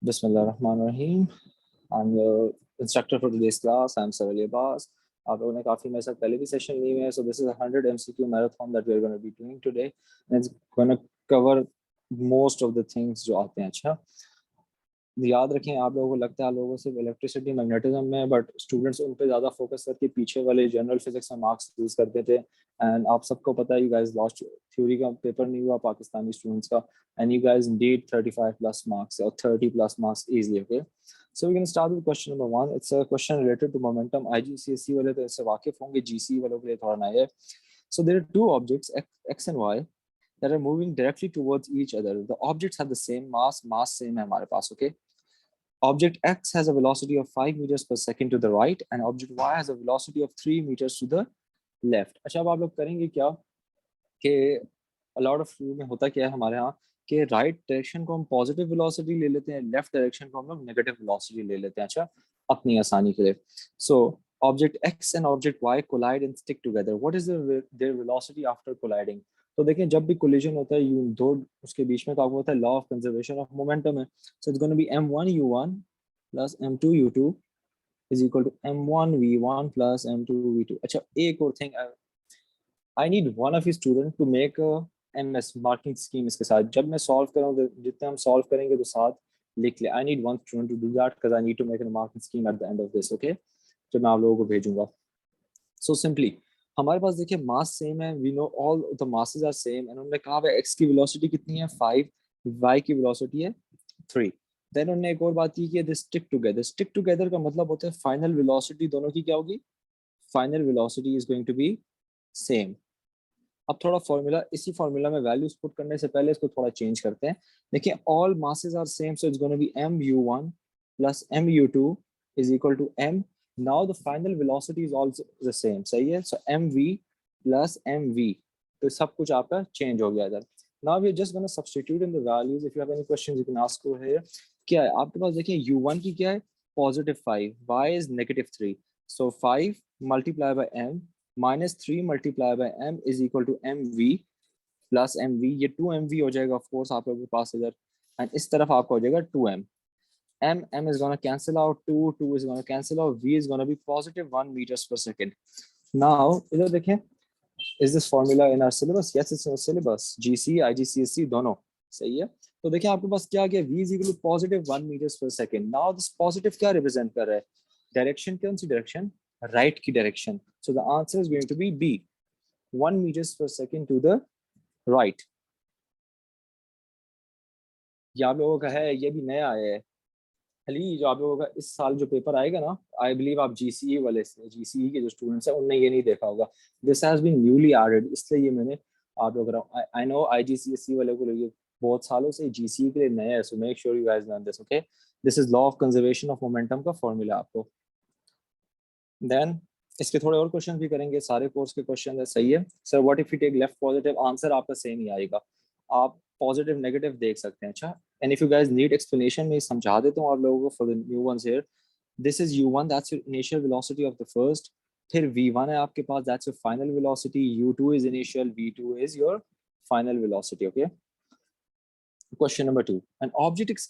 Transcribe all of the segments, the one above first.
Bismillahirrahmanirrahim. I'm your instructor for today's class. I'm Sir Ali Abbas. आप लोगों ने काफ़ी मेरे साथ पहले भी सेशन लिए हुए हैं. So this is a 100 MCQ marathon that we're going to be doing today. And it's going to cover most of the things जो आते हैं. अच्छा, याद रखें, आप लोगों को लगता है आप लोगों को सिर्फ इलेक्ट्रिसिटी मैग्नेटिज्म में, बट स्टूडेंट्स उन पे ज़्यादा फोकस करके पीछे वाले जनरल फिजिक्स में मार्क्स लूज करते थे. एंड आप सबको पता है, यू गाइस लॉस्ट. थ्योरी का पेपर नहीं हुआ पाकिस्तानी स्टूडेंट्स का, and you guys need 35 plus marks और 30 plus marks easily. Okay, so we can start with question number 1. It's a question related to momentum. IGCSE वाले तो इससे वाकिफ होंगे, जीसी वालों के लिए थोड़ा नया है. So there are two objects X and Y that are moving directly towards each other. The objects have the same mass same है हमारे पास. Okay, object X has a velocity of 5 meters per second to the right and object Y has a velocity of 3 meters to the left. अच्छा, अब आप लोग करेंगे क्या कि a lot of में होता क्या है हमारे यहाँ कि राइट डायरेक्शन को हम पॉजिटिव वेलोसिटी ले लेते हैं, लेफ्ट डायरेक्शन को हम लोग नेगेटिव वेलोसिटी ले लेते हैं. अच्छा, अपनी आसानी के लिए. So object X and object Y collide and stick together. What is their velocity after colliding? तो देखें, जब भी कोलिजन होता है यू दो उसके बीच में, तो आपको होता है law of conservation of momentum है. So it's going to be m1u1 plus m2u2 is equal to m1v1 plus m2v2. अच्छा, एक और thing, I need one of you student to make MS marking scheme इसके साथ. जब मैं solve करूँ, जितने हम सॉल्व करेंगे तो साथ लिख ले. I need one student to do that because I need to make a marking scheme at the end of this. Okay, जो मैं आप लोगों को भेजूंगा. सो सिंपली हमारे पास देखिए मास सेम है, we know all the masses are same, and उन्होंने कहा है एक्स की वेलोसिटी कितनी है 5, वाई की वेलोसिटी है 3. देन उन्होंने एक और बात की कि this stick together. Stick together का मतलब होता है फाइनल वेलोसिटी दोनों की क्या होगी, final velocity is going to be same. अब थोड़ा फॉर्मूला, इसी फॉर्मूला में वैल्यूज पुट करने से पहले इसको थोड़ा चेंज करते हैं. देखिए, all masses are same, so it's going to be mu1 plus mu2 is equal to m. Now the final velocity is also the same. सही है. So mv plus mv, तो सब कुछ आपका चेंज हो गया इधर. Now we're just going to substitute in the values. If you have any questions you can ask over here. क्या है आपके पास, देखिए u1 की क्या है positive 5, y is negative 3. So 5 multiplied by m minus 3 multiplied by m is equal to mv plus mv. ये 2mv हो जाएगा of course आप लोगों के पास इधर, and इस तरफ आपका हो जाएगा 2m. m is going to cancel out, 2 is going to cancel out, v is going to be positive 1 meters per second. Now इधर देखें, is this formula in our syllabus? Yes, it's in our syllabus. GC IGCSE दोनों सही है. तो देखिए आपके पास क्या आ गया, v is equal to positive 1 meters per second. Now this positive क्या represent कर रहा है, डायरेक्शन, कौन सी डायरेक्शन, राइट की direction. So the answer is going to be B, 1 meters per second to the right. ये आप लोगों का है, ये भी नया आया है. अली, जो आप लोगों का इस साल जो पेपर आएगा ना, आई बिलीव आप जीसीई वाले से, जीसीई के जो स्टूडेंट्स हैं उनने ये नहीं देखा होगा. This has been newly added, इसलिए ये मैंने आप लोगों, आई नो आईजीसीएसई वाले को ये बहुत सालों से जीसीई के लिए नया है. So make sure you guys learn this. Okay, this is law of conservation of momentum का फॉर्मूला आपको. देन इसके थोड़े और क्वेश्चन भी करेंगे, सारे कोर्स के क्वेश्चन है. सही है sir, what if you take left positive, answer आपका सेम ही आएगा. आप पॉजिटिव नेगेटिव देख सकते हैं. अच्छा, and if you guys need explanation, मैं समझा देता हूँ आप लोगों को for the new ones here. This is u1, that's your initial velocity of the first. फिर v1 है आपके पास, that's your final velocity. u2 is initial, v2 is your final velocity. Okay, question number 2. An object is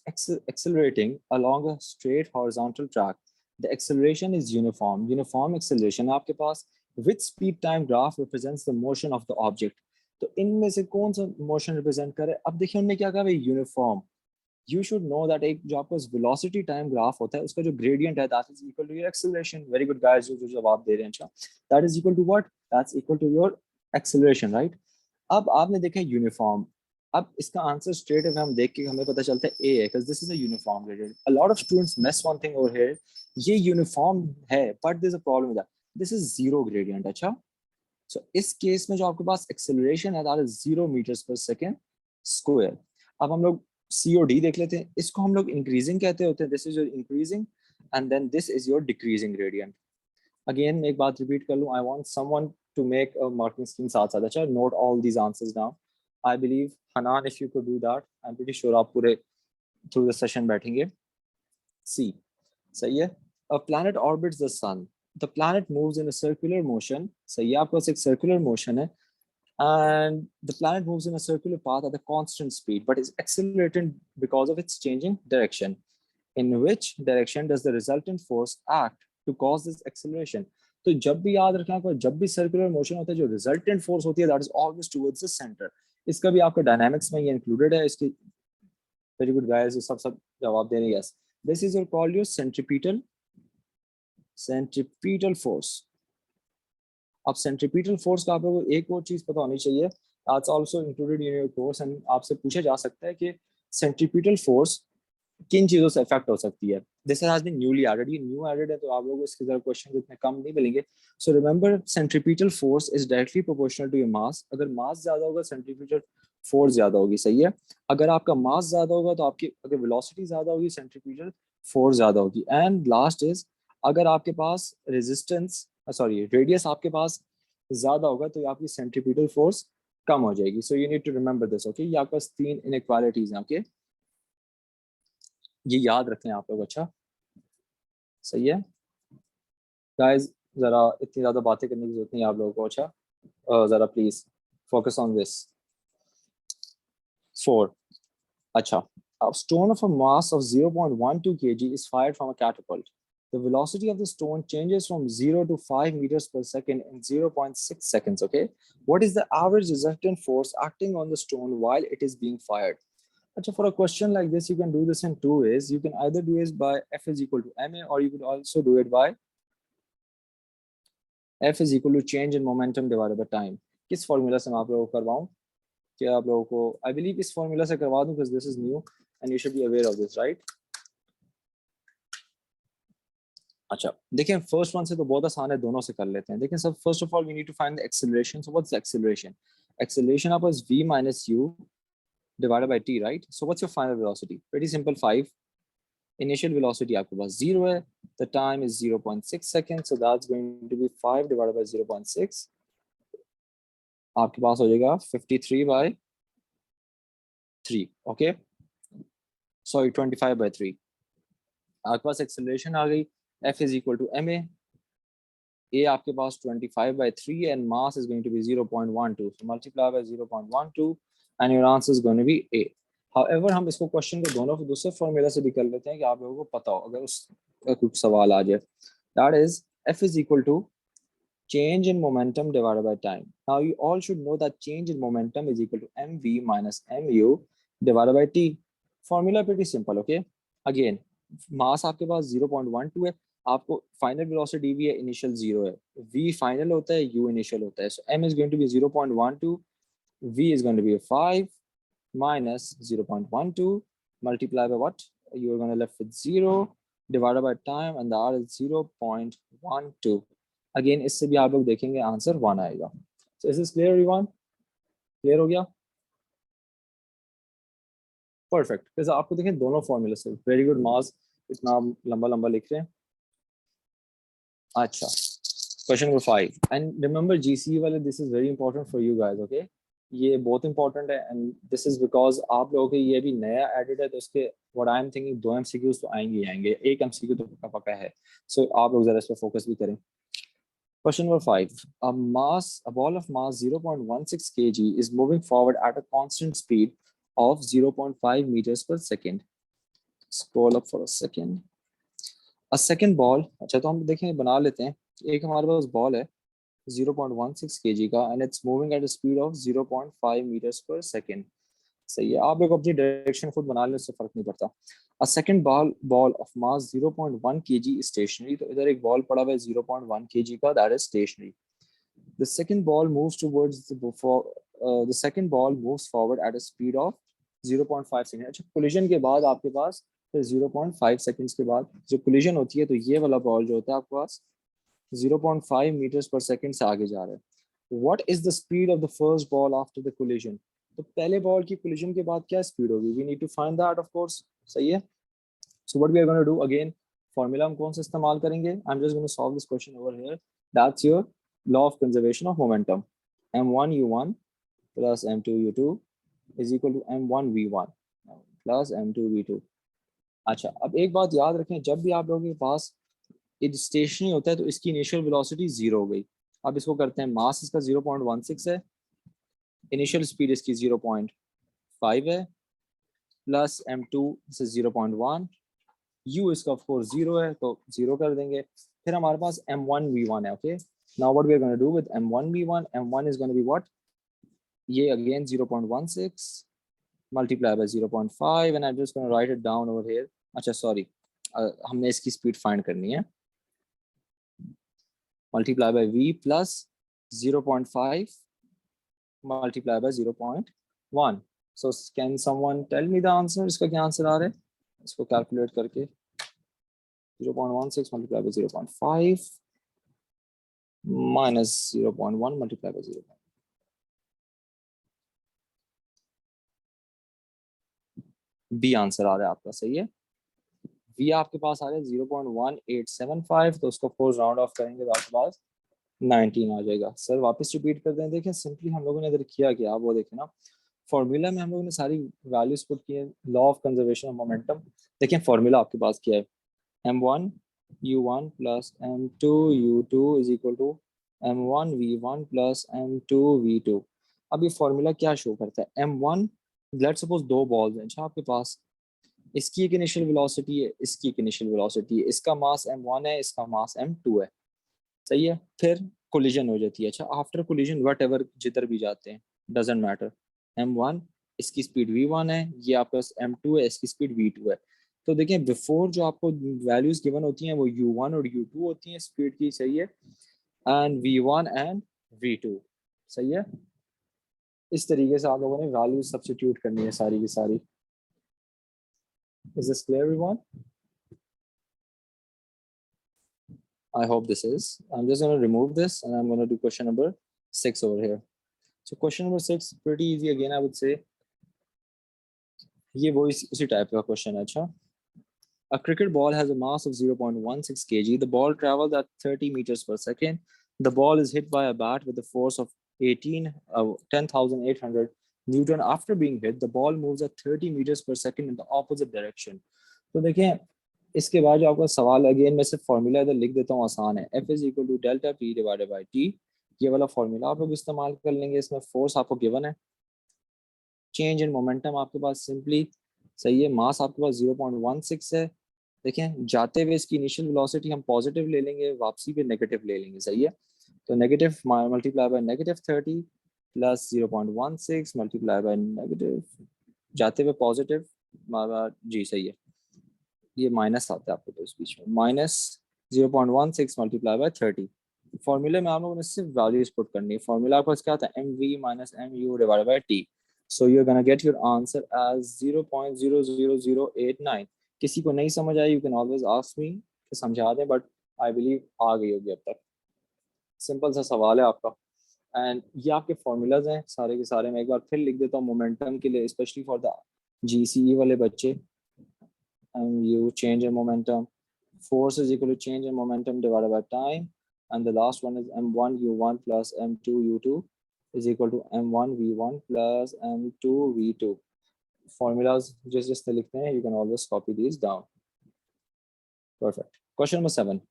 accelerating along a straight horizontal track. The acceleration is uniform. Uniform acceleration है आपके पास. With speed time graph represents the motion of the object. तो इनमें से कौन सा motion represent करे. अब देखिए उन्होंने क्या कहा भाई, uniform. You should know that एक जो आपका वेलोसिटी टाइम ग्राफ होता है उसका जो ग्रेडियंट है that is equal to your acceleration. Very good guys, जो जवाब दे रहे हैं. अच्छा, that is equal to what, that's equal to your acceleration, right. अब आपने देखा यूनिफॉर्म. अब इसका आंसर स्ट्रेट अवे हम देख के हमें पता चलता है ए है, because this is a uniform gradient. A lot of students miss one thing over here. ये यूनिफॉर्म है but there is a problem with that, this is zero gradient. अच्छा, सो इस केस में जो आपके पास एक्सेलरेशन है that is 0 metres per second square. अब हम लोग सी और डी देख लेते हैं. इसको हम लोग इंक्रीजिंग कहते होते हैं. This is your increasing and then this is your decreasing gradient. Again मैं एक बात रिपीट कर लूं, I want someone to make a marking scheme साथ साथ. अच्छा, note all these answers down. I believe Hanan, if you could do that, I am pretty sure आप पूरे थ्रू द सेशन बैठेंगे. सी सही है. A planet orbits the sun. The planet moves in a circular motion. सही है, आपके पास एक circular motion है and the planet moves in a circular path at a constant speed but is accelerated because of its changing direction. in which direction does the resultant force act to cause this acceleration? तो जब भी याद रखना आपको, जब भी circular motion होता है, जो रिजल्टेंट फोर्स होती है that is always towards the centre. इसका भी आपका डायनामिक्स में ये इंक्लूडेड है. इसकी वेरी गुड गाइस, सब जवाब देने. Yes, this is your called your centripetal force. अब सेंट्रीपिटल फोर्स का आपको एक और चीज पता होनी चाहिए, that's also included in your course, and आपसे पूछा जा सकता है कि सेंट्रीपिटल फोर्स किन चीजों से इफेक्ट हो सकती है. This has been newly added. ये न्यू एडेड है तो आप लोगों को इसके जरा क्वेश्चन इतने कम नहीं मिलेंगे. So remember, centripetal force is directly proportional to your mass. अगर मास ज्यादा होगा सेंट्रीपिटल फोर्स ज्यादा होगी. सही है. अगर आपका मास ज्यादा होगा तो आपकी अगर वेलोसिटी ज्यादा होगी सेंट्रीपिटल फोर्स ज्यादा होगी. एंड लास्ट इज, अगर आपके पास रेजिस्टेंस रेडियस आपके पास ज्यादा होगा तो आपकी सेंट्रीपिटल फोर्स कम हो जाएगी. So you need to remember this. Okay, ये आपके पास 3 इनइक्वालिटीज हैं. ओके, ये याद रखें आप लोग. अच्छा, सही है गाइस, जरा इतनी ज्यादा बातें करने की जरूरत नहीं है आप लोगों को. अच्छा, जरा प्लीज फोकस ऑन दिस. 4. अच्छा, a stone of a mass of 0.12 kg is fired from a catapult. The velocity of the stone changes from 0 to 5 meters per second in 0.6 seconds. Okay, what is the average resultant force acting on the stone while it is being fired? Achha, for a question like this, you can do this in 2 ways. You can either do it by F is equal to ma, or you could also do it by F is equal to change in momentum divided by time. किस formula से मैं आप लोगों को करवाऊं? क्या आप लोगों को, आई बिलीव इस फॉर्मूला से करवा दूं, because this is new and you should be aware of this, right? अच्छा, देखिए फर्स्ट वन से तो बहुत आसान है, दोनों से कर लेते हैं. देखिए सब, first of all we need to find the acceleration. So what's the acceleration? Acceleration आपका is v minus u divided by t, right? So what's your final velocity? Pretty simple, 5. Initial velocity आपके पास 0 है. The time is 0.6 seconds, so that's going to be 5 divided by 0.6. आपके पास हो जाएगा 53 by 3. Okay, sorry, 25 by 3. आपके पास acceleration आ गई. F is equal to ma. A आपके पास 25 by 3 and mass is going to be 0.12. So multiply by 0.12 and your answer is going to be A. However, हम इसको question को दोनों दूसरे formula से भी कर लेते हैं कि आप लोगों को पता हो अगर उस कुछ सवाल आ जाए. That is F is equal to change in momentum divided by time. Now you all should know that change in momentum is equal to mv minus mu divided by t. Formula pretty simple. Okay, again मास आपके पास 0.12 है, आपको final velocity v है, initial 0 है. v final होता है, u initial होता है. सो m is going to be 0.12, v is going to be 5 minus 0.12 multiply by what? You are going to left with 0 divided by time and the r is 0.12. Again इससे भी आप लोग देखेंगे answer 1 आएगा. So is this clear everyone? Clear हो गया? Perfect. फिर आपको देखें दोनों फॉर्मूले से. वेरी गुड मास, इतना लंबा लंबा लिख रहे हैं. अच्छा, question number 5 and remember GC वाले, this is very important for you guys. Okay, ये बहुत इंपॉर्टेंट है एंड दिस इज बिकॉज आप लोगों के ये भी नया एडेड है तो इसके what I am thinking 2 MCQs तो आएंगे ही आएंगे. एक एमसीक्यू तो पक्का पक्का है. सो आप लोग जरा इस पर फोकस भी करें. Question number 5. A ball of mass 0.16 kg is moving forward at a constant speed of 0.5 meters per second. Scroll up for a second. A second ball, अच्छा तो हम देखें बना लेते हैं. एक हमारे पास बॉल है 0.16 kg का and it's moving at a speed of 0.5 meters per second. सही है, आप लोग अपनी डायरेक्शन खुद बना लें, उससे फर्क नहीं पड़ता. A second ball of mass 0.1 kg is stationary. तो इधर एक बॉल पड़ा हुआ है 0.1 kg का, that is stationary. The second ball moves forward at a speed of 0.5 seconds. अच्छा, collision के बाद आपके पास फिर 0.5 seconds के बाद जो collision होती है तो ये वाला बॉल जो होता है आपके पास 0.5 meters per second से आगे जा रहा है. What is the speed of the first ball after the collision? तो पहले बॉल की collision के बाद क्या स्पीड होगी? We need to find that of course. सही है. So what we are going to do again, formula हम कौन सा इस्तेमाल करेंगे? I'm just going to solve this question over here. That's your law of conservation of momentum. m1 u1 plus m2 u2 is equal to m1 v1 plus m2 v2. अच्छा, अब एक बात याद रखें, जब भी आप लोगों के पास स्टेशनरी होता है तो इसकी इनिशियल वेलोसिटी 0 हो गई. अब इसको करते हैं, मास इसका 0.16 है, इनिशियल स्पीड इसकी 0.5 है, plus m2 this is 0.1 u इसका ऑफ कोर्स 0 है तो 0 कर देंगे। फिर हमारे पास m1 v1 है। Okay, now what we are going to do with m1 v1, m1 is going to be what, ये again 0.16 multiply by 0.5 and I'm just going to write it down over here. अच्छा sorry, हमने इसकी speed find करनी है। multiply by v plus 0.5 multiply by 0.1. So can someone tell me the answer? इसका क्या answer आ रहा है, इसको कैलकुलेट करके 0.16 multiply by 0.5 minus 0.1 multiply by 0. B answer आ रहा है आपका, सही है। वी आपके पास आ रहा है 0.1875, तो उसको फोर्स राउंड ऑफ करेंगे तो आपके पास 19 आ जाएगा। सर वापस रिपीट कर दें, देखें सिंपली हम लोगों ने इधर किया क्या, वो देखें ना, फॉर्मूला में हम लोगों ने सारी वैल्यूज पुट की है, law of conservation of momentum. देखें फॉर्मूला आपके पास क्या है, m1 u1 plus m2 u2 is equal to m1 v1 plus m2 v2। अब ये फॉर्मूला क्या शो करता है, m1, लेट्स सपोज दो बॉल्स हैं अच्छा आपके पास, इसकी एक इनिशियल वेलोसिटी है, इसकी एक इनिशियल वेलोसिटी है, इसका मास m1 है, इसका मास m2 है, सही है। फिर कोलिजन हो जाती है, अच्छा आफ्टर कोलिजन वट एवर जिधर भी जाते हैं डजेंट मैटर, m1 इसकी स्पीड v1 है, ये आपका m2 है, इसकी स्पीड v2 है। तो देखें बिफोर जो आपको वैल्यूज गिवन होती हैं वो u1 और u2 होती हैं स्पीड की, सही है, एंड v1 एंड v2, सही है। इस तरीके से आप लोगों ने वैल्यूज सब्स्टिट्यूट करनी है सारी की सारी। Is this clear everyone? I hope this is. I'm just going to remove this and I'm going to do question number 6 over here. So question number 6, pretty easy again, I would say. ये वो उसी type का question है। अच्छा, a cricket ball has a mass of 0.16 kg. The ball travels at 30 meters per second. The ball is hit by a bat with a force of 10,800 Newton. After being hit, the ball moves at 30 meters per second in the opposite direction. तो देखें इसके बाद जो आपका सवाल, again मैं सिर्फ formula इधर लिख देता हूँ, आसान है, F is equal to delta P divided by T। ये वाला फॉर्मूला आप लोग इस्तेमाल कर लेंगे। इसमें फोर्स आपको गिवन है, चेंज इन मोमेंटम आपके पास सिंपली, सही है, मास आपके पास 0.16 है। देखें जाते हुए इसकी इनिशियल वेलोसिटी हम पॉजिटिव ले लेंगे, वापसी पे नेगेटिव ले लेंगे, सही है। तो negative multiply by negative 30 plus 0.16 multiply by negative, जाते हुए पॉजिटिव, जी सही है, ये माइनस आता है आपके तो इस बीच में, माइनस 0.16 मल्टीप्लाई बाय 30। फॉर्मूले में आप लोगों ने सिर्फ वैल्यूज पुट करनी है। फॉर्मूला आपके पास क्या था, mv minus mu divided by t। So you are gonna get your answer as 0.00089। किसी को नहीं समझ आई, you can always ask me कि समझा दें, बट आई बिलीव आ गई होगी अब तक। सिंपल सा सवाल है आपका, एंड ये आपके फॉर्मूलाज हैं सारे के सारे। मैं एक बार फिर लिख देता हूँ मोमेंटम के लिए, स्पेशली फॉर द GCE वाले बच्चे। mu change in momentum, force is equal to change in momentum divided by time, and the last one is m1 u1 plus m2 u2 is equal to m1 v1 plus m2 v2। formulas just लिखते हैं, you can always copy these down। Perfect। Question number 7,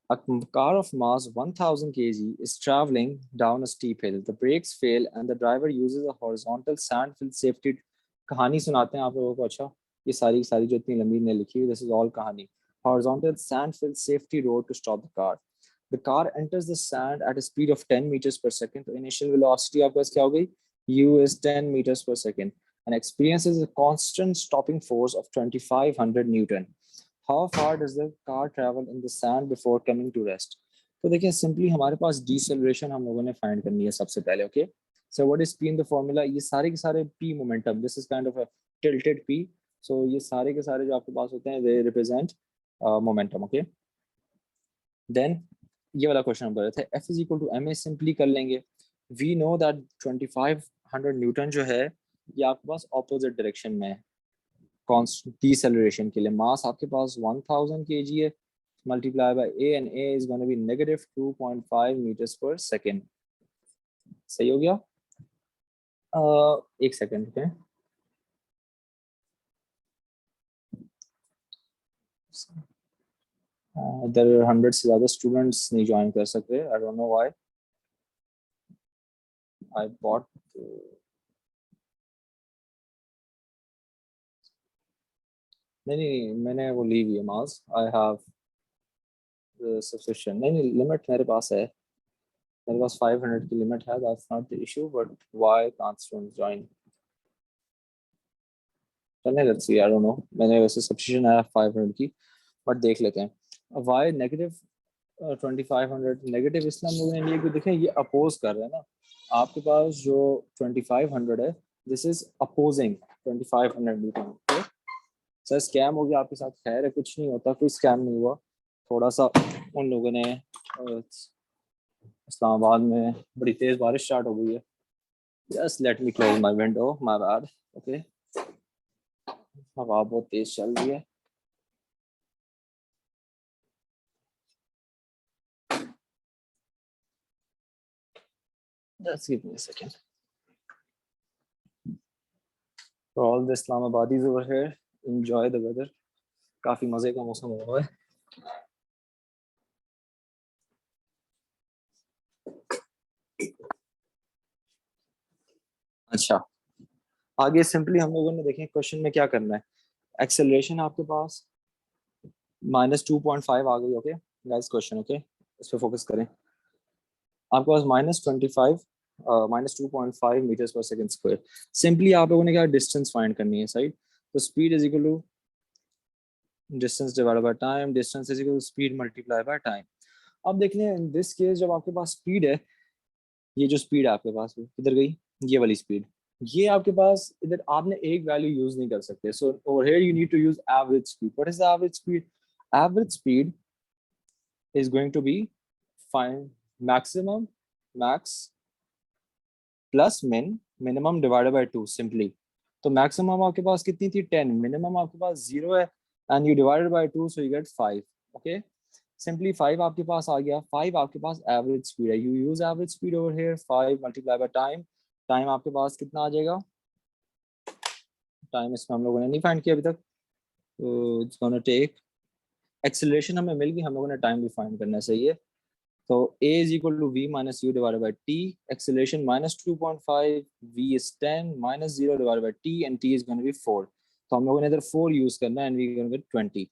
a car of mass 1000 kg is traveling down a steep hill. The brakes fail and the driver uses a horizontal sand-filled safety। कहानी सुनाते हैं आप लोगों को। अच्छा, ये सारी जो इतनी लंबी ने लिखी हुई, this is all कहानी। Horizontal sand-filled safety road to stop the car. The car enters the sand at a speed of 10 meters per second. तो initial velocity आपके पास क्या हो गई, u is 10 meters per second and experiences a constant stopping force of 2500 Newton. How far does the car travel in the sand before coming to rest? तो देखिए simply हमारे पास deceleration हम लोगों ने फाइंड करनी है सबसे पहले। Okay, so what is P in the formula, ये सारे के सारे P momentum, this is kind of a tilted P. सो ये सारे के सारे जो आपके पास होते हैं they represent momentum. Okay, then ये वाला क्वेश्चन हम कर रहे थे, F is equal to M A, simply कर लेंगे। वी नो दैट 2500 न्यूटन जो है ये आपके पास ऑपोजिट डायरेक्शन में है डिसेलरेशन के लिए। मास आपके पास 1000 kg है, multiply by a and a is going to be negative 2.5 meters per second। सही हो गया? एक सेकेंड पे, इधर 100 से ज्यादा स्टूडेंट्स नहीं ज्वाइन कर सकते, आई don't know why. I bought नहीं नहीं, मैंने वो ली हुई है मास, आई हैव सब्सक्रिप्शन। नहीं नहीं, लिमिट मेरे पास है, मेरे पास 500 की लिमिट है, that's not the issue, but why can't students join? चलने, let's see, I don't know, मैंने वैसे सब्सक्रिप्शन है 500 की, बट देख लेते हैं। Why negative 2500? नेगेटिव इसलिए हम लोगों ने लिए कि देखें ये अपोज कर रहे हैं ना, आपके पास जो 2500 है, this is opposing 2500 Newton. Sir scam हो गया आपके साथ? खैर है, कुछ नहीं होता, कोई स्कैम नहीं हुआ। थोड़ा सा उन लोगों ने इस्लामाबाद में बड़ी तेज बारिश स्टार्ट हो गई है। Just let me close my window, my bad. Okay, हवा बहुत तेज चल रही है। Just give me a second. For all the Islamabadis over here, enjoy the weather. काफी मजे का मौसम हुआ है। अच्छा, आगे सिंपली हम लोगों ने देखें क्वेश्चन में क्या करना है। एक्सेलरेशन आपके पास -2.5 आ गई। ओके गाइस, क्वेश्चन ओके, इस पे फोकस करें। आपके पास -25 -2.5 metres per second square. Simply आप लोगों ने क्या डिस्टेंस फाइंड करनी है, सही? तो speed is equal to distance divided by time, distance is equal to speed multiply by time. अब देख लें इन दिस केस, जब आपके पास स्पीड है, ये जो स्पीड है आपके पास वो किधर गई? ये वाली स्पीड, ये आपके पास इधर आपने एक वैल्यू यूज नहीं कर सकते। So over here you need to use average speed. What is the average speed? Average speed is going to be find maximum max plus minimum divided by 2 simply। तो maximum आपके पास कितनी थी? 10। minimum आपके पास 0 है, and you divided by 2 so you get 5। okay, simply 5 आपके पास आ गया। 5 आपके पास एवरेज स्पीड है, you use average speed over here, 5 multiply by time। Time आपके पास कितना आ जाएगा? टाइम इसमें हम लोगों ने नहीं फाइंड किया अभी तक, तो इट्स गोना टेक। एक्सेलरेशन हमें मिल गई, हम लोगों ने टाइम भी फाइंड करना है, सही है। So a is equal to v minus u divided by t. Acceleration -2.5, v is 10, -0 divided by t, and t is going to be 4। तो हम लोगों ने इधर 4 यूज करना है, and we are going to get 20।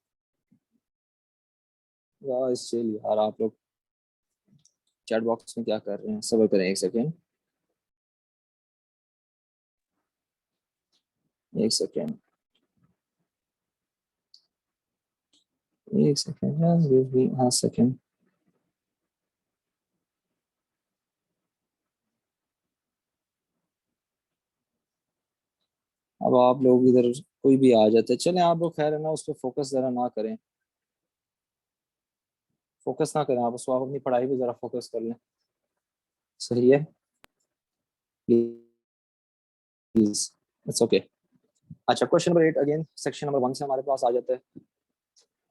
चलिए यार, आप लोग चैट बॉक्स में क्या कर रहे हैं? सबर करें एक सेकेंड, एक सेकेंड, एक सेकेंड, हाँ सेकेंड। अब आप लोग इधर कोई भी आ जाते, चले आप लोग खैर है ना, उस पर फोकस जरा ना करें, फोकस ना करें आप उस पर, आप अपनी पढ़ाई पे जरा फोकस कर लें, सही है? Please, it's okay. अच्छा, question number 8 again section number 1 से हमारे पास आ जाते हैं।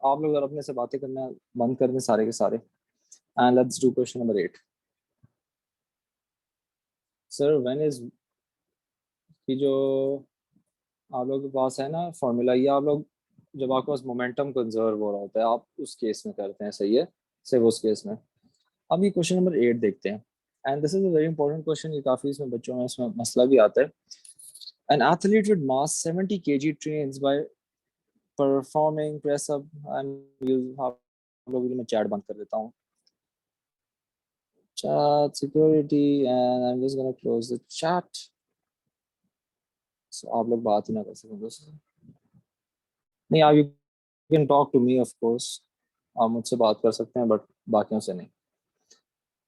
आप लोग अगर अपने से बातें करना बंद कर दें सारे के सारे, and let's do question number 8। Sir when is, कि जो आप लोगों के पास है ना फॉर्मूला, ये आप लोग जब आपके पास मोमेंटम कंजर्व हो रहा होता है, आप उस केस में करते हैं, सही है? सिर्फ उस केस में। अब ये क्वेश्चन नंबर 8 देखते हैं, and this is a very important question. ये काफी इसमें बच्चों में इसमें मसला भी आता है। An athlete with mass 70 kg trains by performing press up, आप लोगों के लिए मैं चैट बंद कर देता हूँ, chat security, and I'm just gonna close the chat। so आप लोग बात ही ना कर सकें दोस्तों। नहीं, आप you can talk to me of course, आप मुझसे बात कर सकते हैं, बट बाकियों से नहीं।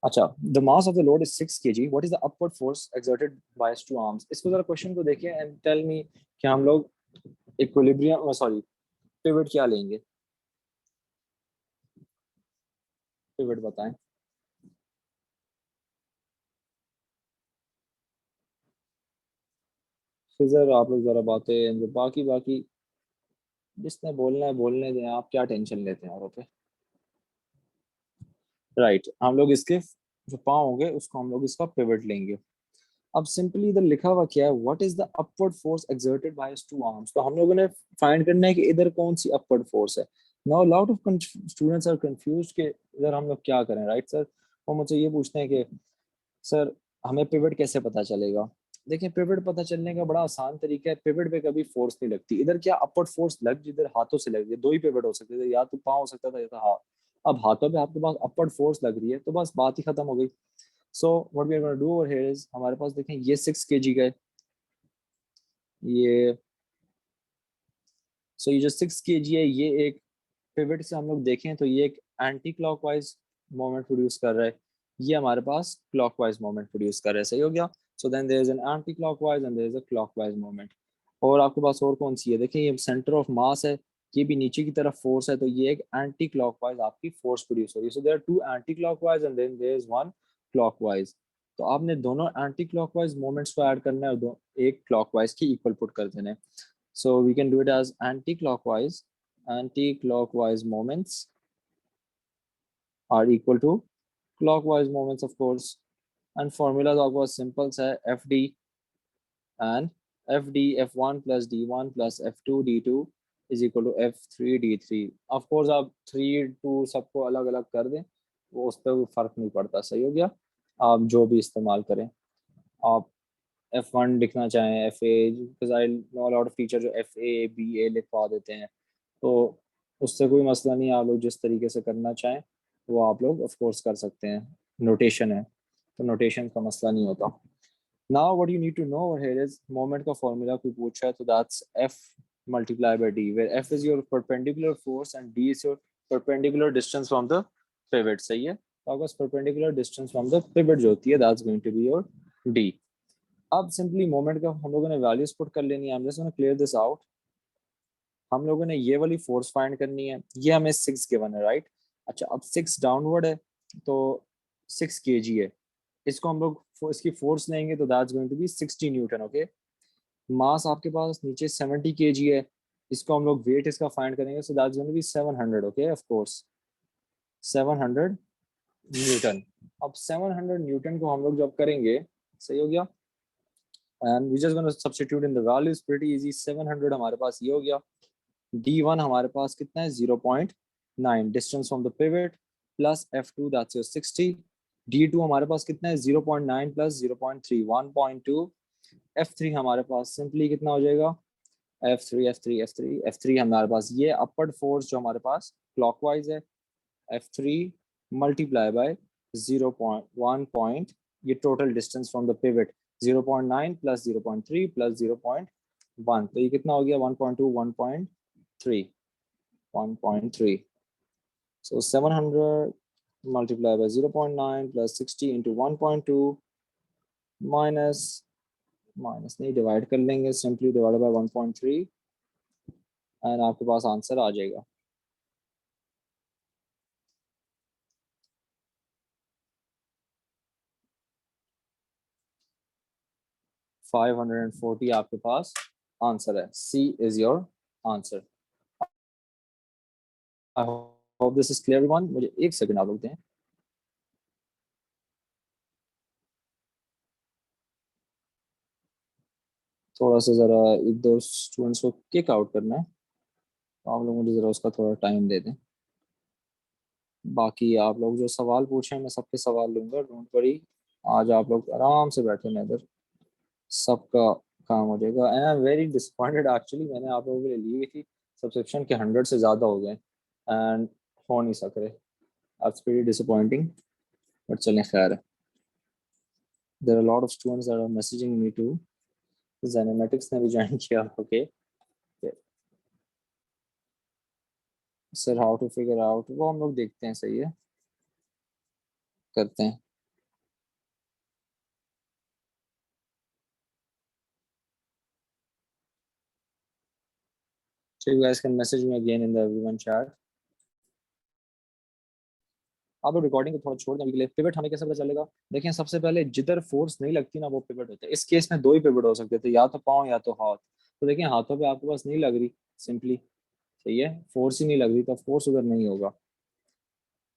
अच्छा, the mass of the load is 6 kg, what is the upward force exerted by two arms? इसको जरा क्वेश्चन को देखिए एंड टेल मी कि हम लोग इक्विलिब्रियम, सॉरी पिवट क्या लेंगे? पिवट बताएं। फिर जरा आप लोग जरा बातें जो बाकी बाकी जिसने बोलना है बोलने दें, आप क्या टेंशन लेते हैं औरों पे? राइट, हम लोग इसके जो पाँव होंगे उसको हम लोग इसका पिवट लेंगे। अब सिंपली इधर लिखा हुआ क्या है? What is the upward force exerted by his two arms? तो हम लोगों ने फाइंड करना है कि इधर कौन सी अपवर्ड फोर्स है। Now lot of students are confused कि इधर हम लोग क्या करें, राइट सर? वो मुझे ये पूछते हैं कि सर हमें पिवट कैसे पता चलेगा? देखिए पिवट पता चलने का बड़ा आसान तरीका है, पिवट पे कभी फोर्स नहीं लगती। इधर क्या अपवर्ड फोर्स लग, जिधर हाथों से लग रही है, दो ही पिवट हो सकते थे, या तो पाँव हो सकता था या तो हाथ। अब हाथों पे आपके पास अपवर्ड फोर्स लग रही है तो बस बात ही खत्म हो गई। So what we are gonna do over here is, हमारे पास देखें ये 6 kg का है, ये सो ये जो 6 kg है, ये एक पिवट से हम लोग देखें तो ये एक एंटी क्लॉकवाइज मोमेंट प्रोड्यूस कर रहा है, ये हमारे पास क्लॉकवाइज मोमेंट प्रोड्यूस कर रहा है। सही हो गया। So then there is an anti clockwise and there is a clockwise moment. और आपके पास और कौन सी है, देखिए ये सेंटर ऑफ मास है, ये भी नीचे की तरफ फोर्स है, तो ये एक एंटी क्लॉकवाइज आपकी फोर्स प्रोड्यूस हो रही है। So there are two anti clockwise and then there is one clockwise. तो आपने दोनों एंटी क्लॉकवाइज मोमेंट्स को ऐड करना है और दो एक क्लॉकवाइज की इक्वल पुट कर देना है। So we can do it as anti-clockwise. Anti-clockwise moments are equal to clockwise moments, of course. And formulas of course simple है FD and FD F1 plus D1 plus F2 D2 is equal to F3 D3. Of course आप 3 2 सबको अलग अलग कर दें, वो उस पर कोई फर्क नहीं पड़ता। सही हो गया। आप जो भी इस्तेमाल करें, आप F1 लिखना चाहें F A, because I know lot of teacher जो FA BA लिखवा देते हैं, तो उससे कोई मसला नहीं है। आप लोग जिस तरीके से करना चाहें वो आप लोग ऑफ कोर्स कर सकते हैं, नोटेशन है तो नोटेशन का मसला नहीं होता। Now what you need to know here is moment का फॉर्मूला कोई पूछा है तो that's F multiply by D, where F is your perpendicular force and D is your perpendicular distance from the pivot. सही है, तो आपका perpendicular distance from the pivot जो होती है that's going to be your D। अब simply moment का हम लोगों ने वैल्यूज पुट कर लेनी है। हम जस्ट क्लियर दिस आउट। हम लोगों ने ये वाली फोर्स फाइंड करनी है, ये हमें 6 गिवन है, राइट। अच्छा अब 6 डाउनवर्ड है तो 6 kg है, इसको हम लोग इसकी फोर्स लेंगे तो that's going to be 60 newton. Okay, mass आपके पास नीचे 70 kg है, इसको हम लोग वेट इसका फाइंड करेंगे, so that's going to be 700। Okay, of course 700 newton. अब 700 न्यूटन को हम लोग जब करेंगे, सही हो गया, and we just gonna substitute in the values, pretty easy. 700 हमारे पास ये हो गया, D1 हमारे पास कितना है 0.9 distance from the pivot, plus F2 that's your 60। D2 हमारे पास कितना है 0.9 प्लस 0.3 1.2। F3 हमारे पास सिंपली कितना हो जाएगा, F3 हमारे पास ये अपवर्ड फोर्स जो हमारे पास क्लॉकवाइज है, F3 मल्टीप्लाई बाय 0.1 पॉइंट, ये total distance from the pivot 0.9 plus 0.3 plus 0.1, तो ये कितना हो गया 1.2 1.3 1.3। So 700 multiplied by 0.9 plus 60 into 1.2 minus minus नहीं डिवाइड कर लेंगे, सिंपली डिवाइड बाय 1.3 एंड आपके पास आंसर आ जाएगा। $540 आपके पास आंसर है। C is your answer। I hope this is clear everyone। मुझे एक सेकंड आप लोग दें। थोड़ा सा जरा एक दो स्टूडेंट्स को किक आउट करना है, तो आप लोग मुझे जरा उसका थोड़ा टाइम दे दें। बाकी आप लोग जो सवाल पूछे मैं सबके सवाल लूंगा, डोंट वरी। आज आप लोग आराम से बैठे मैं इधर, सबका काम हो जाएगा। And I am very disappointed actually, मैंने आप लोगों के लिए ली हुई थी सब्सक्रिप्शन के 100 से ज़्यादा हो गए एंड हो नहीं सक रहे। दैट्स प्रीटी डिसअपॉइंटिंग, बट चलें खैर है। There are lot of students that are messaging me too. जेनेमेटिक्स ने भी ज्वाइन किया। Okay sir, how to figure out, वो हम लोग देखते हैं, सही है, करते हैं। So you guys can message me again in the everyone chat। आप लोग रिकॉर्डिंग को थोड़ा छोड़ दें अभी के लिए। पिवट हमें कैसे पता चलेगा, देखें सबसे पहले जिधर फोर्स नहीं लगती ना वो पिवट होता है। इस केस में दो ही पिवट हो सकते थे, या तो पाँव या तो हाथ। तो देखें हाथों पे आपके पास नहीं लग रही सिंपली, सही है, फोर्स ही नहीं लग रही, तो फोर्स उधर नहीं होगा।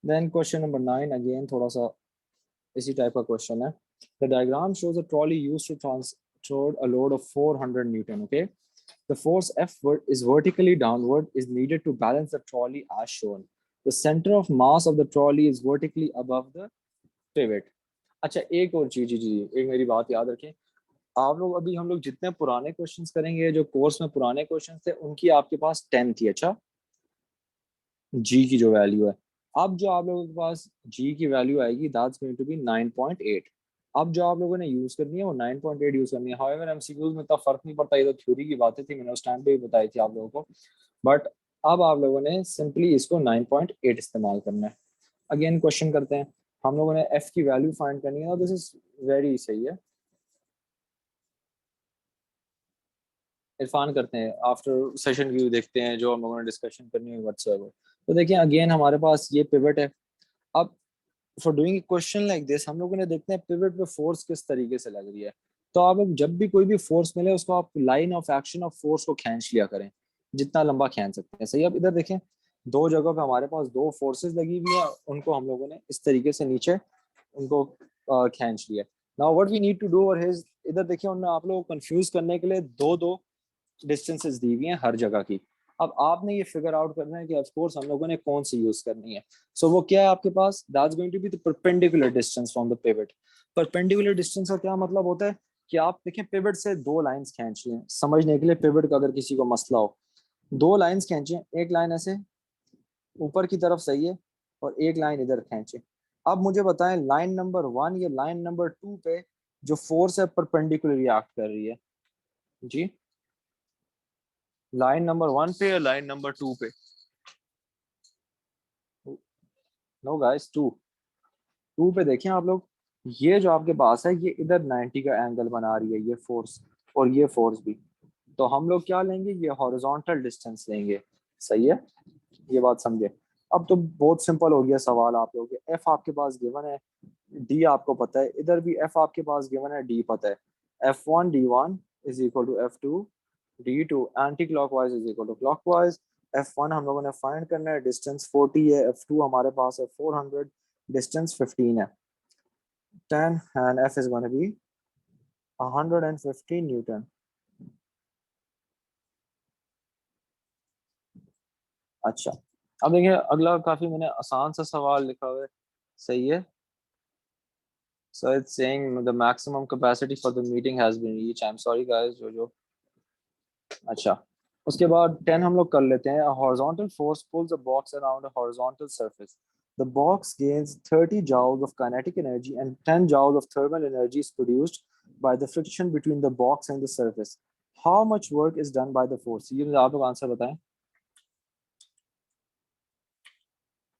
देन क्वेश्चन नंबर 9 अगेन थोड़ा सा इसी टाइप का क्वेश्चन है। The diagram shows a trolley used to transport a load of 400 newton. Okay, the force F is vertically downward is needed to balance the trolley as shown. The center of mass of the trolley is vertically above the pivot। अच्छा एक और चीज, जी एक मेरी बात याद रखें, आप लोग अभी हम लोग जितने पुराने क्वेश्चंस करेंगे, जो कोर्स में पुराने क्वेश्चंस थे उनकी आपके पास 10 थी। अच्छा, जी की जो वैल्यू है, अब जो आप लोगों के पास जी की वैल्यू आएगी दैट्स गोइंग टू बी 9.8। अब जो आप लोगों ने यूज करनी है वो 9.8 यूज करनी है। हाउएवर एमसीक्यूज में इतना फर्क नहीं पड़ता, ये तो थ्योरी की बातें थी, मैंने उस टाइम पे भी बताई थी आप लोगों को। बट अब आप लोगों ने सिंपली इसको 9.8 इस्तेमाल करना है। अगेन क्वेश्चन करते हैं, हम लोगों ने एफ की वैल्यू फाइंड करनी है। दिस इज वेरी सही है, इरफान करते हैं, आफ्टर सेशन व्यू देखते हैं जो हम लोगों ने डिस्कशन करनी है व्हाट्सएवर। तो देखिए अगेन हमारे पास ये पिवट है। अब for doing question like this हम लोगों ने देखते हैं पिवट पे फोर्स किस तरीके से लग रही है। तो आप लोग जब भी कोई भी फोर्स मिले उसको आप line of action of force को खींच लिया करें, जितना लंबा खींच सकते हैं। सही, अब इधर देखें, दो जगह पे हमारे पास दो फोर्सेस लगी हुई है, उनको हम लोगों ने इस तरीके से नीचे उनको खींच लिया। Now what we need to do और हिज, इधर देखिए उन्होंने आप लोगों को कंफ्यूज करने के लिए दो दो डिस्टेंसेस दी हुई हैं हर जगह की। अब आपने ये फिगर आउट करना है कि ऑफ कोर्स हम लोगों ने कौन सी यूज करनी है। सो वो क्या है आपके पास, that's going to be the perpendicular distance from the pivot. Perpendicular distance का क्या मतलब होता है कि आप देखें पिवट से दो लाइंस खींच लें, समझने के लिए पिवट का अगर किसी को मसला हो, दो लाइंस खींचे, एक लाइन ऐसे ऊपर की तरफ सही है और एक लाइन इधर खींचे। अब मुझे बताएं लाइन नंबर 1 या लाइन नंबर 2 पे जो फोर्स है परपेंडिकुलरली एक्ट कर रही है जी, लाइन नंबर 1 पे या लाइन नंबर 2 पे? No guys, 2। 2 पे देखें आप लोग, ये जो आपके पास है ये इधर 90 का एंगल बना रही है ये फोर्स, और ये फोर्स भी। तो हम लोग क्या लेंगे, ये हॉरिजॉन्टल डिस्टेंस लेंगे। सही है, ये बात समझे। अब तो बहुत सिंपल हो गया सवाल आप लोगों के। एफ आपके पास गिवन है, डी आपको पता है, इधर भी एफ आपके पास गिवन है, डी पता है। F1 D1 is equal to F2 D2, anti clockwise is equal to clockwise. F1 हम लोगों ने फाइंड करना है, डिस्टेंस 40 है, F2 हमारे पास है 400, डिस्टेंस 15 है, 10, and F is gonna be 115 Newton. अच्छा, अब देखिए अगला काफी मैंने आसान सा सवाल लिखा हुआ है। सही है, so it's saying the maximum capacity for the meeting has been reached. I'm sorry guys, जो अच्छा, उसके बाद 10 हम लोग कर लेते हैं। A horizontal force pulls a box around a horizontal surface. The box gains 30 joules of kinetic energy and 10 joules of thermal energy is produced by the friction between the box and the surface. How much work is done by the force? ये आप लोग answer बताएं,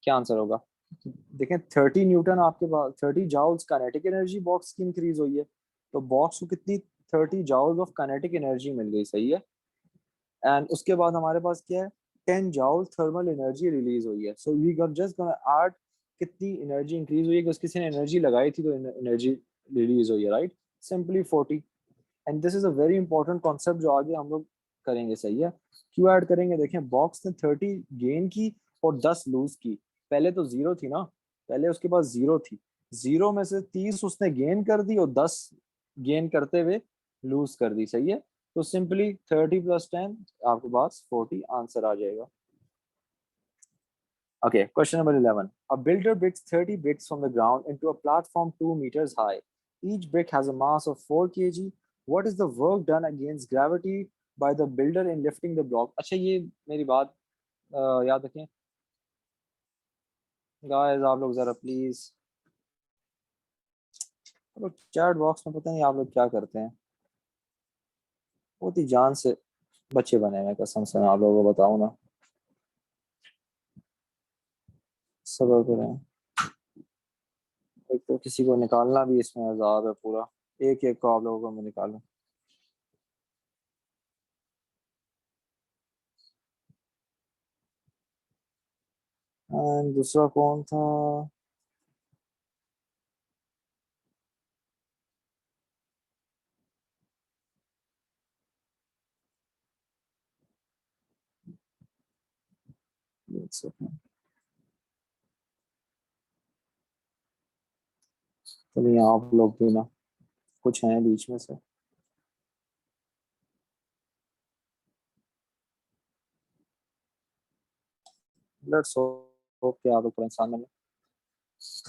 क्या answer होगा। देखें 30 Newton आपके पास, 30 joules kinetic energy box की increase हुई है, तो बॉक्स को कितनी 30 जाउल्स ऑफ काइनेटिक एनर्जी मिल गई। सही है, एंड उसके बाद हमारे पास क्या है, 10 जाउल थर्मल एनर्जी रिलीज हुई है। So we got just gonna add कितनी एनर्जी इंक्रीज हुई है, कि किसी ने एनर्जी लगाई थी तो एनर्जी रिलीज हुई है, right, simply 40। And this is a very important concept जो आगे हम लोग करेंगे। सही है, क्यों ऐड करेंगे, देखें बॉक्स ने 30 गेन की और 10 लूज की। पहले तो जीरो थी ना, पहले उसके पास जीरो थी, जीरो में से 30 उसने गेन कर दी और 10 गेन करते हुए लूज कर दी। सही है, तो सिंपली 30 प्लस 10 आपके पास 40 आंसर आ जाएगा। Okay, question number 11. A builder bricks 30 bricks from the ground into a platform 2 meters high. Each brick has a mass of 4 kg. What is the work done against gravity by the builder in lifting the block? अच्छा, ये मेरी बात याद रखें guys, आप लोग जरा please, लोग चैट बॉक्स में पता नहीं आप लोग क्या करते हैं, बहुत ही जान से बच्चे बने हैं कसम से, मैं आप लोगों को बताऊं ना, सबर करें। एक तो किसी को निकालना भी इसमें अजाब है पूरा, एक एक को आप लोगों को मैं निकालूं। एंड दूसरा कौन था, एक सेकंड, तो यहाँ आप लोग भी ना कुछ हैं बीच में से। लेट्स होप कि आप लोग इंसान में,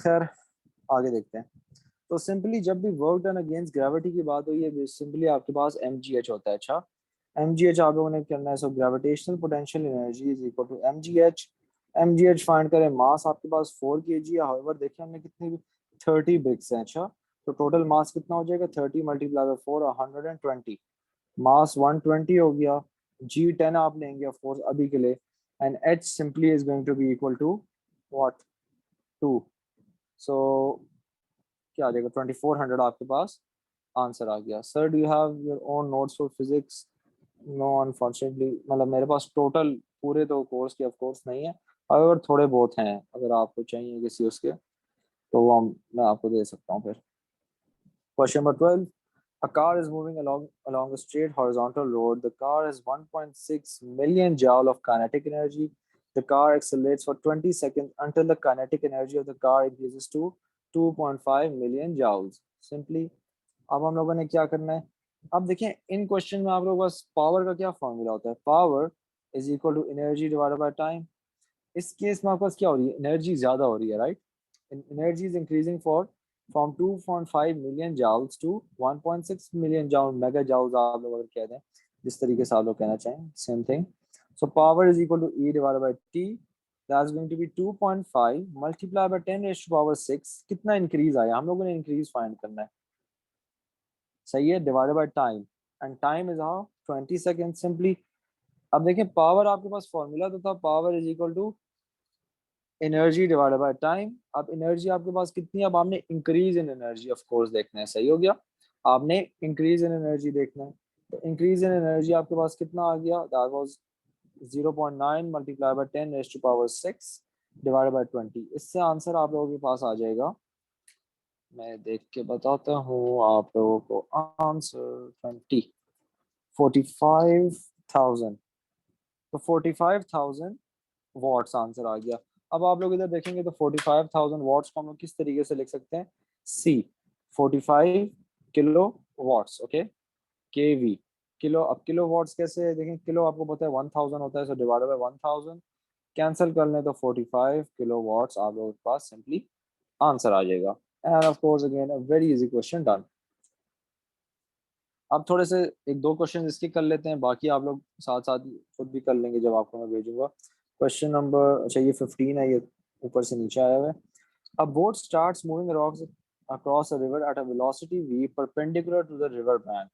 खैर आगे देखते हैं। तो सिंपली जब भी वर्क डन अगेंस्ट ग्रेविटी की बात हुई है, सिंपली आपके पास mgh होता है। अच्छा, mgh आप लोगों ने करना है। So gravitational potential energy is equal to mgh। mgh find करें, मास आपके पास 4 kg है। हाउएवर देखिए हमने कितनी 30 ब्रिक्स हैं। अच्छा, तो टोटल मास कितना हो जाएगा, 30 मल्टीप्लाई बाय 4 120। मास 120 हो गया। G10 आप लेंगे ऑफ कोर्स अभी के लिए, and H simply is going to be equal to what, 2। सो क्या आ जाएगा, 2400 आपके पास आंसर आ गया। Sir do you have your own notes for physics? No unfortunately, मतलब मेरे पास टोटल पूरे तो कोर्स के ऑफ कोर्स नहीं है, अगर थोड़े बहुत हैं, अगर आपको चाहिए किसी उसके तो वो मैं आपको दे सकता हूँ फिर। Question number 12, a car is moving along a straight horizontal road. The car has 1.6 million joule of kinetic energy. The car accelerates for 20 seconds until the kinetic energy of the car increases to 2.5 million joules. Simply, अब हम लोगों ने क्या करना है, अब देखें इन question में आप लोगों के पास पावर का क्या फॉर्मूला होता है, power is equal to energy divided by time. इस केस में आपके पास क्या हो रही है, एनर्जी ज्यादा हो रही है, right. Energy is increasing for from 2.5 million joules to 1.6 million joule, mega joules आप लोग अगर कह दें, जिस तरीके से आप लोग कहना चाहें, same thing. So power is equal to E divided by T, that's going to be 2.5 multiply by 10 raise to power 6। कितना इंक्रीज आया, हम लोगों ने इंक्रीज फाइंड करना है, सही है, divided by time, and time is how 20 second simply. अब देखें पावर आपके पास फॉर्मूला तो था, power is equal to energy divided by time. अब एनर्जी आपके पास कितनी है, अब आपने increase in energy of course देखना है, सही हो गया, आपने इंक्रीज इन एनर्जी देखना है। तो इंक्रीज इन एनर्जी आपके पास कितना आ गया, that was 0.9 multiply by 10 raise to power 6 divided by 20। इससे आंसर आप लोगों के पास आ जाएगा, मैं देख के बताता हूँ आप लोगों को, आंसर 45,000। तो 45,000 वॉट्स आंसर आ गया। अब आप लोग इधर देखेंगे तो 45,000 वॉट्स को हम लोग किस तरीके से लिख सकते हैं, सी 45 किलो वॉट्स, ओके, के वी किलो। अब किलो वॉट्स कैसे है, देखें किलो आपको पता है 1000 होता है, सो डिवाइडेड बाय 1000, कैंसिल कर लें तो 45 किलो वॉट्स आप लोगों के पास सिंपली आंसर आ जाएगा। End of course again a very easy question done. अब थोड़े से एक दो क्वेश्चन इसके कर लेते हैं, बाकी आप लोग साथ साथ खुद भी कर लेंगे जब आपको मैं भेजूंगा। क्वेश्चन नंबर, अच्छा ये 15 है, ये ऊपर से नीचे आया हुआ है। A boat starts moving across a river at a velocity v perpendicular to the river bank.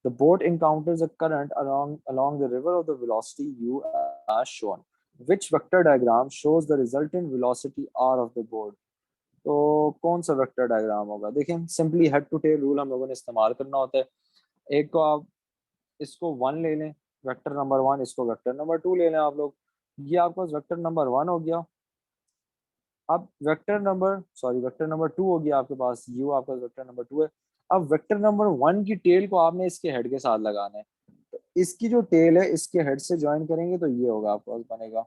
The boat encounters a current along the river of the velocity u as shown. Which vector diagram shows the resultant velocity r of the boat? तो कौन सा vector diagram होगा, देखें simply head to tail rule हम लोगों ने इस्तेमाल करना होता है। एक तो आप इसको 1 ले लें, वेक्टर नंबर 1, इसको वेक्टर नंबर 2 ले लें आप लोग, ये आपका वेक्टर नंबर 1 हो गया। अब वेक्टर नंबर 2 हो गया आपके पास, यू आपका वेक्टर नंबर 2 है। अब वेक्टर नंबर 1 की टेल को आपने इसके हेड के साथ लगाना है, तो इसकी जो टेल है इसके हेड से ज्वाइन करेंगे तो ये होगा आपके पास बनेगा,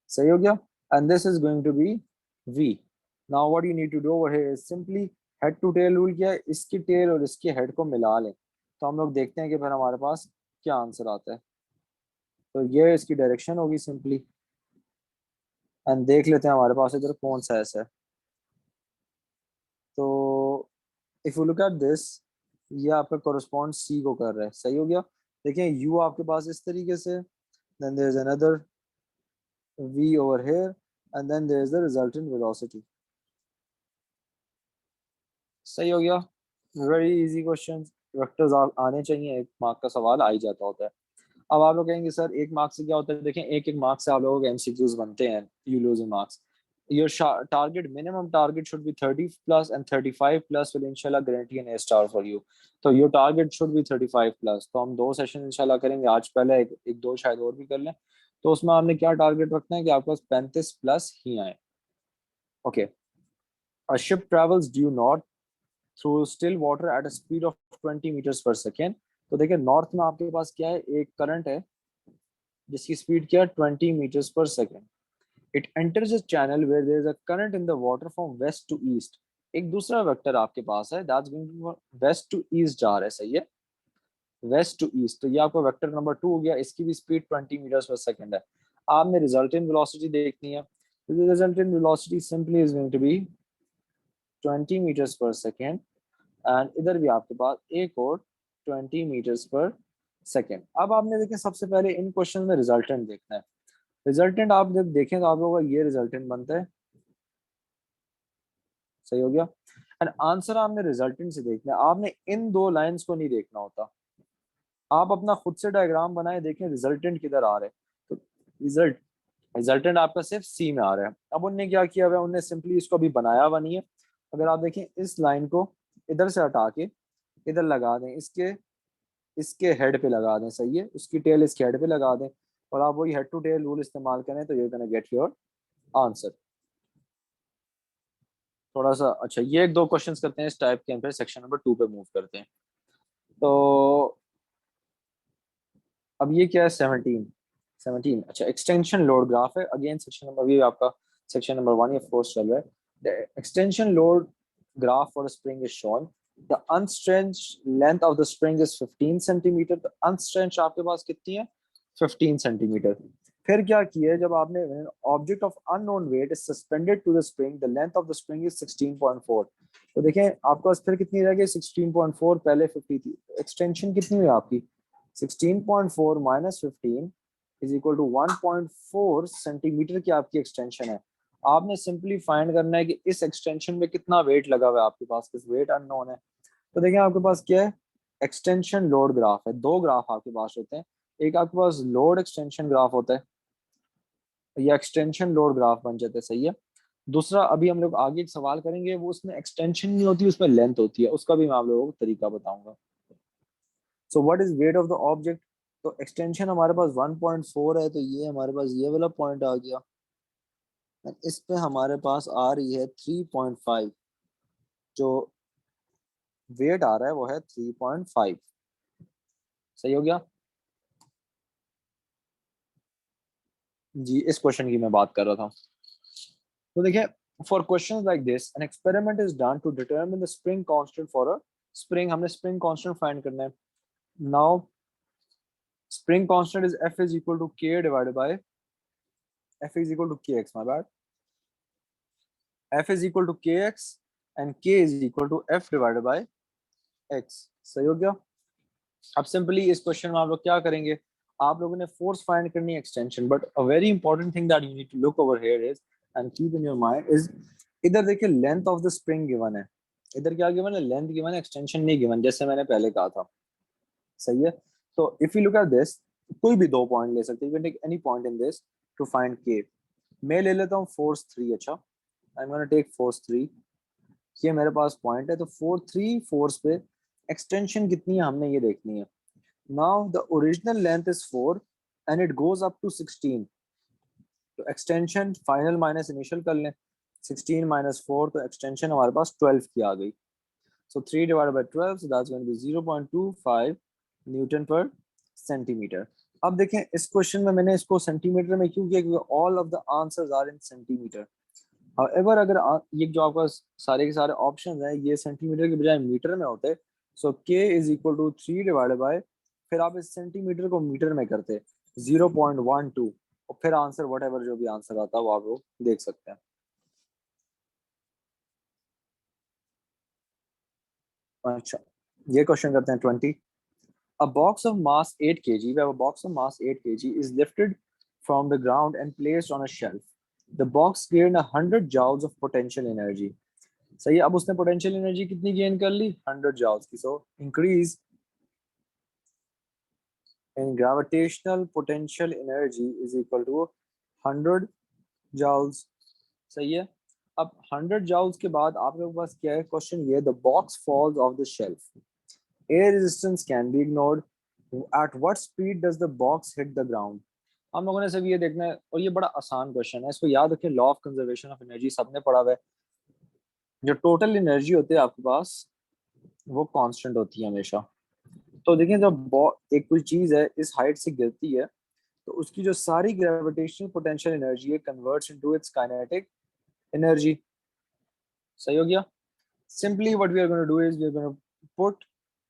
सही हो गया, and this is going to be V. Now what you need to do over here is simply head to tail rule किया है, इसकी टेल और इसके हेड को मिला लें, तो हम लोग देखते हैं कि फिर हमारे पास क्या आंसर आता है। तो ये इसकी डायरेक्शन होगी सिंपली, एंड देख लेते हैं हमारे पास इधर कौन सा ऐसा है। तो if you look at this, ये आपका कोरस्पॉन्ड सी को कर रहा है, सही हो गया। देखें यू आपके पास इस तरीके से, then there is another v over here, and then there is the resultant velocity, सही हो गया। वेरी इजी क्वेश्चन, वेक्टर्स आने चाहिए, एक मार्क का सवाल आ ही जाता होता है। अब आप लोग कहेंगे सर एक मार्क्स से क्या होता है, देखें एक एक मार्क्स से आप लोगों के एमसीक्यूज बनते हैं, you lose in marks. Your target, minimum target should be 30 plus, and 35 plus will इंशाल्लाह guarantee an A star for you. तो your target should be 35 plus. तो हम 2 सेशन इंशाल्लाह करेंगे, आज पहले एक दो शायद और भी कर लें। तो उसमें आपने क्या टारगेट रखना है कि आपके पास 35 प्लस ही आए, okay. A ship travels due north through still water at a speed of 20 metres per second. तो देखिए नॉर्थ में आपके पास क्या है, एक करंट है जिसकी स्पीड क्या है 20 metres per second. It enters a channel where there is a current in the water from west to east. एक दूसरा वेक्टर आपके पास है, that's going west to east जा रहा है, सही है, वेस्ट टू ईस्ट। तो ये आपका वेक्टर नंबर 2 हो गया, इसकी भी स्पीड 20 मीटर्स पर सेकेंड है। आपने रिजल्टेंट वेलोसिटी देखनी है, resultant velocity simply is going to be 20 metres per second, and इधर भी आपके पास एक और 20 मीटर्स पर सेकेंड। अब आपने देखें सबसे पहले इन क्वेश्चन में रिजल्टेंट देखना है। रिजल्टेंट आप जब देखें तो आप लोगों का ये रिजल्टेंट बनता है, सही हो गया। एंड आंसर आपने रिजल्टेंट से देखना है, आपने इन दो लाइंस को नहीं देखना होता। आप अपना खुद से डायग्राम बनाए, देखें रिजल्टेंट किधर आ रहा है। तो रिजल्टेंट आपका सिर्फ सी में आ रहा है। अब उनने क्या किया हुआ है, उनने सिंपली इसको अभी बनाया हुआ नहीं है। अगर आप देखें इस लाइन को इधर से हटा के इधर लगा दें, इसके इसके हेड पे लगा दें, सही है, उसकी टेल इसके हेड पे लगा दें, और आप वही हेड टू टेल रूल इस्तेमाल करें तो you gonna get your answer. थोड़ा सा अच्छा, ये एक दो क्वेश्चंस करते हैं इस टाइप के, फिर सेक्शन नंबर 2 पे मूव करते हैं। तो अब ये क्या है, 17 अच्छा, एक्सटेंशन लोड ग्राफ है। अगेन सेक्शन नंबर, अभी आपका सेक्शन नंबर 1 या 4 चल रहा है। The extension load graph for a spring is shown. The unstretched length of the spring is 15 centimeter. तो unstretched आपके पास कितनी है, 15 सेंटीमीटर। फिर क्या किया है, जब आपने object of unknown weight is suspended to the spring, the length of the spring is 16.4। तो देखें आपके पास फिर कितनी रह गई, 16.4, पहले 50 थी। एक्सटेंशन कितनी हुई आपकी, 16.4 minus 15 is equal to 1.4 centimetre की आपकी एक्सटेंशन है। आपने सिंपली फाइंड करना है कि इस एक्सटेंशन में कितना वेट लगा हुआ है आपके पास, किस वेट अननोन है। तो देखिए आपके पास क्या है, एक्सटेंशन लोड ग्राफ है। दो ग्राफ आपके पास होते हैं, एक आपके पास लोड एक्सटेंशन ग्राफ होता है, या एक्सटेंशन लोड ग्राफ बन जाता है, सही है। दूसरा अभी हम लोग आगे एक सवाल करेंगे, वो उसमें एक्सटेंशन नहीं होती, उसमें लेंथ होती है, उसका भी मैं आप लोगों को तरीका बताऊंगा। सो what is weight of the object. तो एक्सटेंशन हमारे पास 1.4 है, तो ये हमारे पास ये वाला पॉइंट आ गया। इस पे हमारे पास आ रही है 3.5, जो वेट आ रहा है वो है 3.5, सही हो गया जी। इस क्वेश्चन की मैं बात कर रहा था। तो देखिए, for questions like this an experiment is done to determine the spring constant for a spring. हमने स्प्रिंग कांस्टेंट फाइंड करना है। Now spring constant is F is equal to K divided by F is equal to KX, my bad. F is equal to KX and K is equal to F divided by X, सही हो गया। अब simply इस question में आप लोग क्या करेंगे, आप लोगों ने फोर्स फाइंड करनी है, extension. But a very important thing that you need to look over here is and keep in your mind is, इधर देखिए length of the spring given है, इधर क्या गिवन है, लेंथ गिवन है, एक्सटेंशन नहीं गिवन, जैसे मैंने पहले कहा था, सही है। तो if you look at this, कोई भी दो पॉइंट ले सकते हैं, you can take any point in this to find के। मैं ले लेता हूँ फोर्स 3, अच्छा, I am gonna take force 3। ये मेरे पास पॉइंट है, तो 4 3 फोर्स पे एक्सटेंशन कितनी है हमने ये देखनी है। Now the original length is 4 and it goes up to 16. तो एक्सटेंशन फाइनल माइनस इनिशियल कर लें, 16 माइनस 4, तो एक्सटेंशन हमारे पास 12 की आ गई। So 3 divided by 12, so that's going to be 0.25 Newton पर सेंटीमीटर। अब देखें इस क्वेश्चन में मैंने इसको सेंटीमीटर में क्यों किया, क्योंकि all of the answers are in centimetre. However अगर ये जो आपका सारे के सारे ऑप्शंस हैं ये सेंटीमीटर के बजाय मीटर में होते, so K is equal to 3 divided by, फिर आप इस सेंटीमीटर को मीटर में करते 0.12, और फिर आंसर वट एवर जो भी आंसर आता है वो आप लोग देख सकते हैं। अच्छा, ये क्वेश्चन करते हैं 20। A box of mass 8 kg, we have a box of mass 8 kg is lifted from the ground and placed on a shelf. The box gained 100 joules of potential energy. सही है, अब उसने पोटेंशियल एनर्जी कितनी gain कर ली, 100 joules की। So increase in gravitational potential energy is equal to 100 joules, सही है। अब 100 joules के बाद आपके पास क्या है, क्वेश्चन ये, the box falls off the shelf, air resistance can be ignored, at what speed does the box hit the ground. हम लोगों ने सब ये देखना है, और ये बड़ा आसान क्वेश्चन है, इसको याद रखें, law of conservation of energy सबने पढ़ा हुआ है। जो टोटल एनर्जी होती है आपके पास वो कांस्टेंट होती है हमेशा। तो देखिए जब एक कोई चीज है इस हाइट से गिरती है, तो उसकी जो सारी ग्रेविटेशनल पोटेंशियल एनर्जी है converts into its kinetic energy, सही हो गया। Simply what we are gonna do is we are gonna put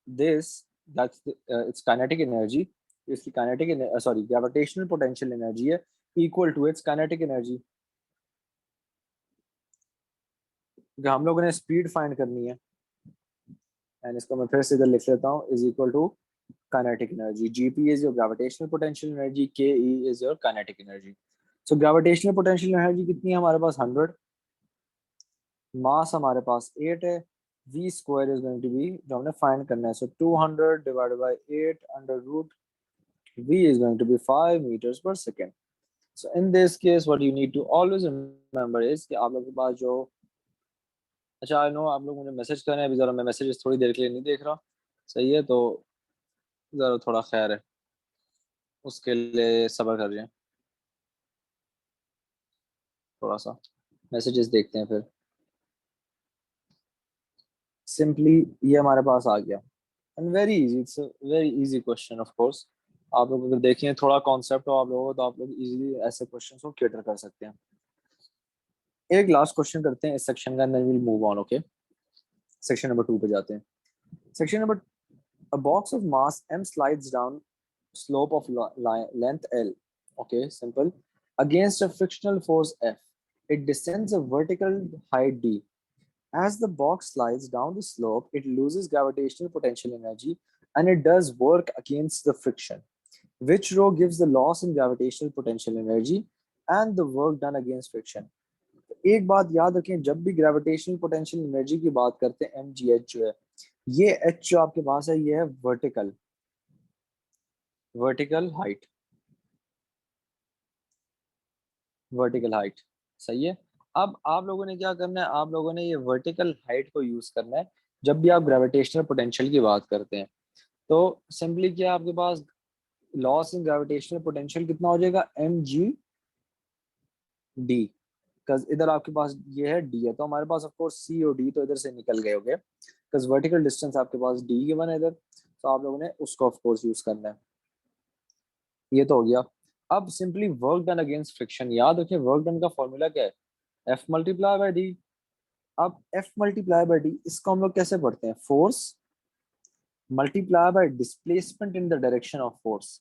this, that's its kinetic energy, इसकी kinetic sorry gravitational potential energy है, equal to its kinetic energy. क्योंकि हम लोगों ने speed find करनी है, एंड इसको मैं फिर से इधर लिख लेता हूँ, is equal to kinetic energy. Gp is your gravitational potential energy, Ke is your kinetic energy. So gravitational potential energy कितनी है हमारे पास 100, मास हमारे पास 8 है, v square is going to be जो हमने फाइंड करना है, so 200 divided by 8 under root v is going to be 5 meters per second. So in this case what you need to always remember is कि आप लोगों के पास जो, अच्छा आई नो आप लोग मुझे मैसेज कर रहे हैं, अभी जरा मैं मैसेजेस थोड़ी देर के लिए नहीं देख रहा, सही है, तो जरा थोड़ा खैर है, उसके लिए सब्र कर रहे हैं, थोड़ा सा मैसेजेस देखते हैं फिर। सिंपली ये हमारे पास आ गया, and very easy, it's very easy question of course. आप लोग अगर देखें थोड़ा कॉन्सेप्ट हो आप लोगों को तो आप लोग इजीली ऐसे क्वेश्चंस को कैटर कर सकते हैं। एक लास्ट क्वेश्चन करते हैं इस सेक्शन का, and then will move on. Okay, section number 2 पे जाते हैं। Section number, a box of mass m slides down slope of length l, okay, simple, against a frictional force F. It descends a vertical height d. As the box slides down the slope, it loses gravitational potential energy and it does work against the friction. Which row gives the loss in gravitational potential energy and the work done against friction? एक बात याद रखें, जब भी gravitational potential energy की बात करते हैं, एम जी एच जो है, ये एच जो आपके पास है ये है vertical, vertical height, vertical height, सही है। अब आप लोगों ने क्या करना है, आप लोगों ने ये वर्टिकल हाइट को यूज करना है जब भी आप ग्रेविटेशनल पोटेंशियल की बात करते हैं। तो सिंपली क्या आपके पास लॉस इन ग्रेविटेशनल पोटेंशियल कितना हो जाएगा, एम जी डी, बिकॉज इधर आपके पास ये है डी है, तो हमारे पास ऑफ कोर्स सी और डी तो इधर से निकल गए होंगे, बिकॉज वर्टिकल डिस्टेंस आपके पास डी गिवन है इधर, तो आप लोगों ने उसको ऑफ कोर्स यूज करना है। ये तो हो गया। अब simply work done against friction, याद रखें वर्क डन का फॉर्मूला क्या है, एफ मल्टीप्लाई बाय डी। अब एफ मल्टीप्लाई बाय डी इसको हम लोग कैसे पढ़ते हैं, force multiply by displacement in the direction of force,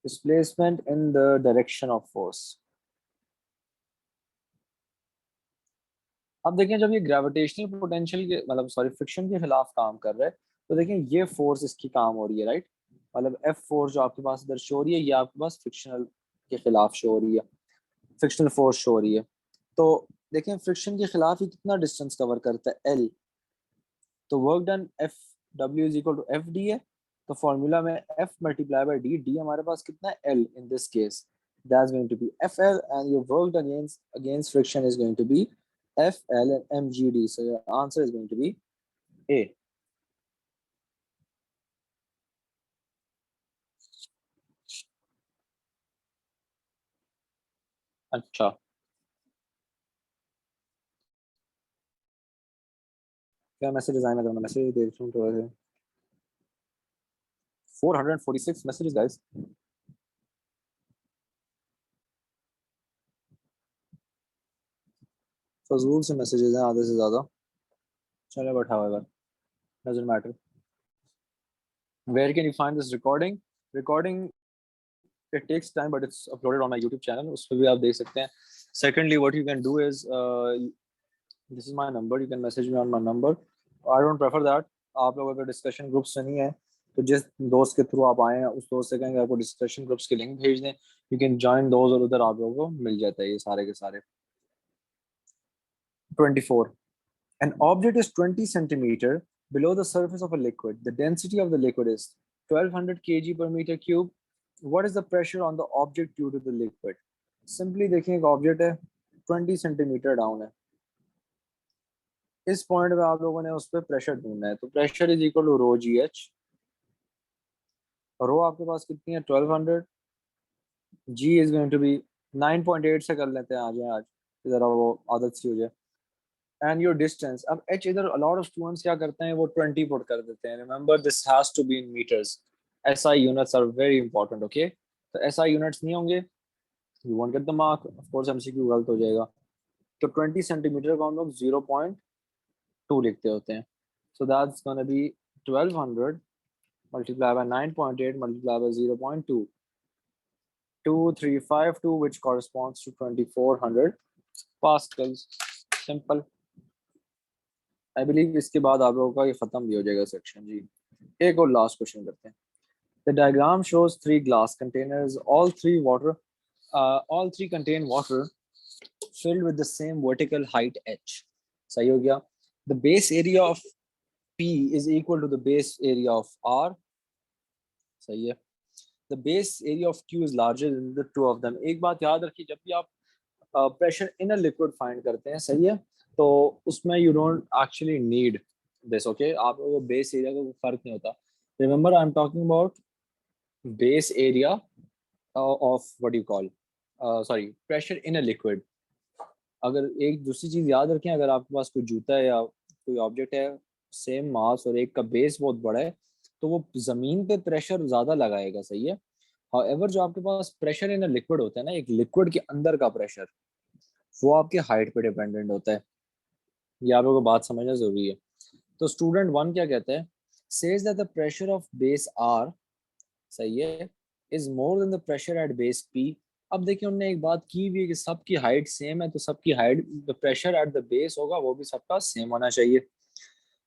displacement in the direction of force. अब देखें जब ये ग्रेविटेशनल पोटेंशियल के मतलब सॉरी फ्रिक्शन के खिलाफ काम कर रहा है, तो देखें ये फोर्स इसकी काम हो रही है, राइट, मतलब एफ फोर्स जो आपके पास इधर शो हो रही है ये आपके पास फ्रिक्शनल के खिलाफ शो हो रही है, फ्रिक्शनल फोर्स शो हो रही है। तो देखें फ्रिक्शन के खिलाफ ही कितना डिस्टेंस कवर करता है, एल, तो work done F W is equal to F D है, तो फॉर्मूला में F multiply by D, D हमारे पास कितना है L, in this case that's going to be FL, and your work done against friction is going to be FL and mgd, so your answer is going to be A. अच्छा, क्या messages आए, मैं तो message देख रहा हूँ थोड़ा सा, 446 messages guys, फजूल से मैसेजेस हैं आधे से ज्यादा, चलो but however doesn't matter. Where can you find this recording? It takes time but it's uploaded on my YouTube channel, उस पर भी आप देख सकते हैं। Secondly what you can do is this is my number, you can message me on my number. I don't prefer that, आप लोग अगर डिस्कशन ग्रुप्स से नहीं है तो जिस दोस्त के थ्रू आप आए हैं उस दोस्त से कहेंगे आपको डिस्कशन ग्रुप्स की लिंक भेज दें, यू कैन जॉइन दोज, और उधर आप लोगों को मिल जाता है ये सारे के सारे। 24, an object is 20 centimeter below the surface of a liquid, the density of the liquid is 1200 kg per meter cube, what is the pressure on the object due to the liquid? Simply देखिए एक object है 20 centimetre down है, इस point पे आप लोगों ने उस पर प्रेशर ढूंढना है, तो pressure is equal to rho G H, rho आपके पास कितनी है 1200, G is going to be 9.8 से कर लेते हैं, आ जाए आज जरा वो आदत सी हो जाए, एंड योर डिस्टेंस। अब एच इधर अलॉट ऑफ स्टूडेंट्स क्या करते हैं वो 20 पुट कर देते हैं, remember this has to be in metres, SI units are very important, okay, तो एसआई यूनिट्स नहीं होंगे you won't get the mark, of course MCQ गलत हो जाएगा। तो 20 सेंटीमीटर को हम लोग 0.2 लिखते होते हैं, so that's going to be 1200 multiplied by 9.8 multiplied by 0.2, 2352, which corresponds to 2400 pascals. Simple. I believe इसके बाद आप लोगों का ये खत्म भी हो जाएगा सेक्शन जी। एक और लास्ट क्वेश्चन करते हैं। The diagram shows 3 glass containers, all three contain water filled with the same vertical height h। सही हो गया। The base area of P is equal to the base area of R। सही है। The base area of Q is larger than the two of them। एक बात याद रखिए, जब भी आप pressure in a liquid find करते हैं, सही है, तो उसमें you don't actually need this, okay. आप लोगों को बेस एरिया का कोई फर्क नहीं होता। Remember I am talking about base area of what you call, sorry, pressure in a liquid. अगर एक दूसरी चीज याद रखें, अगर आपके पास कोई जूता है या कोई ऑब्जेक्ट है सेम मास और एक का बेस बहुत बड़ा है, तो वो जमीन पे प्रेशर ज्यादा लगाएगा, सही है। हाउएवर जो आपके पास प्रेशर इन अ लिक्विड होता है ना, एक लिक्विड के अंदर का प्रेशर, वो आपके हाइट पे डिपेंडेंट होता है। ये आप लोगों को बात समझना जरूरी है। तो स्टूडेंट वन क्या कहता है, says that the pressure of base R, सही है, is more than the pressure at base P. अब देखिए उन्होंने एक बात की हुई है कि सबकी हाइट सेम है, तो सबकी height, the pressure at the base होगा वो भी सबका सेम होना चाहिए।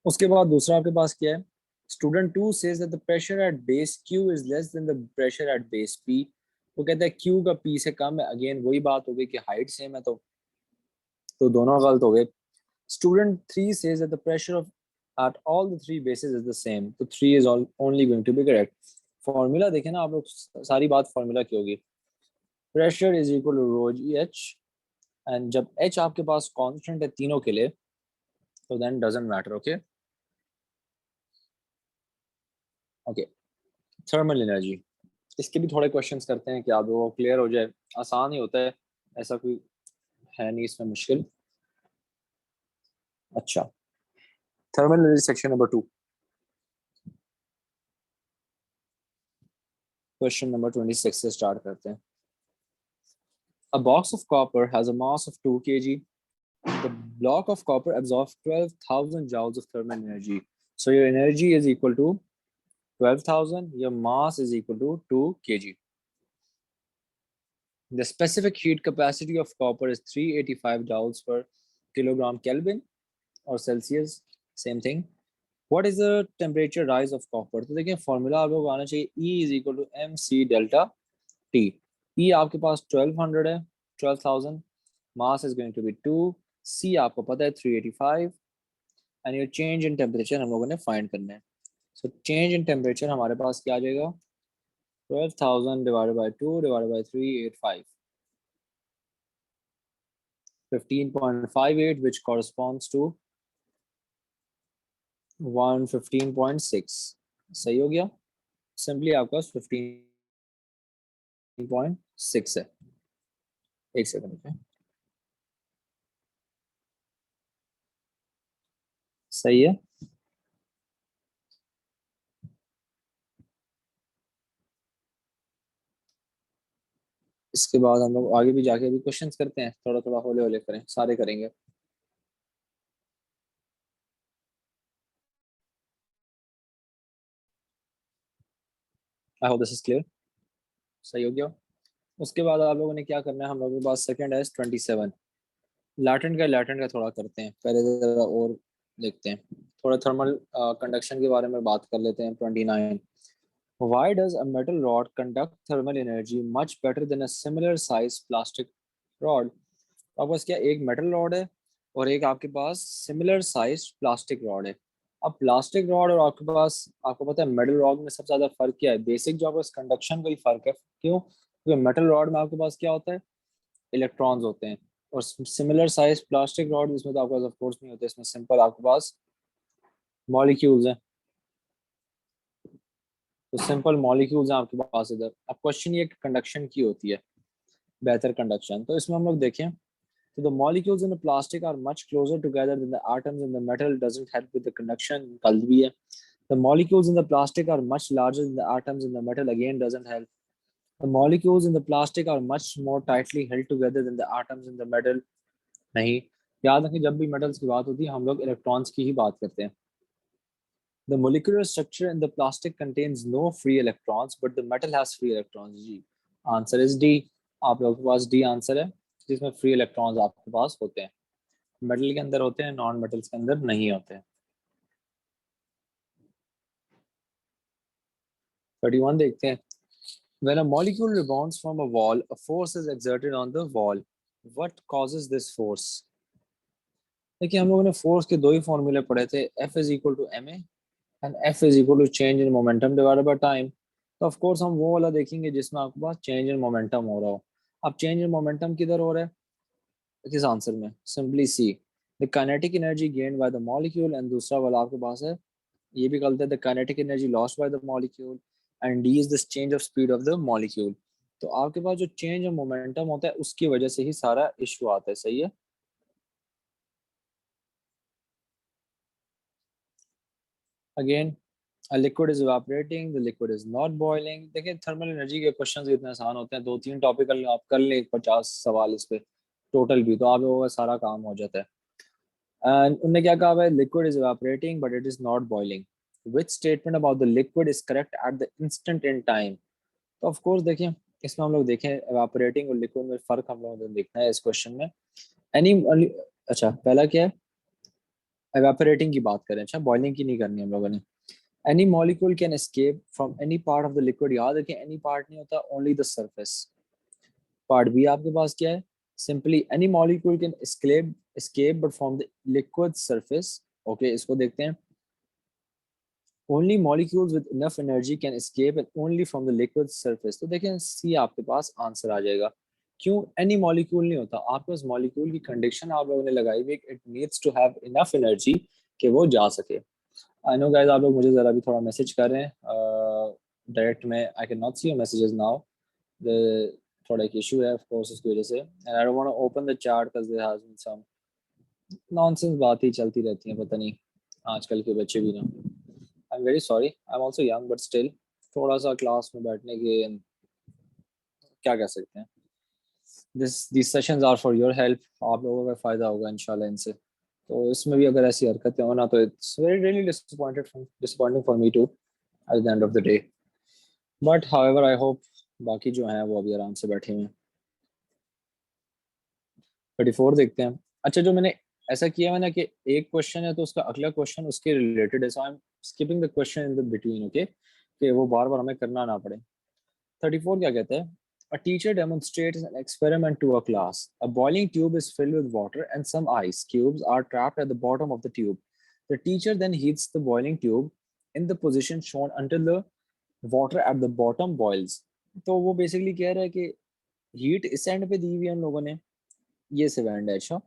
उसके बाद दूसरा आपके पास क्या है, student two says that the pressure at base Q is less than the pressure at base P. वो कहता है क्यू का पी से कम है। अगेन वही बात हो गई कि हाइट सेम है, तो दोनों गलत हो गए। Student 3 says that the pressure of at all the three bases is the same. So 3 is only going to be correct. Formula देखें ना आप लोग, सारी बात formula की होगी। Pressure is equal to rho H, and जब H आपके पास constant है तीनों के लिए, तो then doesn't matter, okay? Okay. Thermal energy. इसके भी थोड़े questions करते हैं कि आप लोगों को clear हो जाए। आसान ही होता है, ऐसा कोई है नहीं इसमें मुश्किल। अच्छा, thermal energy section number 2. Question number 26 से start करते हैं। A box of copper has a mass of 2 kg. The block of copper absorbs 12,000 joules of thermal energy. So your energy is equal to 12,000. Your mass is equal to 2 kg. The specific heat capacity of copper is 385 joules per kilogram Kelvin or Celsius. Same thing. What is the temperature rise of copper? तो देखिए formula आप लोग आना चाहिए, E is equal to mc delta T. E आपके पास 1200 है, 12,000. Mass is going to be 2. C आपको पता है 385. And your change in temperature हम लोगों ने फाइंड करना है। सो चेंज इन टेम्परेचर हमारे पास क्या आ जाएगा, 12,000 divided by 2 divided by 385, 15.58 which corresponds to 115.6। सही हो गया, सिंपली आपका 15.6 है। एक सेकंड पे, सही है। इसके बाद हम लोग आगे भी जाके भी क्वेश्चंस करते हैं, थोड़ा थोड़ा होले होले करें, सारे करेंगे। I hope this is clear. सही हो गया। उसके बाद आप लोगों ने क्या करना है, हम लोगों के पास सेकंड है 27। लैटेंट का थोड़ा करते हैं, पहले जरा और देखते हैं, थोड़ा थर्मल कंडक्शन के बारे में बात कर लेते हैं। 29। Why does a metal rod conduct thermal energy much better than a similar size plastic rod? आपके पास क्या, एक मेटल रॉड है और एक आपके पास सिमिलर साइज प्लास्टिक रॉड है। अब प्लास्टिक रॉड और आपके पास, आपको पता है मेटल रॉड में सबसे ज्यादा फर्क क्या है, बेसिक जो आपके पास कंडक्शन का ही फर्क है। क्यों? क्योंकि मेटल रॉड में आपके पास क्या होता है, इलेक्ट्रॉन्स होते हैं, और सिमिलर साइज प्लास्टिक रॉड जिसमें तो आपके पास ऑफ कोर्स नहीं होते, इसमें सिंपल आपके पास मॉलिक्यूल्स हैं। तो सिंपल मॉलिक्यूल्स हैं आपके पास इधर। अब क्वेश्चन ये कंडक्शन की होती है, बेहतर कंडक्शन। तो इसमें हम लोग देखें, तो the molecules in the plastic are much closer together than the atoms in the metal doesn't help with the conduction। कल भी है। The molecules in the plastic are much larger than the atoms in the metal, again doesn't help। The molecules in the plastic are much more tightly held together than the atoms in the metal, नहीं। याद रखें जब भी metals की बात होती है हम लोग इलेक्ट्रॉन्स की ही बात करते हैं। The molecular structure in the plastic contains no free electrons, but the metal has free electrons। जी, आंसर इज डी। आप लोगों के पास डी आंसर है, जिसमें फ्री इलेक्ट्रॉन्स आपके पास होते हैं। मेटल के अंदर होते हैं, नॉन मेटल्स के अंदर नहीं होते। 31 देखते हैं। When a molecule rebounds from a wall, a force is exerted on the wall. What causes this force? देखिए हम लोगों ने फोर्स के दो ही फॉर्मूले पढ़े थे, F is equal to ma and F is equal to change in momentum divided by time. तो ऑफ कोर्स हम वो वाला देखेंगे जिसमें आपके पास चेंज इन मोमेंटम हो रहा हो। अब चेंज इन मोमेंटम किधर हो रहा है, किस आंसर में? Simply C, the kinetic energy gained by the molecule, and दूसरा वाला आपके पास है, ये भी गलत है, the kinetic energy lost by the molecule, and D is the change of speed of the molecule. तो आपके पास जो चेंज ऑफ मोमेंटम होता है उसकी वजह से ही सारा इशू आता है, सही है। Again, a liquid is evaporating, the liquid is not boiling। देखिए थर्मल एनर्जी के क्वेश्चंस कितने आसान होते हैं, दो तीन टॉपिकल आप कर ले 50 सवाल इस पे टोटल भी, तो आप लोगों का सारा काम हो जाता है। एंड उनने क्या कहा है, liquid is evaporating but it is not boiling. Which statement about the liquid is correct at the instant in time? तो ऑफ कोर्स देखिए इसमें हम लोग देखें evaporating और लिक्विड में फर्क हम लोगों को देखना है इस क्वेश्चन में। एनी, अच्छा पहला क्या है, evaporating की बात करें, अच्छा बॉइलिंग की नहीं करनी हम लोगों ने। Any molecule can escape from any part of the liquid। याद रखें any part नहीं होता, only the surface। part B आपके पास क्या है, simply any molecule can escape but from the liquid surface। okay, इसको देखते हैं, only molecules with enough energy can escape and only from the liquid surface। तो देखें C आपके पास आंसर आ जाएगा। क्यों any molecule नहीं होता, आपके पास molecule की कंडीशन आप लोगों ने लगाई हुई, it needs to have enough energy कि वो जा सके। आई नो गाइस, आप लोग मुझे जरा भी थोड़ा मैसेज कर रहे हैं डायरेक्ट में, I can not see your messages now. थोड़ा एक इशू है ऑफ कोर्स उसकी वजह से, and I don't want to open the chat because there has been some nonsense बात ही चलती रहती है, पता नहीं आजकल के बच्चे भी ना। I am very sorry, I am also young but still थोड़ा सा क्लास में बैठने के क्या कह सकते हैं, this sessions are for your help, आप लोगों का फायदा होगा इंशाल्लाह इनसे। तो इसमें भी अगर ऐसी हरकतें हो ना तो it's very really disappointing for me to at the end of the day. But however I hope बाकी जो हैं वो अभी आराम से बैठे हुए हैं। 34 देखते हैं। अच्छा जो मैंने ऐसा किया है ना कि एक क्वेश्चन है तो उसका अगला क्वेश्चन उसके रिलेटेड है, so I am skipping the question in the between, okay, कि वो बार बार हमें करना ना पड़े। 34 क्या कहता है, a teacher demonstrates an experiment to a class, a boiling tube is filled with water and some ice cubes are trapped at the bottom of the tube, the teacher then heats the boiling tube in the position shown until the water at the bottom boils। तो वो basically कह रहा है कि heat इस and पे दी हुई है हम लोगों ने, ये सिर्फ एंड है, अच्छा।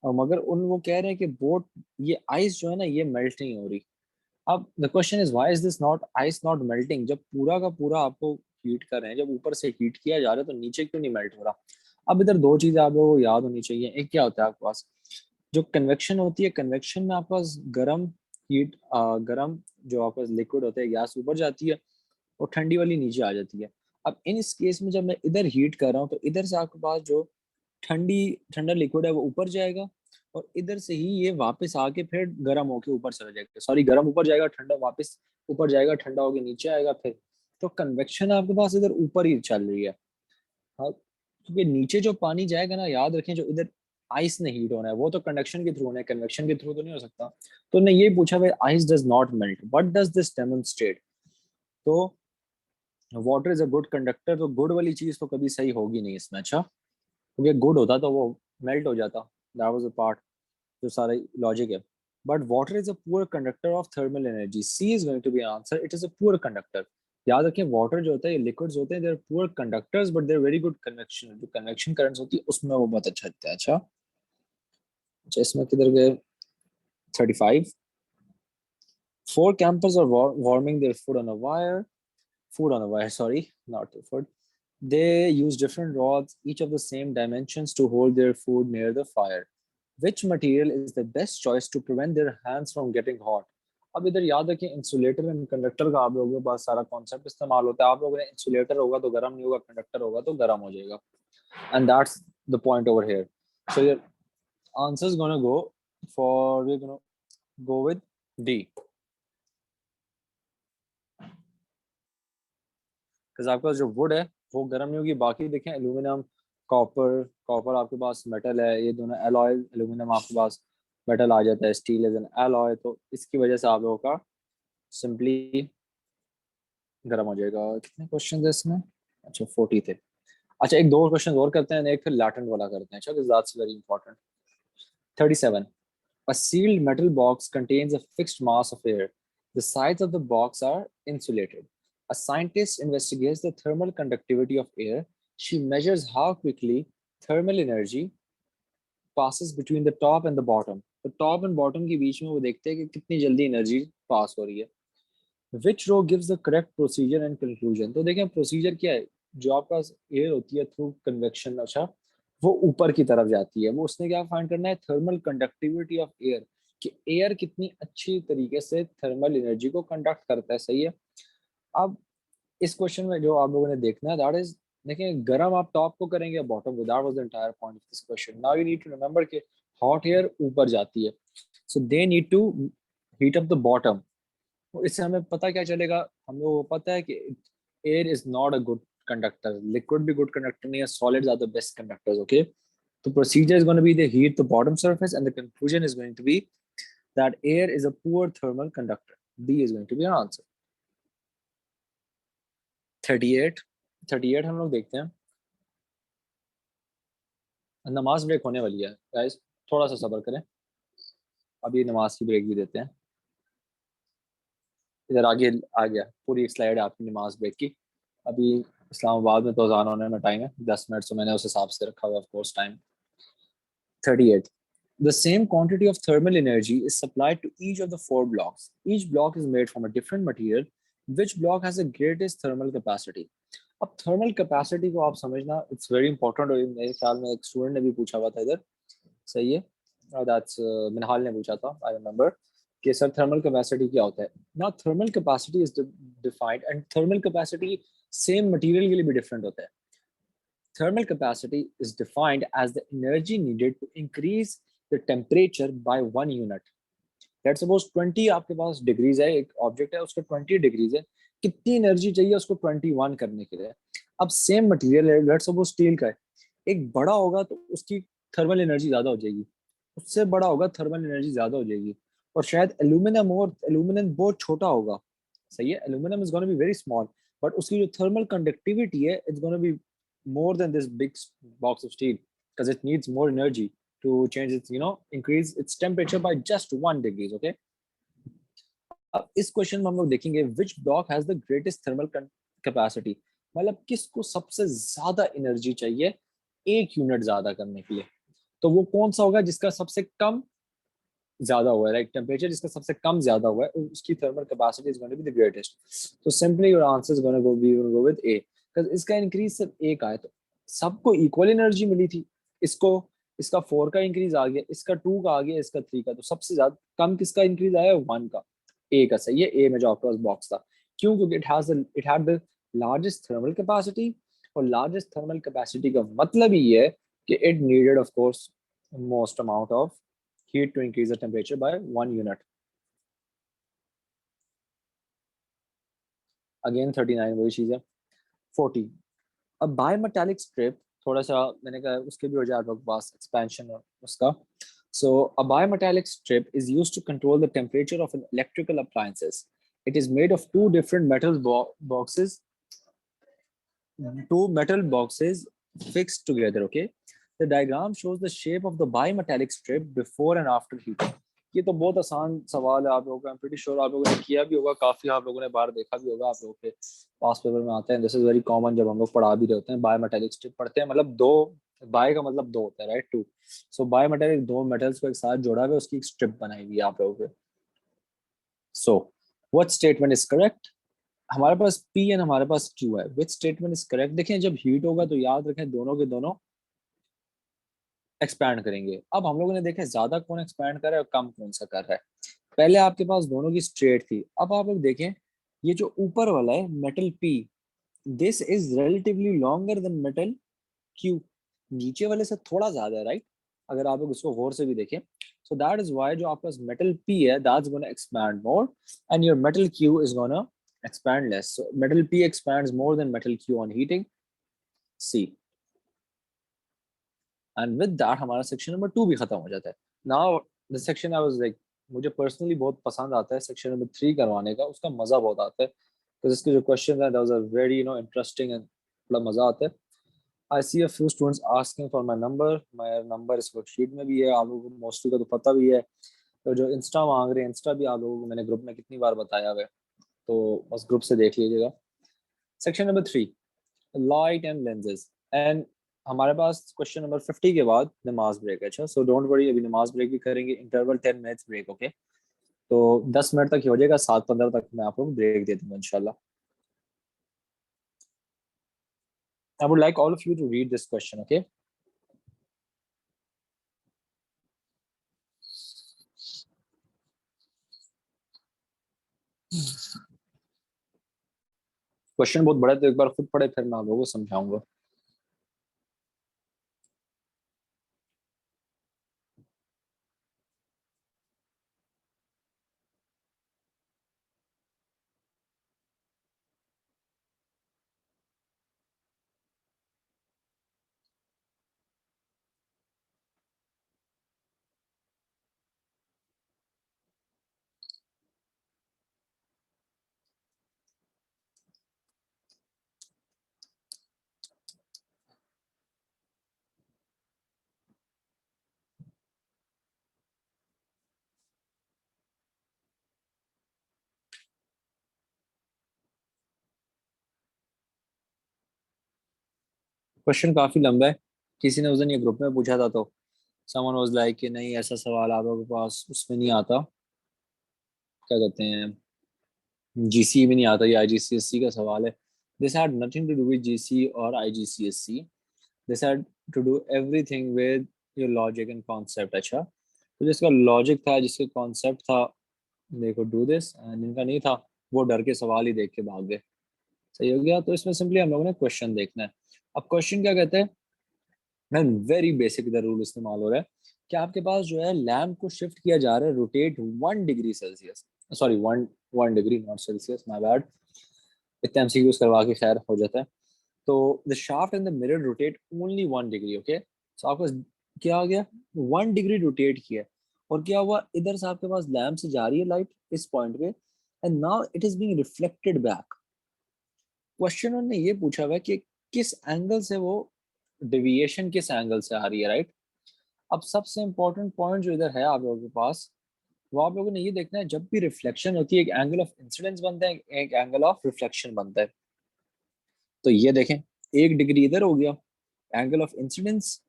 और मगर उन वो कह रहे हैं कि बोट, ये आइस जो है ना ये मेल्ट नहीं हो रही। अब the question is why is this not ice not melting, जब पूरा का पूरा आपको हीट कर रहे हैं, जब ऊपर से हीट किया जा रहा है तो नीचे क्यों नहीं मेल्ट हो रहा? अब इधर दो चीजें आप लोगों को याद होनी चाहिए। एक क्या होता है आपके पास, जो कन्वेक्शन होती है, कन्वेक्शन में आपके पास गर्म हीट, गर्म जो आपके पास लिक्विड होता है गैस ऊपर जाती है और ठंडी वाली नीचे आ जाती है। अब इन इस केस में जब मैं इधर हीट कर रहा हूँ तो इधर से आपके पास जो ठंडी ठंडा लिक्विड है वो ऊपर जाएगा, और इधर से ही ये वापस आके फिर गर्म होके ऊपर चला जाएगा, सॉरी गर्म ऊपर जाएगा, ठंडा वापस ऊपर जाएगा, ठंडा होके नीचे आएगा फिर। तो कन्वेक्शन आपके पास इधर ऊपर ही चल रही है। हाँ, क्योंकि नीचे जो पानी जाएगा ना, याद रखें जो इधर आइस ने हीट होना है वो तो कंडक्शन के थ्रू होना है, कन्वेक्शन के थ्रू तो नहीं हो सकता। तो ने ये पूछा भाई ice does not melt, what does this demonstrate? तो water is a good conductor, तो गुड वाली चीज तो कभी सही होगी नहीं इसमें, अच्छा, क्योंकि गुड होता तो वो मेल्ट हो जाता, दैट वाज अ पार्ट, जो सारा लॉजिक है। But water is a poor conductor of thermal energy, C is going to be answer, it is a poor conductor. याद रखें वाटर जो होता है, लिक्विड्स होते हैं, they are poor conductors but they are very good convection, जो convection currents होती है उसमें वो बहुत अच्छा होता है, अच्छा। अच्छा इसमें किधर गए, 35, four campers are warming their food on a wire, sorry, not their food. They use different rods, each of the same dimensions, to hold their food near the fire. Which material is the best choice to prevent their hands from getting hot? अब इधर याद रखें insulator and conductor का आप लोगों के पास सारा concept इस्तेमाल होता है। आप लोगों ने इंसुलेटर होगा तो गर्म नहीं होगा, कंडक्टर होगा तो गर्म हो जाएगा, and that's the point over here. So your answer is gonna go for, we gonna go with D, because आपका जो वुड है वो गर्म नहीं होगी। बाकी देखें एल्यूमिनियम, कॉपर, कॉपर आपके पास मेटल है, ये दोनों एलॉय, एल्यूमिनियम आपके पास मेटल आ जाता है, स्टील इज एन एलॉय, तो इसकी वजह से आप लोगों का सिंपली गर्म हो जाएगा। कितने क्वेश्चन है इसमें? अच्छा 40 थे। अच्छा एक दो क्वेश्चन और करते हैं, एक फिर लैटेंट वाला करते हैं, अच्छा that's very important. 37, a sealed metal box contains a fixed mass of air. The sides of the box are insulated. A scientist investigates the thermal conductivity of air. She measures how quickly thermal energy passes between the top and the bottom. तो top and bottom के बीच में वो देखते हैं कि कितनी जल्दी energy पास हो रही है। Which row gives the correct procedure and conclusion. तो देखें प्रोसीजर क्या है, जो आपका एयर होती है थ्रू कन्वेक्शन, अच्छा वो ऊपर की तरफ जाती है, वो उसने क्या फाइंड करना है, थर्मल कंडक्टिविटी ऑफ एयर, कि एयर कितनी अच्छी तरीके से थर्मल एनर्जी को कंडक्ट करता है, सही है। अब इस क्वेश्चन में जो आप लोगों ने देखना है दैट इज, देखें गर्म आप टॉप को करेंगे या बॉटम को, that was the entire point of this question. Now you need to remember कि हॉट एयर ऊपर जाती है, so they need to heat up the bottom. तो इससे हमें पता क्या चलेगा, हमें वो पता है कि air is not a good conductor, liquid भी गुड कंडक्टर नहीं है, solids are the best conductors, okay. तो procedure is going to be the heat the bottom surface and the conclusion is going to be that air is a poor thermal conductor. B is going to be our answer. 38, 38 हम लोग देखते हैं। नमाज break होने वाली है guys, थोड़ा सा सब्र करें, अभी नमाज की ब्रेक भी देते हैं। इधर आगे आ गया, पूरी एक स्लाइड है आपकी नमाज ब्रेक की। अभी इस्लामाबाद में तो अजान होने में टाइम है 10 मिनट, तो मैंने उस हिसाब से रखा हुआ of course time. 38, the same quantity of thermal energy is supplied to each of the four blocks. Each block is made from a different material. Which block has the greatest thermal capacity? अब thermal capacity को आप समझना it's very important, और मेरे ख्याल में एक student ने भी पूछा हुआ था इधर, सही है, दैट्स मिनहाल ने पूछा था, आई रिमेंबर, कि सर थर्मल कैपेसिटी क्या होता है। ना thermal capacity is defined, and thermal capacity same material के लिए भी डिफरेंट होता है। Thermal capacity is defined as the energy needed to increase the temperature by 1 unit. Let's suppose 20 आपके पास डिग्रीज है, एक ऑब्जेक्ट है उसका 20 डिग्रीज है, कितनी एनर्जी चाहिए उसको 21 करने के लिए। अब सेम मटेरियल है, लेट्स सपोज स्टील का है, एक बड़ा होगा तो उसकी थर्मल एनर्जी ज्यादा हो जाएगी, उससे बड़ा होगा थर्मल एनर्जी ज्यादा हो जाएगी, और शायद एल्यूमिनियम, और एल्यूमिनियम बहुत छोटा होगा, सही है, aluminium is gonna be very small, but उसकी जो थर्मल कंडक्टिविटी है it's gonna be more than this big box of steel, because it needs more energy to change its, increase its temperature by just 1 degrees, okay। अब इस question में हम लोग देखेंगे which block has the greatest thermal capacity, मतलब किसको सबसे ज्यादा एनर्जी चाहिए 1 यूनिट ज्यादा करने के लिए, तो वो कौन सा होगा जिसका सबसे कम ज्यादा हुआ है, राइट, टेम्परेचर जिसका सबसे कम ज्यादा हुआ है उसकी thermal capacity is going to be the greatest. तो simply your answer is going to go with A, because इसका इंक्रीज सिर्फ एक आया, तो सबको इक्वल एनर्जी मिली थी, इसको, इसका 4 का इंक्रीज आ गया, इसका 2 का आ गया, इसका 3 का, तो सबसे ज्यादा कम किसका इंक्रीज आया, 1 का, ए का, सही है, ए में जो आपके पास बॉक्स था, क्यों, क्योंकि it had the largest thermal capacity, और लार्जेस्ट थर्मल कैपेसिटी का मतलब ही है कि it needed off course most amount of heat to increase the temperature by 1 unit. Again 39 वही चीज है। 40, अब bimetallic strip, थोड़ा सा मैंने कहा उसके भी हो जाए आपके पास एक्सपेंशन उसका। So a bimetallic strip is used to control the temperature of an electrical appliances. It is made of two different metal boxes, two metal boxes fixed together, okay। The diagram shows the shape of the bimetallic strip before and after heating. ये तो बहुत आसान सवाल है आप लोगों का, pretty sure आप लोगों ने किया भी होगा, काफी आप लोगों ने बार देखा भी होगा, आप लोगों के पास पेपर में आते हैं, दिस इज वेरी कॉमन, जब हम लोग पढ़ा भी रहे होते हैं बायोमेटेलिक स्ट्रिप पढ़ते हैं, मतलब दो, बाय का मतलब दो होता है, राइट, टू, सो बायोमेटेलिक दो मेटल्स को एक साथ जोड़ा हुआ है, उसकी एक स्ट्रिप बनाई हुई है आप लोगों के। So what statement is correct, हमारे पास पी एंड हमारे पास क्यू है, विच स्टेटमेंट इज करेक्ट। देखें जब हीट होगा तो याद रखें दोनों के दोनों एक्सपैंड करेंगे। अब हम लोगों ने देखा ज्यादा कौन एक्सपैंड कर रहा है और कम कौन सा कर रहा है। पहले आपके पास दोनों की स्ट्रेट थी, अब आप लोग देखें ये जो ऊपर वाला है metal P, this is relatively longer than metal Q, नीचे वाले से थोड़ा ज्यादा है, राइट, अगर आप लोग इसको गौर से भी देखें, सो दैट इज व्हाई जो आपके पास मेटल पी है that's gonna expand more and your metal Q is gonna expand less. So metal P expands more than metal Q on heating. C. And with that हमारा section number 2 भी खत्म हो जाता है. Now the section I was like, मुझे personally बहुत पसंद आता है सेक्शन नंबर 3 करवाने का, उसका मजा बहुत आता है बिकॉज इसके जो क्वेश्चन है those are very interesting and बड़ा मजा आता है. I see a few students asking for my number इस वर्कशीट में भी है, आप लोगों को मोस्टली का तो पता भी है. तो जो इंस्टा मांग रहे हैं, इंस्टा भी आप लोगों को मैंने ग्रुप में कितनी बार बताया हुआ है, तो बस ग्रुप से देख लीजिएगा. Section number 3, light and lenses. And हमारे पास क्वेश्चन नंबर 50 के बाद नमाज ब्रेक है. अच्छा, सो डोंट वरी, अभी नमाज ब्रेक भी करेंगे, इंटरवल 10 मिनट्स ब्रेक. ओके, तो 10 मिनट तक ही हो जाएगा, 7:15 तक मैं आपको ब्रेक दे दूंगा इंशाल्लाह. I would like all of you to read this question. Okay, question बहुत बड़ा है तो एक बार खुद पढ़े, फिर मैं आप लोगों को समझाऊंगा. क्वेश्चन काफी लंबा है. किसी ने उस दिन ये ग्रुप में पूछा था, तो समवन वाज लाइक कि नहीं ऐसा सवाल आप लोगों के पास उसमें नहीं आता, क्या कहते हैं, जीसी में नहीं आता, ये आईजीसीएससी का सवाल है. This had nothing to do with GC और IGCSE. This had to do everything with your logic and concept. अच्छा, तो जिसका लॉजिक था, जिसका कॉन्सेप्ट था, देखो डू दिस, एंड जिनका नहीं था वो डर के सवाल ही देख के भाग गए. सही हो गया. तो इसमें सिंपली हम लोगों ने क्वेश्चन देखना है. अब क्वेश्चन क्या कहते हैं, मैम वेरी बेसिक इधर रूल इस्तेमाल हो रहा है कि आपके पास जो है लैम्प को शिफ्ट किया जा रहा है, rotate 1 degree Celsius, sorry one 1 degree not Celsius, my bad. इतने एमसीक्यूज करवा के खैर हो जाता है. तो the shaft and the mirror rotate only 1 degree. Okay, so आपका क्या आ गया, 1 डिग्री रोटेट किया है. और क्या हुआ, इधर से आपके पास लैम्प से जा रही है लाइट इस पॉइंट पे, and now it is being reflected back. Question ने ये पूछा हुआ है कि किस एंगल से वो डेविएशन किस एंगल से आ रही है, राइट. अब सबसे इंपॉर्टेंट पॉइंट जो इधर है आप लोगों के पास, वो आप लोगों ने ये देखना है, जब भी रिफ्लेक्शन होती है एक एंगल ऑफ इंसिडेंस बनता है, एक एंगल ऑफ रिफ्लेक्शन बनता है. तो ये देखें, 1 डिग्री इधर हो गया एंगल ऑफ इंसिडेंस,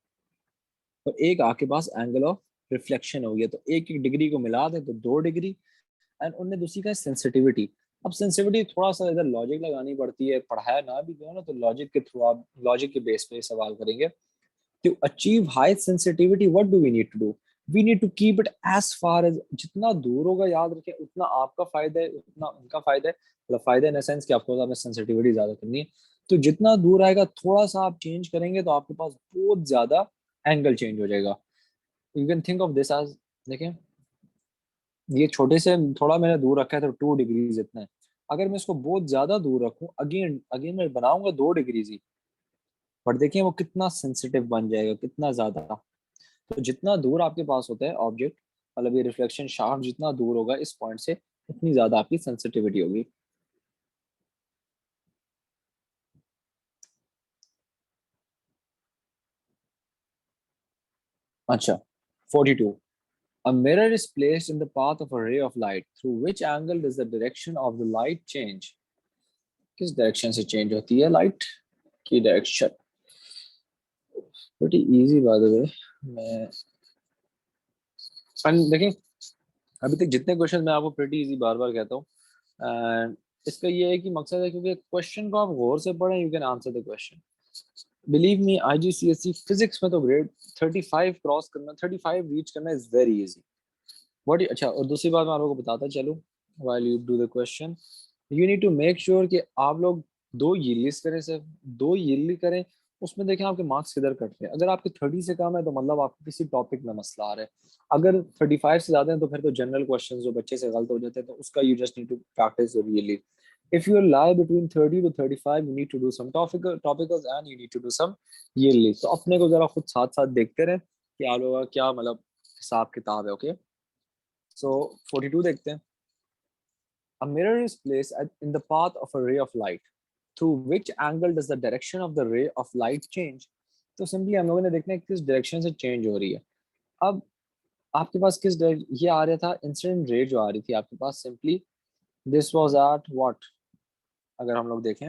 और एक आपके पास एंगल ऑफ रिफ्लेक्शन हो गया. तो एक एक डिग्री को मिला दें तो 2 डिग्री. एंड उनने दूसरी का सेंसिटिविटी. अब सेंसिटिविटी थोड़ा सा इधर लॉजिक लगानी पड़ती है, पढ़ाया ना भी गया ना, तो लॉजिक के थ्रू आप लॉजिक के बेस पे सवाल करेंगे. To achieve high sensitivity, what do we need to do? We need to keep it as far as, जितना दूर होगा याद रखें उतना आपका फायदा है, उतना उनका फायदा है. मतलब फायदा इन सेंस कि आपको हमें सेंसिटिविटी ज्यादा करनी है. तो जितना दूर आएगा थोड़ा सा आप चेंज करेंगे तो आपके पास बहुत ज्यादा एंगल चेंज हो जाएगा. You can think of this as, देखें ये छोटे से थोड़ा मैंने दूर रखा है तो 2 डिग्रीज इतना है. अगर मैं इसको बहुत ज्यादा दूर रखूं, अगेन अगेन मैं बनाऊंगा 2 डिग्रीज ही, बट देखिए वो कितना सेंसिटिव बन जाएगा, कितना ज्यादा. तो जितना दूर आपके पास होता है ऑब्जेक्ट, मतलब ये रिफ्लेक्शन शाफ्ट जितना दूर होगा इस पॉइंट से, उतनी ज्यादा आपकी सेंसिटिविटी होगी. अच्छा, 42. A mirror is placed in the path of a ray of light. Through which angle does the direction of the light change? किस डायरेक्शन से चेंज होती है लाइट की डायरेक्शन? बड़ी इजी बात है भाई. मैं देखें, अभी तक जितने क्वेश्चन मैं आपको प्रेटी इजी बार बार कहता हूँ, एंड इसका ये है कि मकसद है क्योंकि क्वेश्चन को आप गौर से पढ़ें, you can answer the question. Believe me, IGCSE physics में तो ग्रेड 35 क्रॉस करना, 35 रीच करना इज वेरी इजी. व्हाट, अच्छा, और दूसरी बात मैं आप लोगों को बताता चलूं while you do the question, you need to make sure कि आप लोग 2 यील्ड करें, सिर्फ 2 यील्ड करें. उसमें देखें आपके मार्क्स किधर कट रहे हैं. अगर आपके 30 से कम है तो मतलब आपको किसी टॉपिक में मसला आ रहा है. अगर 35 से ज्यादा है तो फिर तो जनरल क्वेश्चन जो बच्चे से गलत हो जाते हैं, तो उसका you just need to practice really. If you lie between 30 to 35, you need to do some topicals and you need to do some yearly. तो अपने को जरा खुद साथ साथ देखते रहे कि आप लोगों का क्या मतलब हिसाब किताब है. ओके, सो 42 देखते हैं. A mirror is placed in the path of a ray of light. Through which angle does the direction of the ray of light change? तो सिंपली हम लोगों ने देखना है किस डायरेक्शन से चेंज हो रही है. अब आपके पास ये आ रहा था इंसिडेंट रे जो आ रही थी आपके पास, simply this was at what. अगर हम लोग देखें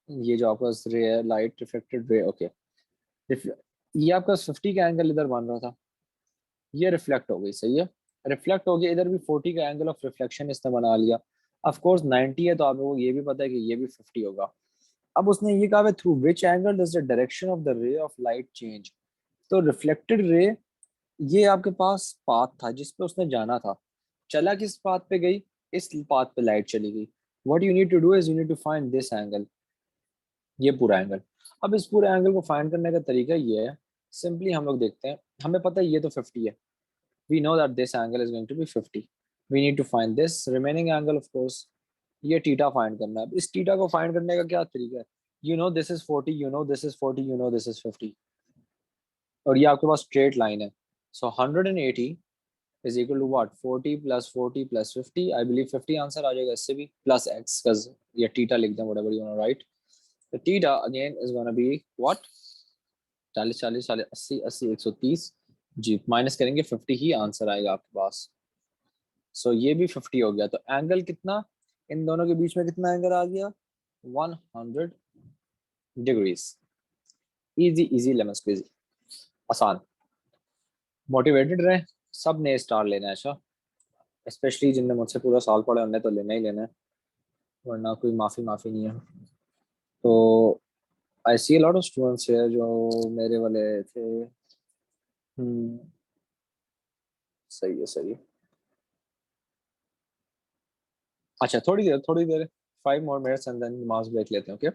ये जो आपका रे है लाइट रिफ्लेक्टेड रे. ओके, ये आपका 50 का एंगल इधर बन रहा था, ये रिफ्लेक्ट हो गई. सही है, रिफ्लेक्ट हो गया. इधर भी 40 का एंगल ऑफ रिफ्लेक्शन इसने बना लिया. ऑफ कोर्स 90 है तो आप लोगों को ये भी पता है कि ये भी 50 होगा. अब उसने ये कहा through which angle does the direction of the ray of light change. तो रिफ्लेक्टेड रे ये आपके पास पाथ था जिस पे उसने जाना था. चला किस पाथ पे गई, इस पाथ पे लाइट चली गई. What you need to do is you need to find this angle, ये पूरा एंगल. अब इस पूरे एंगल को फाइंड करने का तरीका ये है, सिंपली हम लोग देखते हैं. हमें पता है ये तो 50 है. We know that this angle is going to be 50. We need to find this remaining angle, of course. ये थीटा फाइंड करना है. इस थीटा को फाइंड करने का क्या तरीका है? You know this is 40, you know this is 40, you know this is 50. और ये आपके पास स्ट्रेट लाइन है. So 180 is equal to what? 40 plus 40 plus 50. I believe 50 answer आ जाएगा इससे भी, plus x, because ये थीटा लिख दें, whatever you want to write. The theta again is going to be what? 40 40 40 80 80 130 ji, minus करेंगे 50 ही answer आएगा आपके पास. सो ये भी 50 हो गया. तो एंगल कितना इन दोनों के बीच में, कितना एंगल आ गया? 100 degrees. Easy easy lemon squeeze, आसान. मोटिवेटेड रहे, सब ने स्टार लेना है. अच्छा, स्पेशली जिनने मुझसे पूरा साल पढ़ा उन्हें तो लेना ही लेना है, वरना कोई माफी माफी नहीं है. तो आई see a lot of students है जो मेरे वाले थे. सही है सही है. अच्छा, थोड़ी देर 5 more minutes and then नमाज ब्रेक लेते हैं. Okay.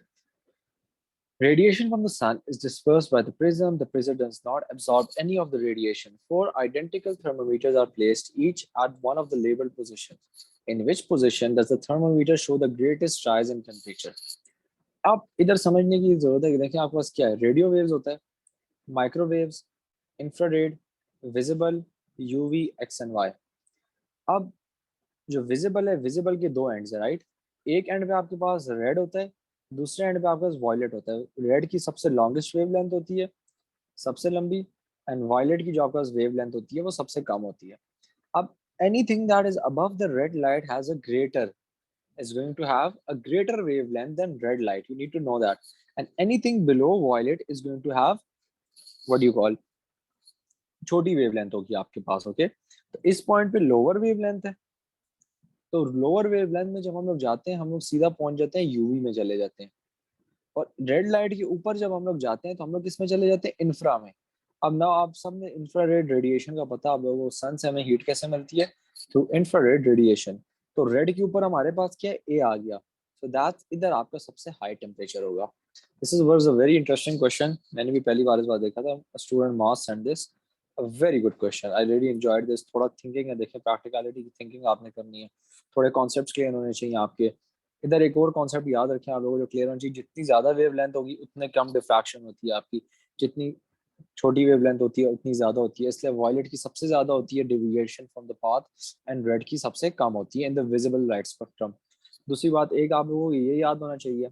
Radiation from the sun is dispersed by the prism. The prism does not absorb any of the radiation. 4 identical thermometers are placed, each at one of the labeled positions. In which position does the thermometer show the greatest rise in temperature? आप इधर समझने की जरूरत है कि देखिए आपके पास क्या है. रेडियो वेव्स होता है, microwaves, infrared, visible, UV, X and Y. अब जो विजिबल है, विजिबल के दो एंड्स है, राइट. एक एंड पे आपके पास रेड होता है, दूसरे एंड पे आपके पास वॉयलेट होता है. रेड की सबसे लॉन्गेस्ट वेव लेंथ होती है, सबसे लंबी, एंड वॉयलेट की जो आपके पास वेव लेंथ होती है वो सबसे कम होती है. अब anything that is above the red light has a greater is going to have a greater wavelength than red light. You need to know that. And anything below violet is going to have what do you call छोटी wavelength होगी आपके पास. Okay, तो इस point पे lower wavelength है. तो lower wavelength में जब हम लोग जाते हैं, हम लोग सीधा पहुंच जाते हैं यूवी में चले जाते हैं. और रेड लाइट के ऊपर जब हम लोग जाते हैं तो हम लोग किस में चले जाते हैं? इंफ्रा में. अब ना आप सब में इंफ्रारेड रेडिएशन का पता, आप लोगों को सन से हमें हीट कैसे मिलती है? Through infrared radiation. तो रेड के ऊपर हमारे पास क्या है? ए आ गया. सो दैट इधर आपका सबसे हाई टेम्परेचर होगा. This is was a very interesting question. मैंने भी पहली बार इस बार देखा था. Student mass send this. A very good question. I really enjoyed this. थोड़ा थिंकिंग है, देखिए प्रैक्टिकलिटी की थिंकिंग आपने करनी है. थोड़े कॉन्सेप्ट्स क्लियर होने चाहिए आपके. इधर एक और कॉन्सेप्ट याद रखें आप लोगों को जो क्लियर होना चाहिए. जितनी ज्यादा वेव लेंथ होगी उतने कम डिफ्रैक्शन होती है आपकी. जितनी छोटी वेवलेंथ होती है उतनी ज्यादा होती है. इसलिए वॉयलेट की सबसे ज्यादा होती है deviation from the path, and red की सबसे कम होती है in the visible light spectrum. दूसरी बात एक आप लोगों को ये याद होना चाहिए.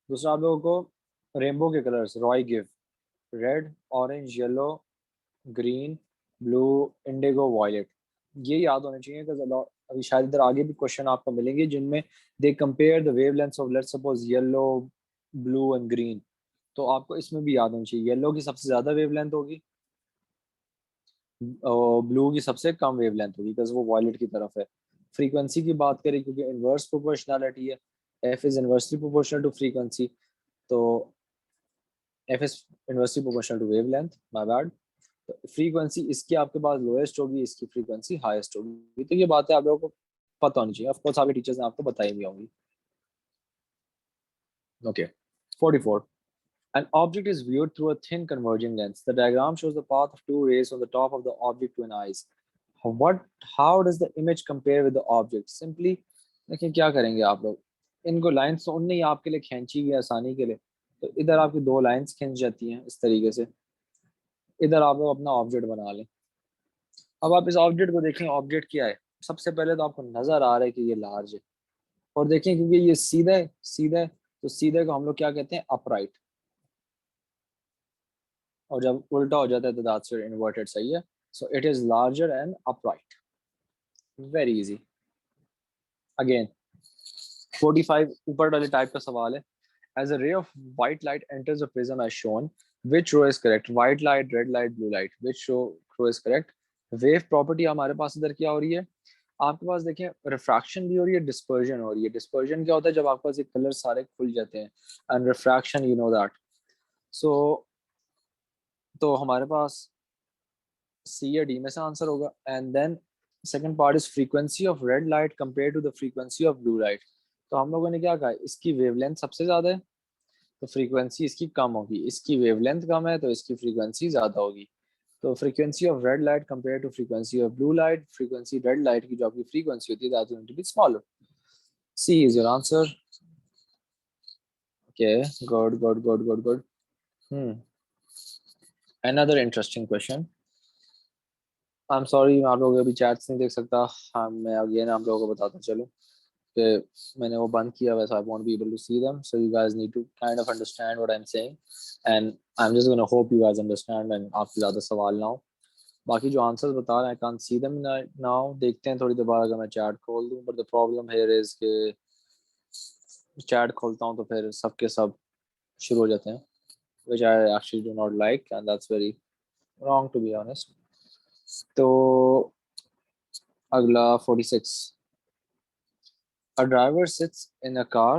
दूसरा आप लोगों को रेनबो के colours Roy Giv, red, orange, yellow, green, blue, indigo, violet, ये याद होने चाहिए. अभी शायद इधर आगे भी क्वेश्चन आपको मिलेंगे जिनमें they compare the wavelengths of let's suppose yellow, blue and green. तो आपको इसमें भी याद होनी चाहिए. येलो की सबसे ज्यादा वेवलेंथ होगी, ब्लू की सबसे कम वेवलेंथ होगी बिकॉज वो वॉयलेट की तरफ है. फ्रीक्वेंसी की बात करें क्योंकि इनवर्स प्रोपोर्शनैलिटी है, F is inversely proportional to frequency. तो F is inversely proportional to wavelength, my bad. तो फ्रीक्वेंसी इसकी आपके पास लोएस्ट होगी, इसकी फ्रीक्वेंसी हाईएस्ट होगी. तो ये बात है आप लोगों को पता होनी चाहिए. ऑफ कोर्स आपके टीचर्स ने आपको बताई भी होंगी. Okay, 44. An object is viewed through a thin converging lens. The diagram shows the path of two rays on the top of the object to an eyes. What? How does the image compare with the object? Simply, देखिए क्या करेंगे आप लोग, इनको lines तो उनने ही आपके लिए खींची हुई है आसानी के लिए, तो इधर आपकी दो लाइंस खींच जाती हैं इस तरीके से। इधर आप लोग अपना ऑब्जेक्ट बना लें। अब आप इस ऑब्जेक्ट को देखें, ऑब्जेक्ट क्या है। सबसे पहले तो आपको नजर आ रहा है कि ये लार्ज है, और देखें क्योंकि ये सीधा है, सीधा है, तो सीधे को हम लोग क्या कहते हैं, अपराइट। और जब उल्टा हो जाता है तो दैट्स योर इन्वर्टेड, सही है। So it is larger and upright. Very easy. Again 45 ऊपर वाले टाइप का सवाल है। As a ray of white light enters a prism as shown, which row is correct? White light, red light, blue light. Which row is correct? Wave property हमारे पास इधर क्या हो रही है, आपके पास देखें रिफ्रैक्शन भी हो रही है, डिस्पर्जन हो रही है। डिस्पर्जन क्या होता है, जब आपके पास ये कलर सारे खुल जाते हैं, and refraction you know that. So तो हमारे पास सी या डी में से आंसर होगा। And then second part is frequency of red light compare to the frequency of blue light. तो हम लोगों ने क्या कहा, इसकी वेवलेंथ सबसे ज्यादा है तो फ्रीक्वेंसी इसकी कम होगी, इसकी वेवलेंथ कम है तो इसकी फ्रीक्वेंसी ज्यादा होगी। तो frequency of red light compare to frequency of blue light, frequency red light की जो आपकी फ्रीक्वेंसी होती है that is going to be smaller. C is your answer. Okay, good good good good good. Hmm, another interesting question. I am sorry मैं आप लोगों के अभी चैट्स नहीं देख सकता। हाँ, मैं अगेन आप लोगों को बताता चलूँ कि मैंने वो बंद किया हुआ, so I won't be able to see them, so you guys need to kind of understand what I'm saying, and I'm just gonna hope you guys understand and आपके ज़्यादा सवाल ना हो। बाकी जो आंसर्स बता रहे हैं, I can't see them now। देखते हैं थोड़ी देर बाद अगर मैं चैट खोल दूँ, but the problem here is कि चैट खोलता हूँ तो फिर सब के सब शुरू हो जाते हैं, which I actually do not like and that's very wrong to be honest। तो अगला 46, a driver sits in a car,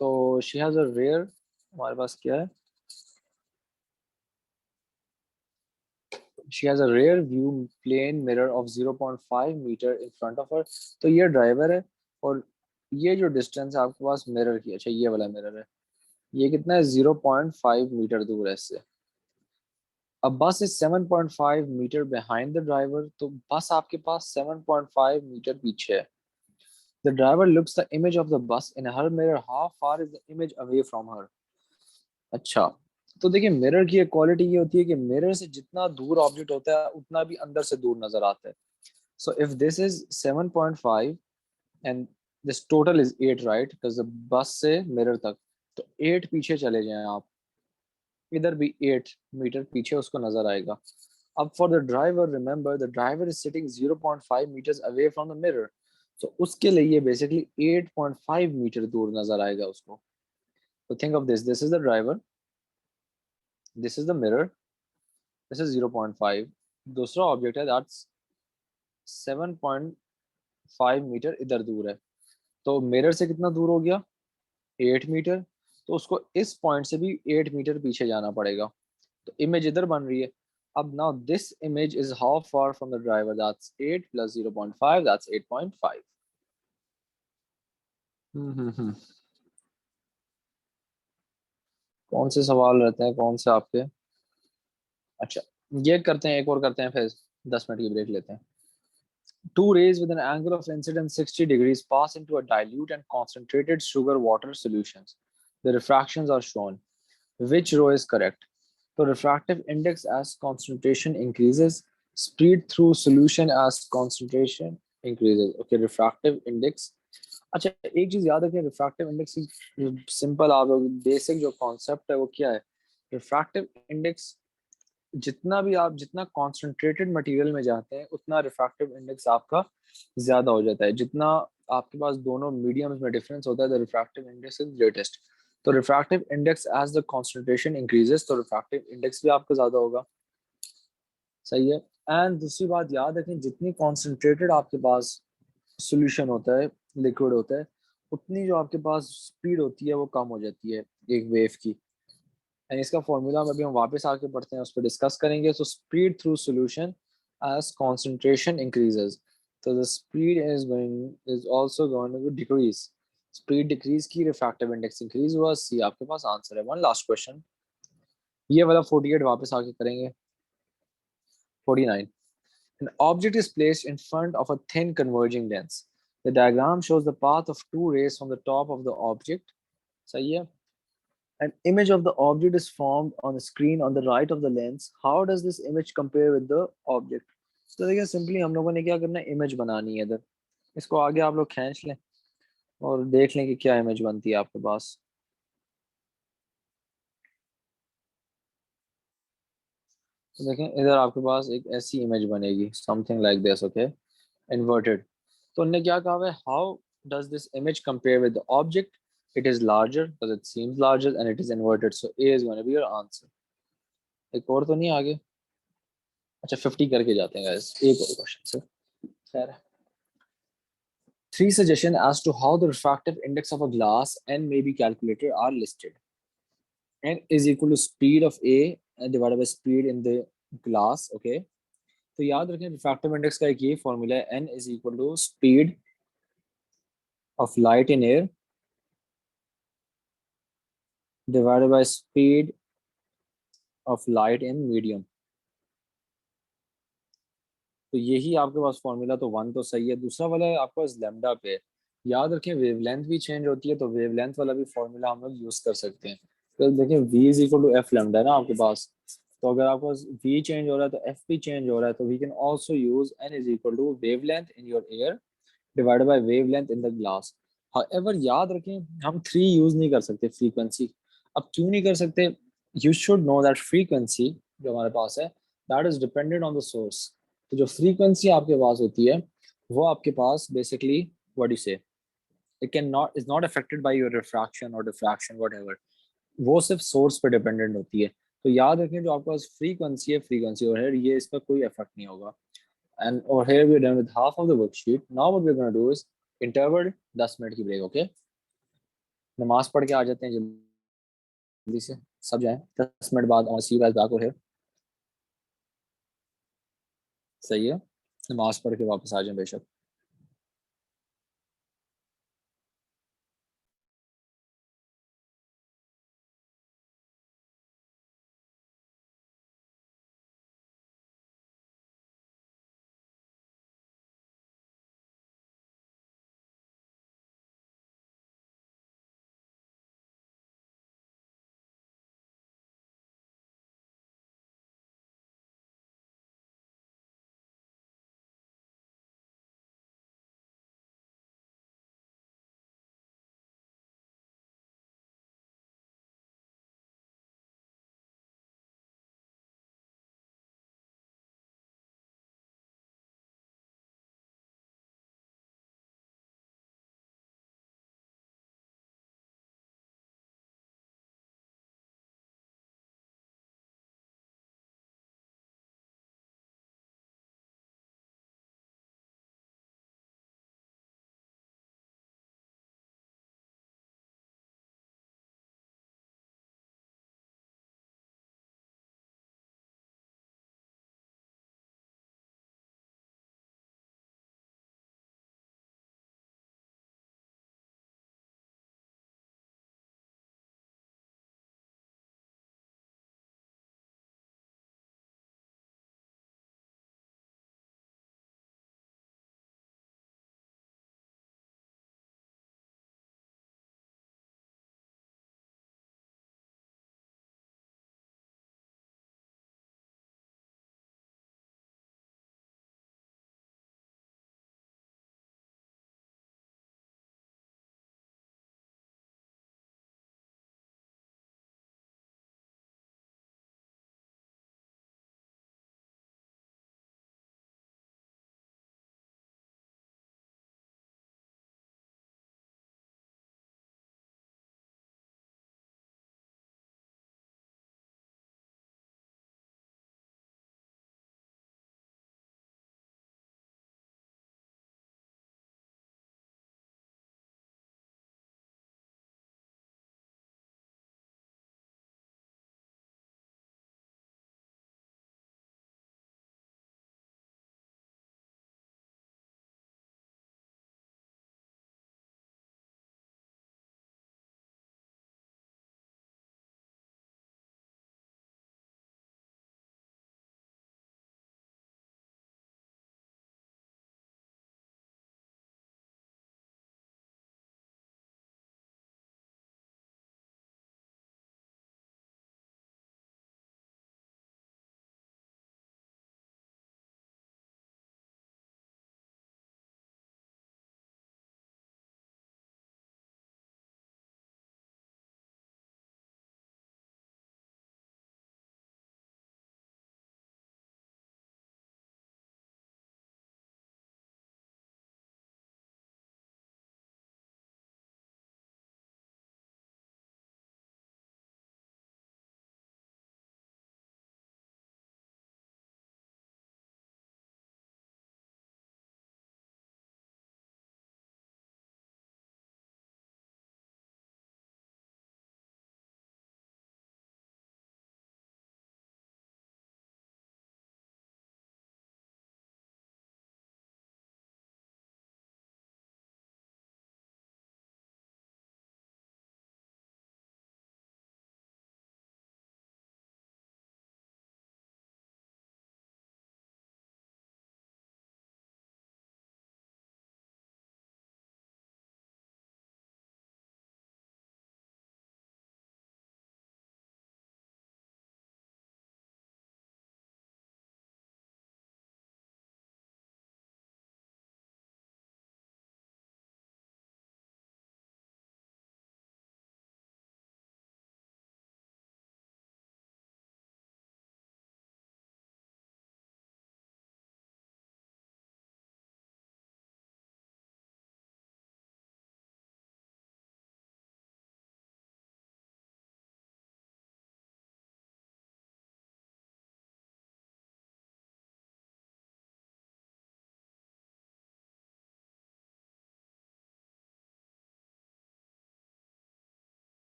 तो she has a rear, हमारे पास क्या है, she has a rear view plane mirror of 0.5 metre in front of her। तो ये driver है, और ये जो डिस्टेंस है आपके पास मिरर की, अच्छा ये वाला मिरर है, ये कितना है, 0.5 मीटर दूर है इससे। अब bus is 7.5 metre behind the driver, तो बस आपके पास 7.5 मीटर पीछे है। The driver looks the image of the bus in her mirror, how far is the image away from her. अच्छा, तो देखिए मिरर की एक क्वालिटी ये होती है कि मिरर से जितना दूर ऑब्जेक्ट होता है उतना भी अंदर से दूर नजर आता है। So if this is 7.5 and this total is 8 right, because बस से मिरर तक, तो 8 पीछे चले जाएं आप, इधर भी 8 मीटर पीछे उसको नजर आएगा। अब for the driver, remember the driver is sitting 0.5 metres away from the mirror, तो उसके लिए ये बेसिकली 8.5 मीटर दूर नजर आएगा उसको। तो think of this is the driver, this is the mirror, this is 0.5, दूसरा ऑब्जेक्ट है दैट्स 7.5 मीटर इधर दूर है। तो मिरर से कितना दूर हो गया, 8 मीटर, तो उसको इस पॉइंट से भी 8 मीटर पीछे जाना पड़ेगा। तो इमेज इधर बन रही है। अब now this image is how far from the driver, that's 8 plus 0.5 that's 8.5। हम्म, कौन से सवाल रहते हैं, कौन से आपके। अच्छा, ये करते हैं, एक और करते हैं, फिर 10 मिनट की ब्रेक लेते हैं। Two rays with an angle of incidence 60 degrees pass into a dilute and concentrated sugar water solutions. The refractions are shown. Which row is correct? So refractive index as concentration increases, speed through solution as concentration increases. Okay, refractive index. अच्छा, एक चीज याद रखें, refractive index की simple आप लोग basic जो concept है वो क्या है, रिफ्रैक्टिव इंडेक्स जितना भी आप जितना कॉन्सेंट्रेटेड मटेरियल में जाते हैं उतना रिफ्रैक्टिव इंडेक्स आपका ज्यादा हो जाता है। जितना आपके पास दोनों मीडियम्स में डिफरेंस होता है, the refractive index is greatest. तो refractive index as the concentration increases, तो रिफ्रैक्टिव इंडेक्स भी आपका ज्यादा होगा, सही है। एंड दूसरी बात याद रखें, जितनी कॉन्सेंट्रेटेड आपके पास सोल्यूशन होता है, लिक्विड होता है, उतनी जो आपके पास स्पीड होती है वो कम हो जाती है एक वेव की। एंड इसका फॉर्मूला में अभी हम वापस आके पढ़ते हैं, उस पर डिस्कस करेंगे। So speed through solution as concentration increases, तो the speed is also going to decrease. Speed decrease की, रिफ्रैक्टिव इंडेक्स इंक्रीज हुआ, सी आपके पास आंसर है। वन लास्ट क्वेश्चन, ये वाला 48 वापस आके करेंगे। 49, an object is placed in front of a thin converging lens, The diagram shows the path of two rays from the top of the object. सही है. An image of the object is formed on the screen on the right of the lens. How does this image compare with the object? तो देखिए simply हम लोगों ने क्या करना है, इमेज बनानी है इधर. इसको आगे आप लोग खींच लें और देख लें कि क्या इमेज बनती है आपके पास. तो देखें इधर आपके पास एक ऐसी इमेज बनेगी, something like this. Okay, inverted. तो उन्होंने क्या कहा है, how does this image compare with the object? It is larger because it seems larger and it is inverted, so A is gonna be your answer. एक और तो नहीं आगे. अच्छा 50 करके जाते हैं गाइस, एक और क्वेश्चन से. खैर, three suggestions as to how the refractive index of a glass n may be calculated are listed. N is equal to speed of A divided by speed in the glass. Okay, तो याद रखें refractive index का एक ये formula है, n is equal to speed of light in air divided by speed of light in medium. तो यही आपके पास फॉर्मूला, तो वन तो सही है. दूसरा वाला है आपके पास लेमडा पे. याद रखें वेवलेंथ भी चेंज होती है, तो वेवलेंथ वाला भी फॉर्मूला हम लोग यूज कर सकते हैं. तो देखिए v is equal to F lambda है ना आपके पास. तो अगर आपके पास v चेंज हो रहा है तो f भी चेंज हो रहा है, तो we can also use n is equal to wavelength in your air divided by wavelength in the glass. However याद रखें हम थ्री यूज नहीं कर सकते फ्रीक्वेंसी. अब क्यों नहीं कर सकते? You should know that frequency जो हमारे पास है that is dependent on the source. तो जो फ्रीक्वेंसी आपके पास होती है वो आपके पास बेसिकली व्हाट यू से, it can not is not affected by your refraction और डिफ्रैक्शन व्हाटएवर. वो सिर्फ सोर्स पे डिपेंडेंट होती है. तो याद रखें जो आपके पास फ्रीक्वेंसी है, फ्रीक्वेंसी और है, ये इस पर कोई इफेक्ट नहीं होगा. And over here we're done with half of the worksheet. Now what we're going to do is interval 10 minute की ब्रेक. ओके, नमाज पढ़ के आ जाते हैं जल्दी से, सब जाएं. 10 मिनट बाद see you guys back over here. सही है, नमाज पढ़ के वापस आ जाएं बेशक.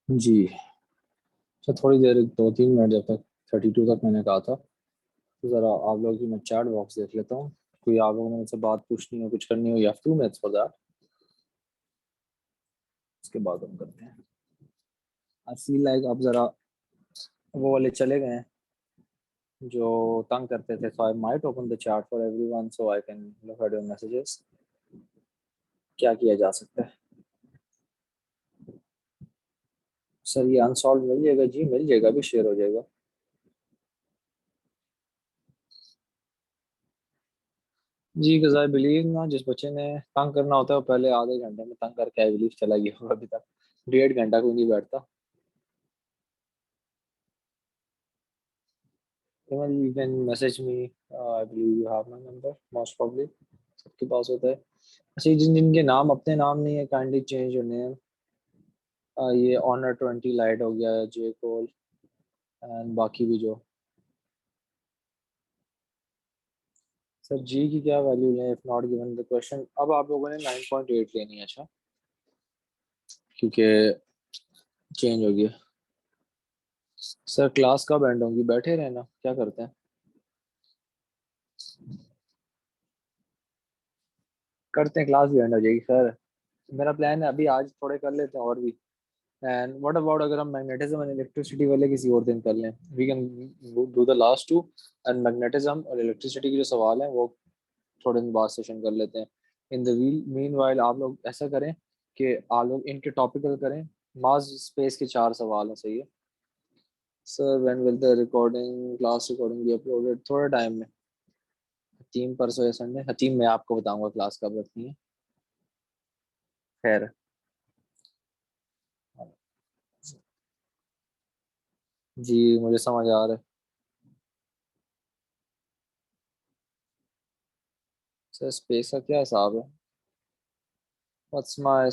जी। तो थोड़ी देर 2-3 मिनट जब तक 32 तक मैंने कहा था, तो ज़रा आप लोगों की मैं चैट बॉक्स देख लेता हूँ। कोई आप लोगों ने मुझसे बात पूछनी हो, कुछ करनी हो, या 2 मिनट्स फॉर दैट, उसके बाद हम करते हैं। आई फील लाइक आप ज़रा वो वाले चले गए हैं जो तंग करते थे, so I might open the chat for everyone so I can look at your messages. क्या किया जा सकता है सर? ये अनसॉल्व मिल जाएगा जी, मिल जाएगा, भी शेयर हो जाएगा। जी बिकॉज आई बिलीव ना, जिस बच्चे ने तंग करना होता है वो पहले आधे घंटे में तंग करके आई बिलीव चला गया होगा अभी तक। 1.5 घंटा कोई नहीं बैठता। Even you can message me. I believe you have my number most probably, सबके पास होता है। अच्छा, जिन जिनके नाम अपने नाम नहीं है, काइंडली चेंज योर नेम। ये ऑनर 20 लाइट हो गया, जे कोल, एंड बाकी भी जो। सर जी की क्या वैल्यू लें if not given the question? अब आप लोगों ने 9.8 लेनी है, अच्छा, क्योंकि चेंज हो गया। सर क्लास कब एंड होंगी? बैठे रहना, क्या करते हैं? करते हैं, क्लास भी एंड हो जाएगी सर। मेरा प्लान है अभी आज थोड़े कर लेते हैं और भी। एंड व्हाट अबाउट अगर हम मैग्नेटिज्म एंड इलेक्ट्रिसिटी वाले किसी और दिन कर लें? We can do the last two. And magnetism और इलेक्ट्रिसिटी के जो सवाल हैं वो थोड़े दिन बाद सेशन कर लेते हैं। इन द मीन वाइल आप लोग ऐसा करें कि आप लोग इनके टॉपिकल करें। मास स्पेस के 4 सवाल हैं, सही है? Sir when will the recording, class recording be uploaded? थोड़े टाइम में, टीम परसों या संडे। हाँ, टीम में आपको बताऊंगा क्लास कब रखनी है। खैर, जी मुझे समझ आ रहा है। सर स्पेस का क्या हिसाब है? What's my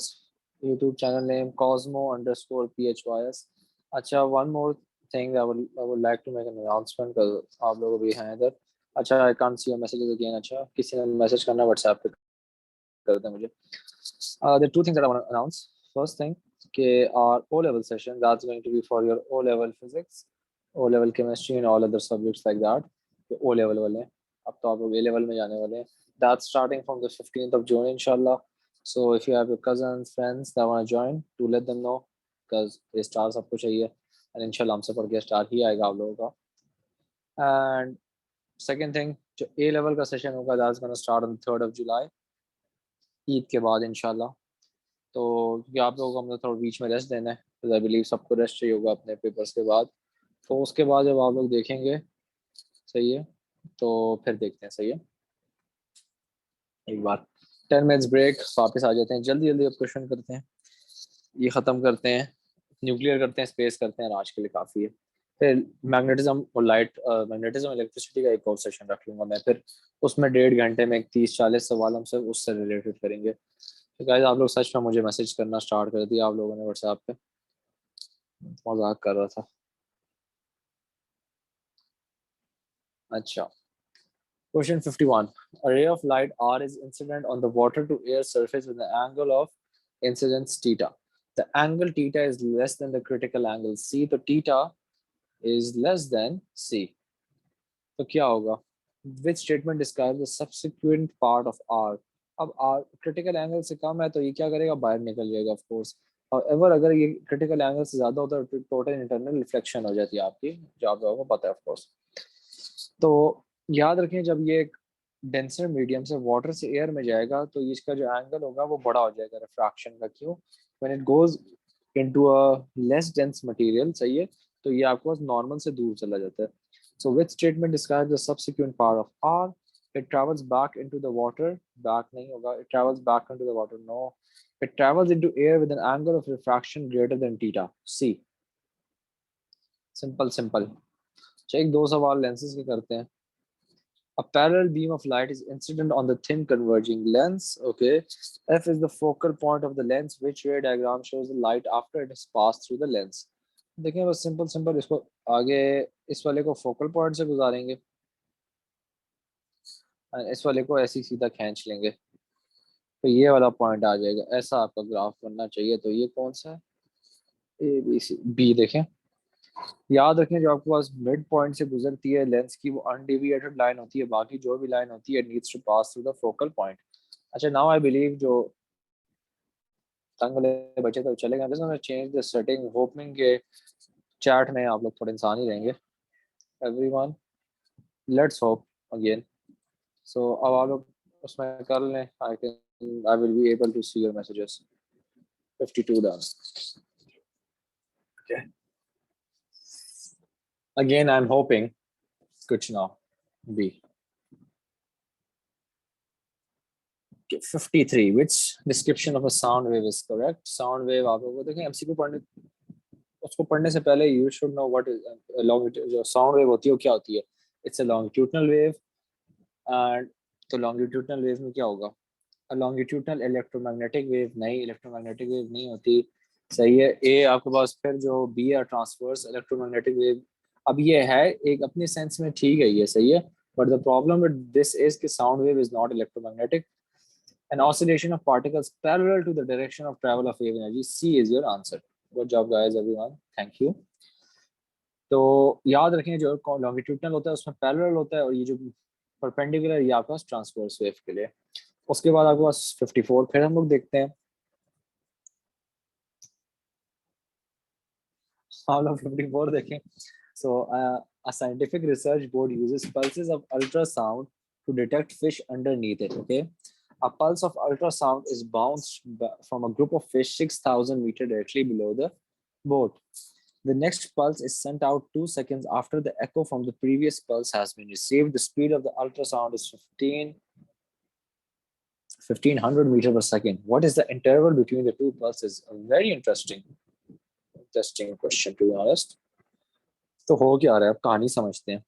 YouTube channel name? Cosmo_PHYS. अच्छा, one more thing, I would like to make an announcement because आप लोग भी हैं इधर। अच्छा, I can't see your messages again। अच्छा, किसी ने मैसेज करना व्हाट्सएप पे कर दे मुझे। There are two things that I want to announce. First thing, कि our O level session that's going to be for your O level physics, O level chemistry and all other subjects like that। कि O level वाले हैं, अब तो आप लोग A level में जाने वाले हैं। That's starting from the 15th of June inshallah। So if you have your cousins, friends that want to join, do let them know because ये स्टार सबको चाहिए and inshallah हमसे पढ़ के स्टार ही आएगा आप लोगों का। And second thing, जो A level का सेशन होगा that's gonna start on the 3rd of July, Eid के बाद इंशाल्लाह। तो क्योंकि आप लोगों को हमने थोड़ा बीच में रेस्ट देना है, तो आई बिलीव सबको रेस्ट चाहिए होगा अपने पेपर्स के बाद। तो उसके बाद जब आप लोग देखेंगे, सही है, तो फिर देखते हैं, सही है। एक बार 10 मिनट्स ब्रेक, वापस आ जाते हैं, जल्दी जल्दी अब क्वेश्चन करते हैं, ये ख़त्म करते हैं, न्यूक्लियर करते हैं, स्पेस करते हैं, और आज के लिए काफ़ी है। फिर मैग्नेटिज्म और लाइट, मैग्नेटिज्म इलेक्ट्रिसिटी का एक और सेशन रख लूंगा मैं फिर। उसमें 1.5 घंटे में 30-40 सवाल हम सब उससे रिलेटेड करेंगे। तो गाइस आप लोग सच में मुझे मैसेज करना स्टार्ट कर दिया आप लोगों ने व्हाट्सएप पे। मजाक कर रहा था। अच्छा, question 51. A ray of light R is incident on the water to air surface with an angle of incidence theta. The angle theta is less than the critical angle C. तो theta is less than C. तो क्या होगा? Which statement describes the subsequent part of R? अब R critical angle से कम है तो ये क्या करेगा? बाहर निकल जाएगा of course। However, अगर ये critical angle से ज्यादा होता है तो टोटल इंटरनल रिफ्लेक्शन हो जाती है आपकी, जो आप लोगों को पता है of course। तो याद रखें, जब ये एक डेंसर मीडियम से वाटर से एयर में जाएगा तो इसका जो एंगल होगा वो बड़ा हो जाएगा रिफ्रैक्शन का। क्यों? When it goes into a less dense material, सही है, तो ये आपके पास नॉर्मल से दूर चला जाता है। So which statement describes the subsequent part of R? It travels back into the water. Back नहीं होगा, it travels back into the water, no. It travels into air with an angle of refraction greater than theta, C. Simple simple. चलिए 2 सवाल lenses के करते हैं। A parallel beam of light is incident on the thin converging lens. Okay. F is the focal point of the lens. Which ray diagram shows the light after it has passed through the lens? देखिए बस simple simple इसको आगे, इस वाले को focal point से गुजारेंगे और इस वाले को ऐसे ही सीधा खींच लेंगे, तो ये वाला पॉइंट आ जाएगा। ऐसा आपका ग्राफ बनना चाहिए। तो ये कौन सा है? ए बी सी बी देखें, याद रखें जो आपके पास मिड पॉइंट से गुजरती है लेंस की वो अनडेविएटेड लाइन होती है, बाकी जो भी लाइन होती है needs to pass through the focal point. अच्छा नाउ आई बिलीव जो तंग वाले बचे थे चले गए, just change the setting hoping के चैट में आप लोग थोड़े इंसान ही रहेंगे। Everyone let's hope again. So अब आप लोग उसमें कर लें, I will be able to see your messages. 52 done. Okay. Again, I'm hoping. Good now. B. Okay, 53. Which description of a sound wave is correct? Sound wave आप लोगों को देखें एमसीक्यू पढ़ने, उसको पढ़ने से पहले you should know what is longitudinal, जो sound wave होती है वो क्या होती है। It's a longitudinal wave and तो longitudinal wave में क्या होगा? A longitudinal electromagnetic wave नहीं, electromagnetic wave नहीं होती। सही है। A आपके पास फिर जो B है ट्रांसवर्स इलेक्ट्रोमैग्नेटिक वेव। अब ये है एक अपने सेंस में ठीक है, ये सही है, but the problem with this is कि sound wave is not electromagnetic, an oscillation of particles parallel to the direction of travel of wave energy. C is your answer. Good job guys, everyone, thank you। तो याद रखें जो longitudinal होता है उसमें parallel होता है, और ये जो परपेंडिकुलर ये आपके पास ट्रांसवर्स वेव के लिए। उसके बाद आपके पास 54 फिर हम लोग देखते हैं। हम लोग 54 देखें। So a scientific research board uses pulses of ultrasound to detect fish underneath it. Okay, a pulse of ultrasound is bounced from a group of fish 6,000 meters directly below the boat. The next pulse is sent out 2 seconds after the echo from the previous pulse has been received. The speed of the ultrasound is 1500 meters per second. What is the interval between the two pulses? A very interesting question to be honest। तो हो क्या रहा है, अब कहानी समझते हैं।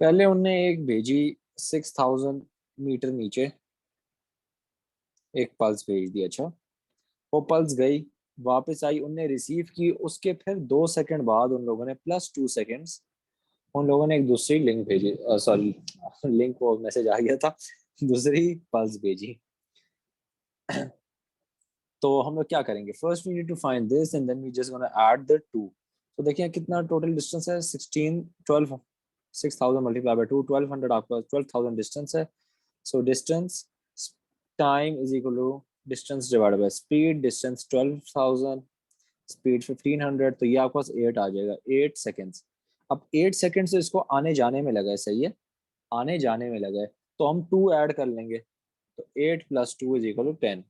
पहले उनने एक भेजी 6,000 मीटर नीचे, एक पल्स भेज दी। अच्छा वो पल्स गई, वापस आई, उनने रिसीव की, उसके फिर 2 सेकंड बाद उन लोगों ने +2 सेकंड्स उन लोगों ने एक दूसरी लिंक भेजी, सॉरी लिंक वो मैसेज आ गया था, दूसरी पल्स भेजी। तो हम लोग क्या करेंगे, first we need to find this and then we just gonna add the two. तो देखिए कितना टोटल डिस्टेंस है, 12 6,000 मल्टीप्लाई बाय 2 1200, आपका 12,000 डिस्टेंस है। So distance time is equal to distance divided by speed, distance 12,000 speed 1500, तो ये आपके पास 8 आ जाएगा, 8 सेकेंड्स। अब 8 सेकेंड से इसको आने जाने में लगा है, सही है, आने जाने में लगा है, तो हम 2 ऐड कर लेंगे, तो 8 + 2 इज इक्वल टू 10।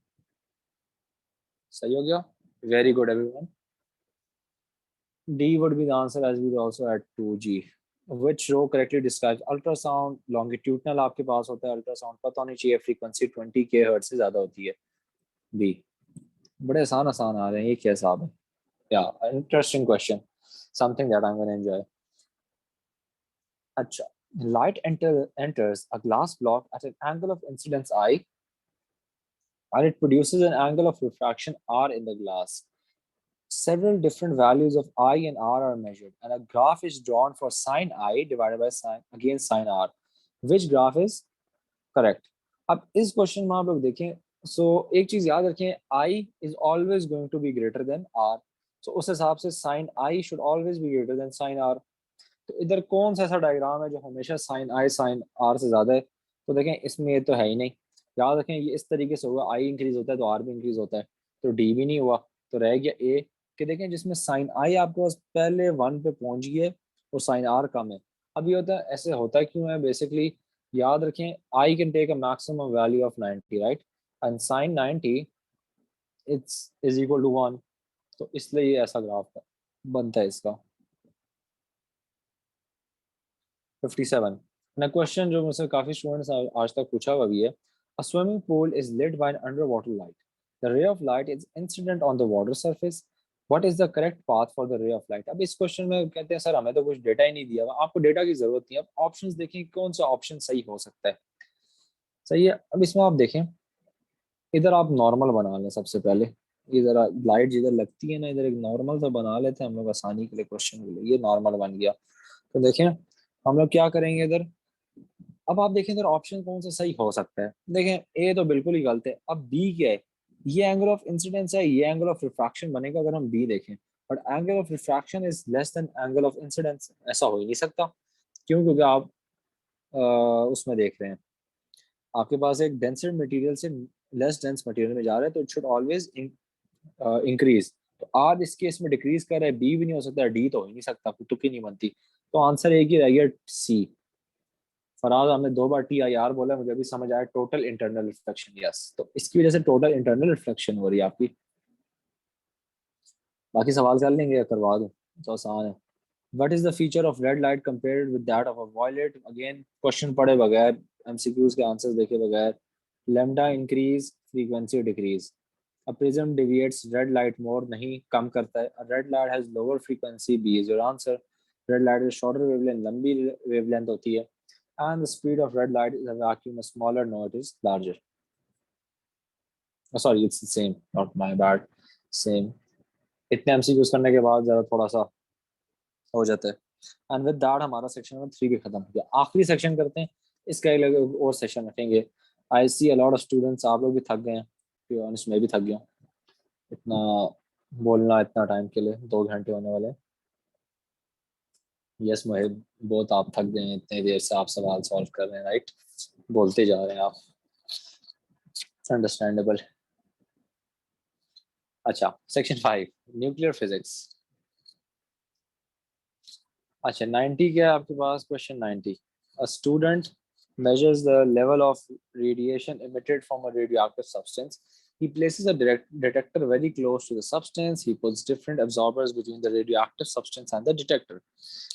सही हो गया, very good everyone. D would be the answer as we also at 2G। Which row correctly describes ultrasound? Longitudinal आपके पास होता है अल्ट्रासाउंड, पता होनी चाहिए फ्रीक्वेंसी 20 kHz से ज्यादा होती है। B। बड़े आसान आसान आ रहे हैं, ये क्या हिसाब है? Yeah, interesting question, something that I'm going to enjoy। अच्छा, enters a glass block at an angle of incidence I and it produces an angle of refraction R in the glass। Several different values of I and R are measured, and a graph is drawn for sine I divided by sine R. Which graph is correct? अब इस question में आप लोग देखें, एक चीज याद रखें, I is always going to be greater than R, so उस हिसाब से sin I should always be greater than sin R। तो इधर कौन सा ऐसा डायग्राम है जो हमेशा sin I sin R से ज्यादा है? तो देखें इसमें ये तो है ही नहीं। याद रखें ये इस तरीके से होगा, I इंक्रीज होता है तो R भी इंक्रीज होता है, तो D भी नहीं हुआ, तो रह गया A। कि देखें जिसमें साइन आई आपके पास पहले 1 पे पहुंच गई है और साइन आर कम है। अब ये होता है, ऐसे होता क्यों है बेसिकली, याद रखें I can take a maximum value of 90 right, and sine 90 it's is equal to 1, तो इसलिए ये ऐसा ग्राफ बनता है इसका। 57 ना क्वेश्चन जो मुझसे काफी स्टूडेंट्स आज तक पूछा हुआ भी है। A swimming pool is lit by an underwater light, the ray of light is incident on the water surface, what is the correct path for the ray of light? अब इस क्वेश्चन में कहते हैं सर हमें तो कुछ data ही नहीं दिया हुआ, आपको डेटा की जरूरत नहीं है, अब ऑप्शंस देखें कौन सा ऑप्शन सही हो सकता है। सही है, अब इसमें आप देखें, इधर आप नॉर्मल बना लें सबसे पहले, ये जरा लाइट जिधर लगती है ना इधर एक नॉर्मल सा बना लेते हैं हम लोग आसानी के लिए, क्वेश्चन के लिए ये नॉर्मल बन गया। तो देखें हम लोग क्या करेंगे इधर, अब आप देखें इधर ऑप्शन कौन सा सही हो सकता है। देखें ए तो बिल्कुल ही गलत है, अब बी क्या है, ये एंगल ऑफ इंसिडेंस है, ये एंगल ऑफ रिफ्रैक्शन बनेगा अगर हम बी देखें, but angle of refraction is less then angle of incidence. ऐसा हो ही नहीं सकता। क्यों? क्योंकि आप उसमें देख रहे हैं, आपके पास एक डेंसर मटेरियल से लेस डेंस मटेरियल में जा रहा है, तो इट शुड ऑलवेज इंक्रीज। तो आर इस केस में डिक्रीज कर रहा है, बी भी नहीं हो सकता, डी तो हो ही नहीं सकता, कोई तुक ही नहीं बनती। तो आंसर एक ही रह गया, सी। फराज, हमने 2 बार टी आई आर बोला, मुझे अभी समझ आया, टोटल इंटरनल रिफ्लेक्शन। यस, तो इसकी वजह से टोटल इंटरनल रिफ्लेक्शन हो रही है आपकी। बाकी सवाल कर लेंगे या करवा दूं? तो आसान है। What is the feature of red light compared with that of a violet? Again, question पढ़े बगैर, एमसीक्यूज के आंसर्स देखे बगैर। Lambda increase, frequency decrease. A prism deviates red light more, नहीं कम करता है। A red light has lower frequency, B is your answer. Red light is shorter wavelength, लंबी wavelength होती है। And the speed of red light is a vacuum is smaller, no it is larger. Oh, sorry, it's the same, not my bad, same। इतने MCQs करने के बाद जरा थोड़ा सा हो जाता है। एंड विद दैट हमारा सेक्शन नंबर 3 भी खत्म हो गया। आखिरी सेक्शन करते हैं, इसका एक और सेशन रखेंगे। आई see a lot of students, आप लोग भी थक गए हैं, टू बी ऑनेस्ट मैं भी थक गया हूँ। इतना बोलना इतना टाइम के लिए, 2 घंटे होने वाले। यस मोहिब, बहुत आप थक गए हैं, इतनी देर से आप सवाल सॉल्व कर रहे हैं, राइट? बोलते जा रहे हैं आप, अंडरस्टैंडेबल। अच्छा, सेक्शन 5, न्यूक्लियर फिजिक्स। अच्छा, 90 क्या है आपके पास? Question 90। A student measures the level of radiation emitted from a radioactive substance. He places a detector very close to the substance. He puts different absorbers between the radioactive substance and the detector.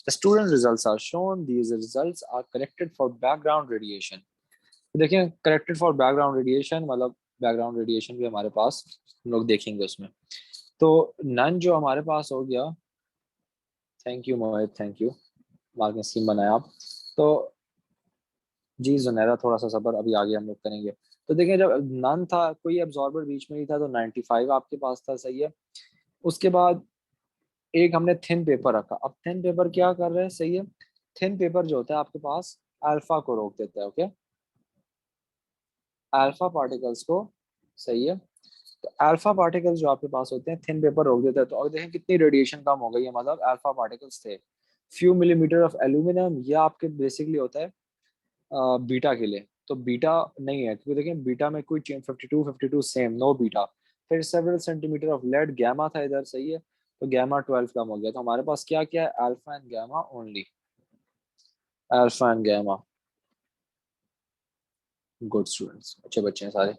The student results are shown. These results are corrected for background radiation. तो देखिए, corrected for background radiation मतलब background radiation भी हमारे पास हम लोग देखेंगे उसमें। तो नन जो हमारे पास हो गया, thank you Mohit, thank you, marking scheme बनाया आप। तो जी जुनैरा, थोड़ा सा सबर, अभी आगे हम लोग करेंगे। तो देखिए, जब नन था, कोई एब्जॉर्बर बीच में नहीं था, तो 95 आपके पास था, सही है। उसके बाद एक हमने थिन पेपर रखा। अब थिन पेपर क्या कर रहे हैं, सही है। थिन पेपर जो होता है आपके पास अल्फा को रोक देता है, ओके, अल्फा पार्टिकल्स को, सही है। तो अल्फा पार्टिकल्स जो आपके पास होते हैं, थिन पेपर रोक देता है। तो अब देखें कितनी रेडिएशन कम हो गई है, मतलब अल्फा पार्टिकल्स थे फ्यू मिलीमीटर ऑफ एल्यूमिनियम, ये आपके बेसिकली होता है बीटा के लिए। तो बीटा नहीं है, क्योंकि देखिए बीटा में कोई चेंज, 52 सेम, नो बीटा। फिर several centimetre of lead, gamma था इधर, सही है। तो गैमा 12 कम हो गया। तो हमारे पास क्या क्या है? Alpha and gamma only, alpha and gamma. Good students, अच्छे बच्चे हैं सारे।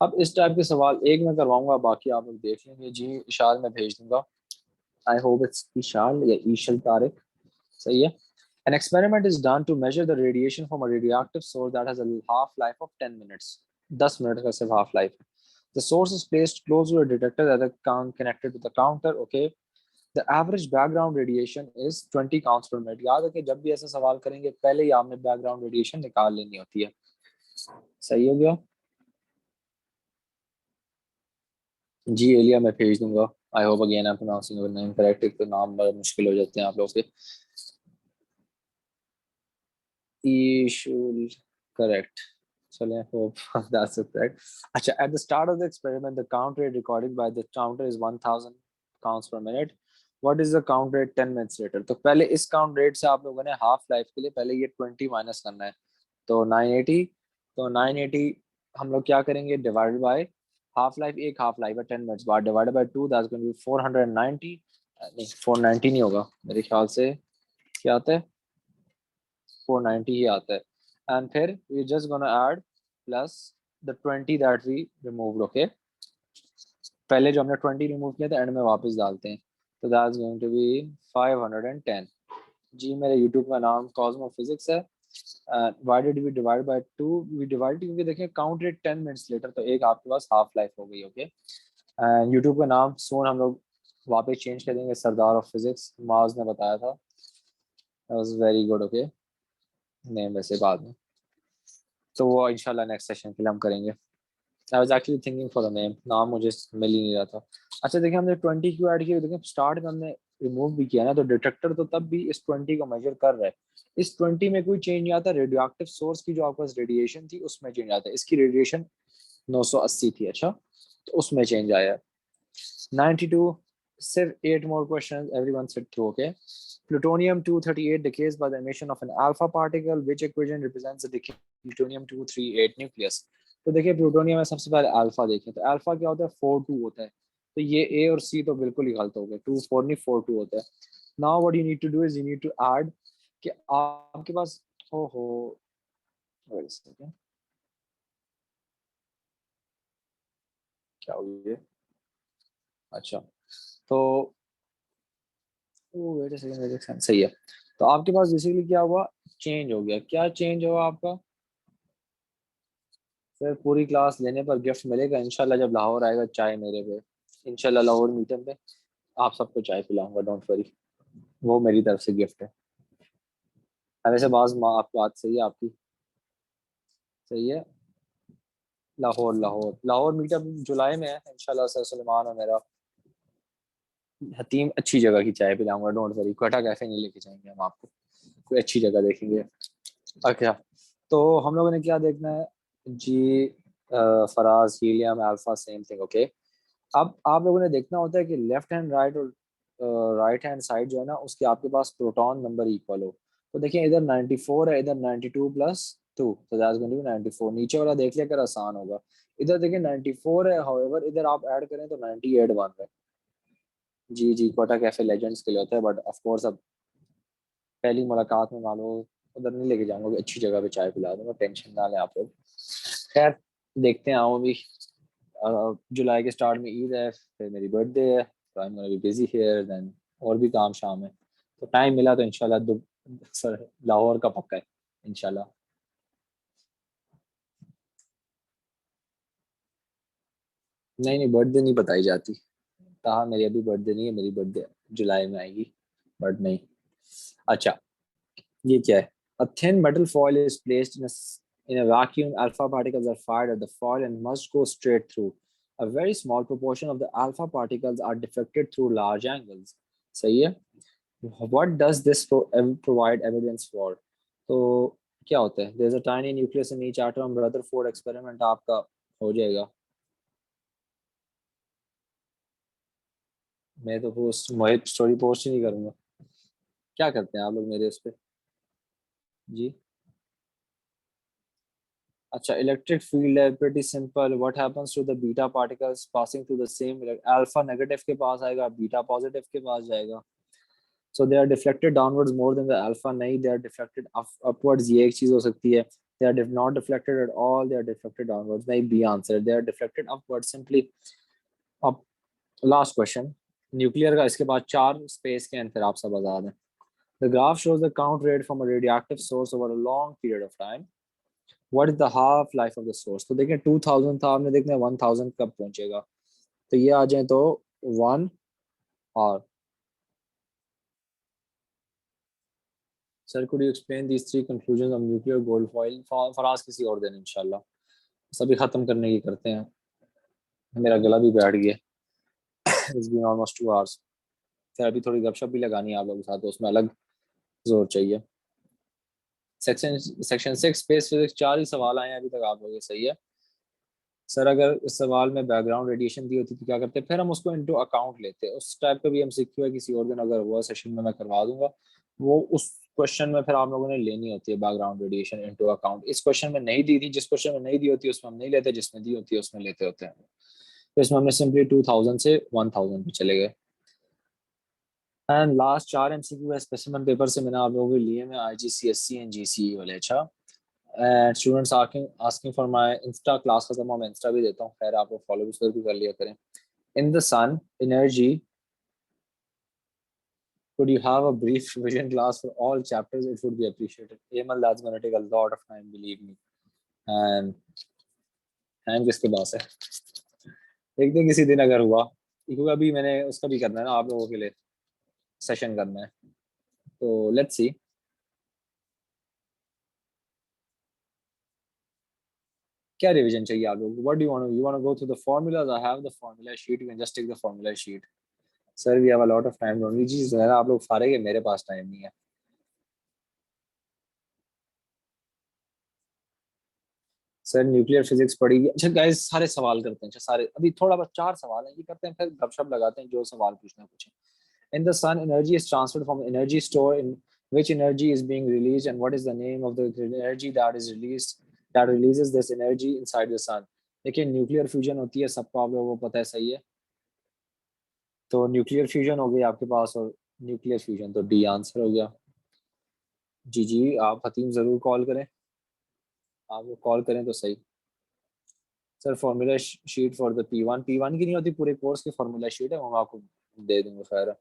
अब इस टाइप के सवाल एक मैं करवाऊंगा, बाकी आप लोग देख लेंगे। जी इशाल में भेज दूंगा, आई होप इट्स इशाल या ईशल तारिक, सही है। An experiment is done to measure the radiation from a radioactive source that has a half-life of 10 minutes. 10 minute का सिर्फ half life. The source is placed close to a detector that is connected to the counter. Okay. The average background radiation is 20 counts per minute. याद है कि जब भी ऐसा सवाल करेंगे, पहले ही आपने background radiation निकाल लेनी होती है। सही हो गया? जी एलिया, मैं भेज दूंगा। I hope again I pronouncing your name correct, एक तो नाम बड़े मुश्किल हो जाते हैं आप लोग के। ईशुल, करेक्ट। चलें, hope that's it, right? अच्छा, at the start of the experiment, the count rate recorded by the counter is 1000 counts per minute. What is the count rate 10 minutes later? तो पहले इस count rate से आप लोगों ने half life के लिए पहले ये 20 माइनस करना है, तो 980। तो 980 हम लोग क्या करेंगे, डिवाइडेड बाय हाफ लाइफ, एक हाफ लाइफ है 10 मिनट्स बाद, divided by 2, that's going to be 490। नहीं, 490 नहीं होगा मेरे ख्याल से, क्या आता है, 490 ही आता है। एंड फिर we just gonna add plus the 20 that we removed, okay. पहले जो हमने 20 रिमूव किया था, एंड में वापस डालते हैं, तो दैट्स गोइंग टू बी 510। जी मेरे यूट्यूब का नाम कॉस्मो फिजिक्स है। Why did we divide by 2? We divide क्योंकि देखिए काउंट रेट 10 मिनट्स लेटर, तो एक आपके पास हाफ लाइफ हो गई, ओके। एंड यूट्यूब का नाम सोन हम लोग वापस चेंज कर देंगे, सरदार ऑफ फिजिक्स, माज ने बताया था, was very good, okay. Name वैसे बाद में, तो वो इंशाल्लाह नेक्स्ट सेशन के लिए हम करेंगे। I was actually thinking for the name, नाम मुझे मिल ही नहीं रहा था। अच्छा देखिए, हमने 20 क्यों ऐड किया, देखिए स्टार्ट में हमने रिमूव भी किया ना, तो डिटेक्टर तो तब भी इस 20 को मेजर कर रहा है। इस 20 में कोई चेंज नहीं आता, रेडियोएक्टिव सोर्स की जो आपके पास रेडिएशन थी उसमें चेंज आता है। इसकी रेडिएशन 980 थी, अच्छा, तो उसमें चेंज आया। 92 सिर्फ 8 more questions, everyone sit through, okay? Plutonium 238 decays by the emission of an alpha particle. Which equation represents the decay of plutonium 238 nucleus? तो देखिए प्लूटोनियम में सबसे पहले अल्फा देखें, तो अल्फा क्या होता है, 4 2 होता है, तो ये ए और सी तो बिल्कुल ही गलत हो गए, 2 4 नहीं 4 2 होता है. Now what you need to do is you need to add कि आपके पास, हो वेट अ सेकंड, क्या हो गया, अच्छा, तो वेट अ सेकंड, सही है. तो आपके पास बेसिकली क्या हुआ, चेंज हो गया. क्या चेंज हुआ आपका, फिर पूरी क्लास लेने पर गिफ्ट मिलेगा इंशाल्लाह, जब लाहौर आएगा चाय मेरे पे, इंशाल्लाह लाहौर मीटअप पे आप सबको चाय पिलाऊंगा, डोंट वरी, वो मेरी तरफ से गिफ्ट है. वैसे बात बात सही है आपकी, सही है. लाहौर लाहौर लाहौर मीटअप जुलाई में है इंशाल्लाह. सर सलमान और मेरा हतीम अच्छी जगह की चाय पिलाऊंगा, डोंट वरी. कोटा कैफे नहीं लेके जाएंगे हम आपको, कोई अच्छी जगह देखेंगे. अच्छा, तो हम लोगों ने क्या देखना है जी, Faraz helium alpha same thing, okay. अब आप लोगों ने देखना होता है कि लेफ्ट हैंड राइट और राइट हैंड साइड जो है ना, उसके आपके पास प्रोटॉन नंबर इक्वल हो. तो देखिए इधर 94 है, इधर 92 प्लस 2, तो दैट्स गोइंग टू बी 94. नीचे वाला देख लिया कर, आसान होगा. इधर देखिए 94 है, हाउएवर इधर आप ऐड करें तो 98 बन रहा है. जी जी, कोटा कैफे लेजेंड्स के लिए होता है, बट ऑफ कोर्स अब पहली मुलाकात में मान लो उधर नहीं लेके जाऊंगा, अच्छी जगह पे चाय पिला दूंगा, टेंशन ना लें आप लोग. खैर देखते हैं, आओ अभी. जुलाई के स्टार्ट में ईद है, फिर मेरी बर्थडे है, तो I am gonna be busy here, then और भी काम शाम है, तो टाइम मिला तो इंशाल्लाह सर लाहौर का पक्का है इंशाल्लाह. नहीं नहीं, बर्थडे नहीं बताई जाती, कहा मेरी अभी बर्थडे नहीं है, मेरी बर्थडे जुलाई में आएगी, बट नहीं. अच्छा, ये क्या है, a thin metal foil is placed in a vacuum. Alpha particles are fired at the foil and must go straight through. A very small proportion of the alpha particles are deflected through large angles. सही है. What does this provide evidence for? तो क्या होता है, there's a tiny nucleus in each atom. Rutherford experiment आपका हो जाएगा. मैं तो पोस्ट मोहित स्टोरी पोस्ट ही नहीं करूंगा. क्या करते हैं आप लोग मेरे उस पे जी. अच्छा, इलेक्ट्रिक फील्ड है, pretty simple. What happens to the beta particles passing through the same, alpha negative के पास आएगा, बीटा पॉजिटिव के पास जाएगा. So they are deflected downwards more than the alpha, नहीं दे आर डिफ्लेक्टेड अपवर्ड्स, ये एक चीज हो सकती है. They are not deflected at all, they are deflected downwards, नहीं, B answer. They are deflected upwards simply. अब लास्ट क्वेश्चन, न्यूक्लियर का, इसके बाद 4 स्पेस के आंसर आप सब बता दें. The graph shows the count rate from a radioactive source over a long period of time. What is the half life of the source. तो देखें 2000 था, आपने देखना है 1000 कब पहुंचेगा, तो ये आ जाए तो 1 और. Sir could you explain these 3 conclusions of nuclear gold foil. Faraz किसी और दिन इंशाल्लाह, सभी खत्म करने की करते हैं, मेरा गला भी बैठ गया. It's been almost 2 hours. फिर अभी थोड़ी गपशप भी लगानी है आप लोगों के साथ, तो उसमें अलग जोर चाहिए. सेक्शन सेक्शन 6 स्पेस फिजिक्स, 4 ही सवाल आए हैं अभी तक आप लोगों के, सही है. सर अगर इस सवाल में बैकग्राउंड रेडिएशन दी होती तो क्या करते, फिर हम उसको इनटू अकाउंट लेते. उस टाइप का भी एमसीक्यू है, किसी और दिन अगर हुआ सेशन में मैं करवा दूंगा. वो उस क्वेश्चन में फिर आप लोगों ने लेनी होती है बैकग्राउंड रेडिएशन इनटू अकाउंट. इस क्वेश्चन में नहीं दी थी, जिस क्वेश्चन में नहीं दी होती उसमें हम नहीं लेते, जिसमें दी होती है उसमें लेते होते हैं. तो इसमें हमने सिंपली 2000 से 1000 पे चले गए. एंड लास्ट 4 एमसीक्यू है स्पेसिमेन पेपर से, मैंने आप लोगों के लिए में आईजीसीएससी एंड जीसीई वाले. अच्छा, and students asking asking for my Insta class, खत्म हो मैं इंस्टा भी देता हूँ, खैर आप लोग फॉलो भी कर लिया करें. In the sun energy, could you have a brief revision class for all chapters, it would be appreciated. Amal, that's going to take a lot of time, believe me. And time किसके पास है, एक दिन किसी दिन अगर हुआ, क्योंकि अभी मैंने उसका भी करना है ना आप लोगों के लिए, सेशन करना है, तो लेट्स सी. क्या रिवीजन चाहिए आप लोगों को, what do you want to go through the formulas. I have the formula sheet, you can just take the formula sheet. Sir we have a lot of time, don't we. जी जरा आप लोग फारिग है, मेरे पास टाइम नहीं है. Sir nuclear physics पढ़ी। अच्छा गाइस सारे सवाल करते हैं। अच्छा सारे अभी थोड़ा बस 4 सवाल हैं ये करते हैं, फिर गपशप लगाते हैं, जो सवाल पूछना पूछें। In the sun, energy is transferred from energy store. In which energy is being released, and what is the name of the energy that is released, that releases this energy inside the sun? देखिए nuclear fusion होती है, सबको आप लोगों को पता है, सही है। तो न्यूक्लियर फ्यूजन हो गई आपके पास, और न्यूक्लियर फ्यूजन तो डी आंसर हो गया। जी जी, आप हतीम जरूर कॉल करें, आप वो कॉल करें तो सही। Sir formula sheet for the P1 की नहीं होती, पूरे कोर्स की फॉर्मूला शीट है, वो मैं आपको दे दूंगा। खैर,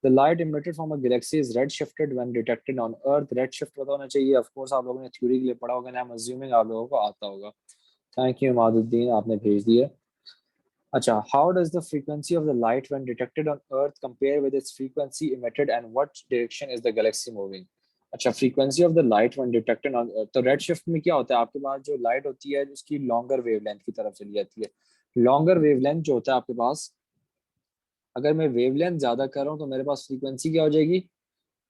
the light emitted from a Galaxy is red shifted when detected on earth. Red shift पता होना चाहिए, ऑफ कोर्स आप लोगों ने थ्योरी के लिए पढ़ा होगा, आई एम अज्यूमिंग आप लोगों को आता होगा। थैंक यू इमादुद्दीन, आपने भेज दिया। अच्छा, how does the frequency of the light when detected on earth compare with its frequency emitted and what direction is the galaxy moving? अच्छा, frequency of the light when detected on earth, तो red shift में क्या होता है, आपके पास जो light होती है उसकी लॉन्गर वेवलेंथ की तरफ चली जाती है। लॉन्गर वेवलेंथ जो होता है आपके पास, अगर मैं वेवलेंथ ज्यादा कर रहा हूँ तो मेरे पास फ्रीक्वेंसी क्या हो जाएगी,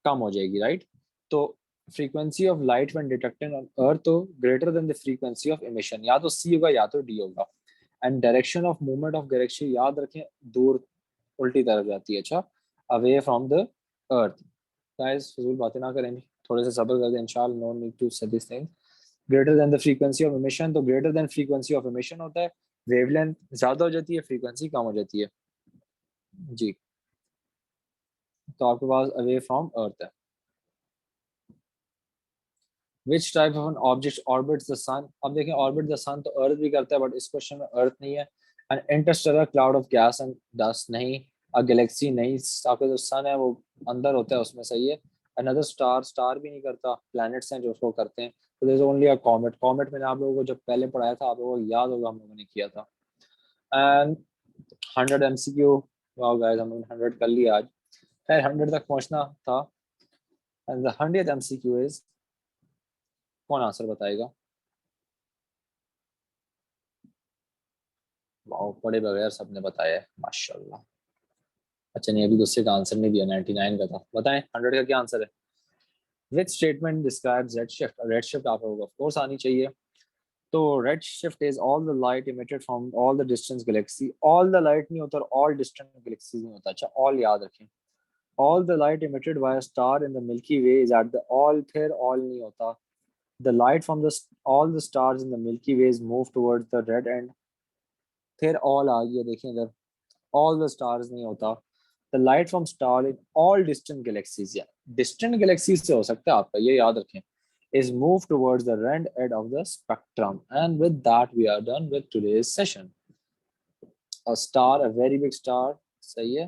कम हो जाएगी, राइट। तो frequency of light when detected on earth तो greater than the frequency of emission, या तो सी होगा या तो डी होगा। And direction of movement of galaxy याद रखें, दूर उल्टी तरफ जाती है। अच्छा, away from the earth. Guys फजूल बातें ना करें, थोड़े से सब्र कर दें इंशाल्लाह, no need to say this thing. Greater than the frequency of emission, तो greater than frequency of emission होता है, वेवलेंथ ज्यादा हो जाती है, फ्रीक्वेंसी कम हो जाती है। जी, तो आपके पास अवे फ्रॉम अर्थ है। Which type of an object orbits the sun? अब देखें, ऑर्बिट द सन तो अर्थ भी करता है, बट इस क्वेश्चन में अर्थ नहीं है। An interstellar cloud of gas and dust नहीं। अ गैलेक्सी नहीं, आपका जो सन है वो अंदर होता है उसमें, सही है। अनदर स्टार, स्टार भी नहीं करता, प्लैनेट्स हैं जो उसको करते हैं। तो there is only a comet. Comet मैंने आप लोगों को जब पहले पढ़ाया था, आप लोगों को याद होगा हम लोगों ने किया था। एंड 100 MCQ, वाओ गाइस हमने 100 कर लिया आज। खैर 100 तक पहुंचना था। And the 100th MCQ is, कौन आंसर बताएगा? वाओ, पढ़े बगैर सबने बताया है, माशाल्लाह। अच्छा नहीं, अभी दूसरे का आंसर नहीं दिया, 99 का था। बताएं 100 का क्या आंसर है? विच statement describes red shift? Red shift आप लोगों को ऑफ कोर्स आनी चाहिए। तो red shift is all the light emitted from all the distance Galaxy. All the light नहीं होता, ऑल डिस्टेंट गैलेक्सीज नहीं होता। अच्छा, ऑल याद रखें। All the light emitted by a star in the Milky Way is at the all, फिर all नहीं होता। The light from the all the stars in the Milky Way is move towards the red end, फिर all आ गया, देखें इधर, all the stars नहीं होता। The light from star in all distant galaxies, या डिस्टेंट गैलेक्सीज से हो सकता है आपका, ये याद रखें, is moved towards the red end of the spectrum. And with that, we are done with today's session. A star, a very big star, सही है,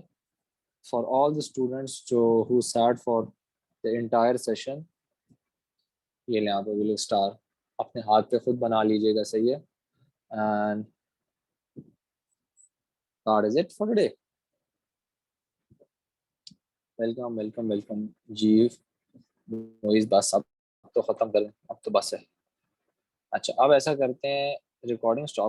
for all the students who sat for the entire session. ये लें आप लोग star अपने हाथ पे खुद बना लीजिएगा, सही है। And that is it for today. Welcome welcome welcome जी। मोइज बस अब तो खत्म करें, अब तो बस है। अच्छा अब ऐसा करते हैं, रिकॉर्डिंग स्टॉप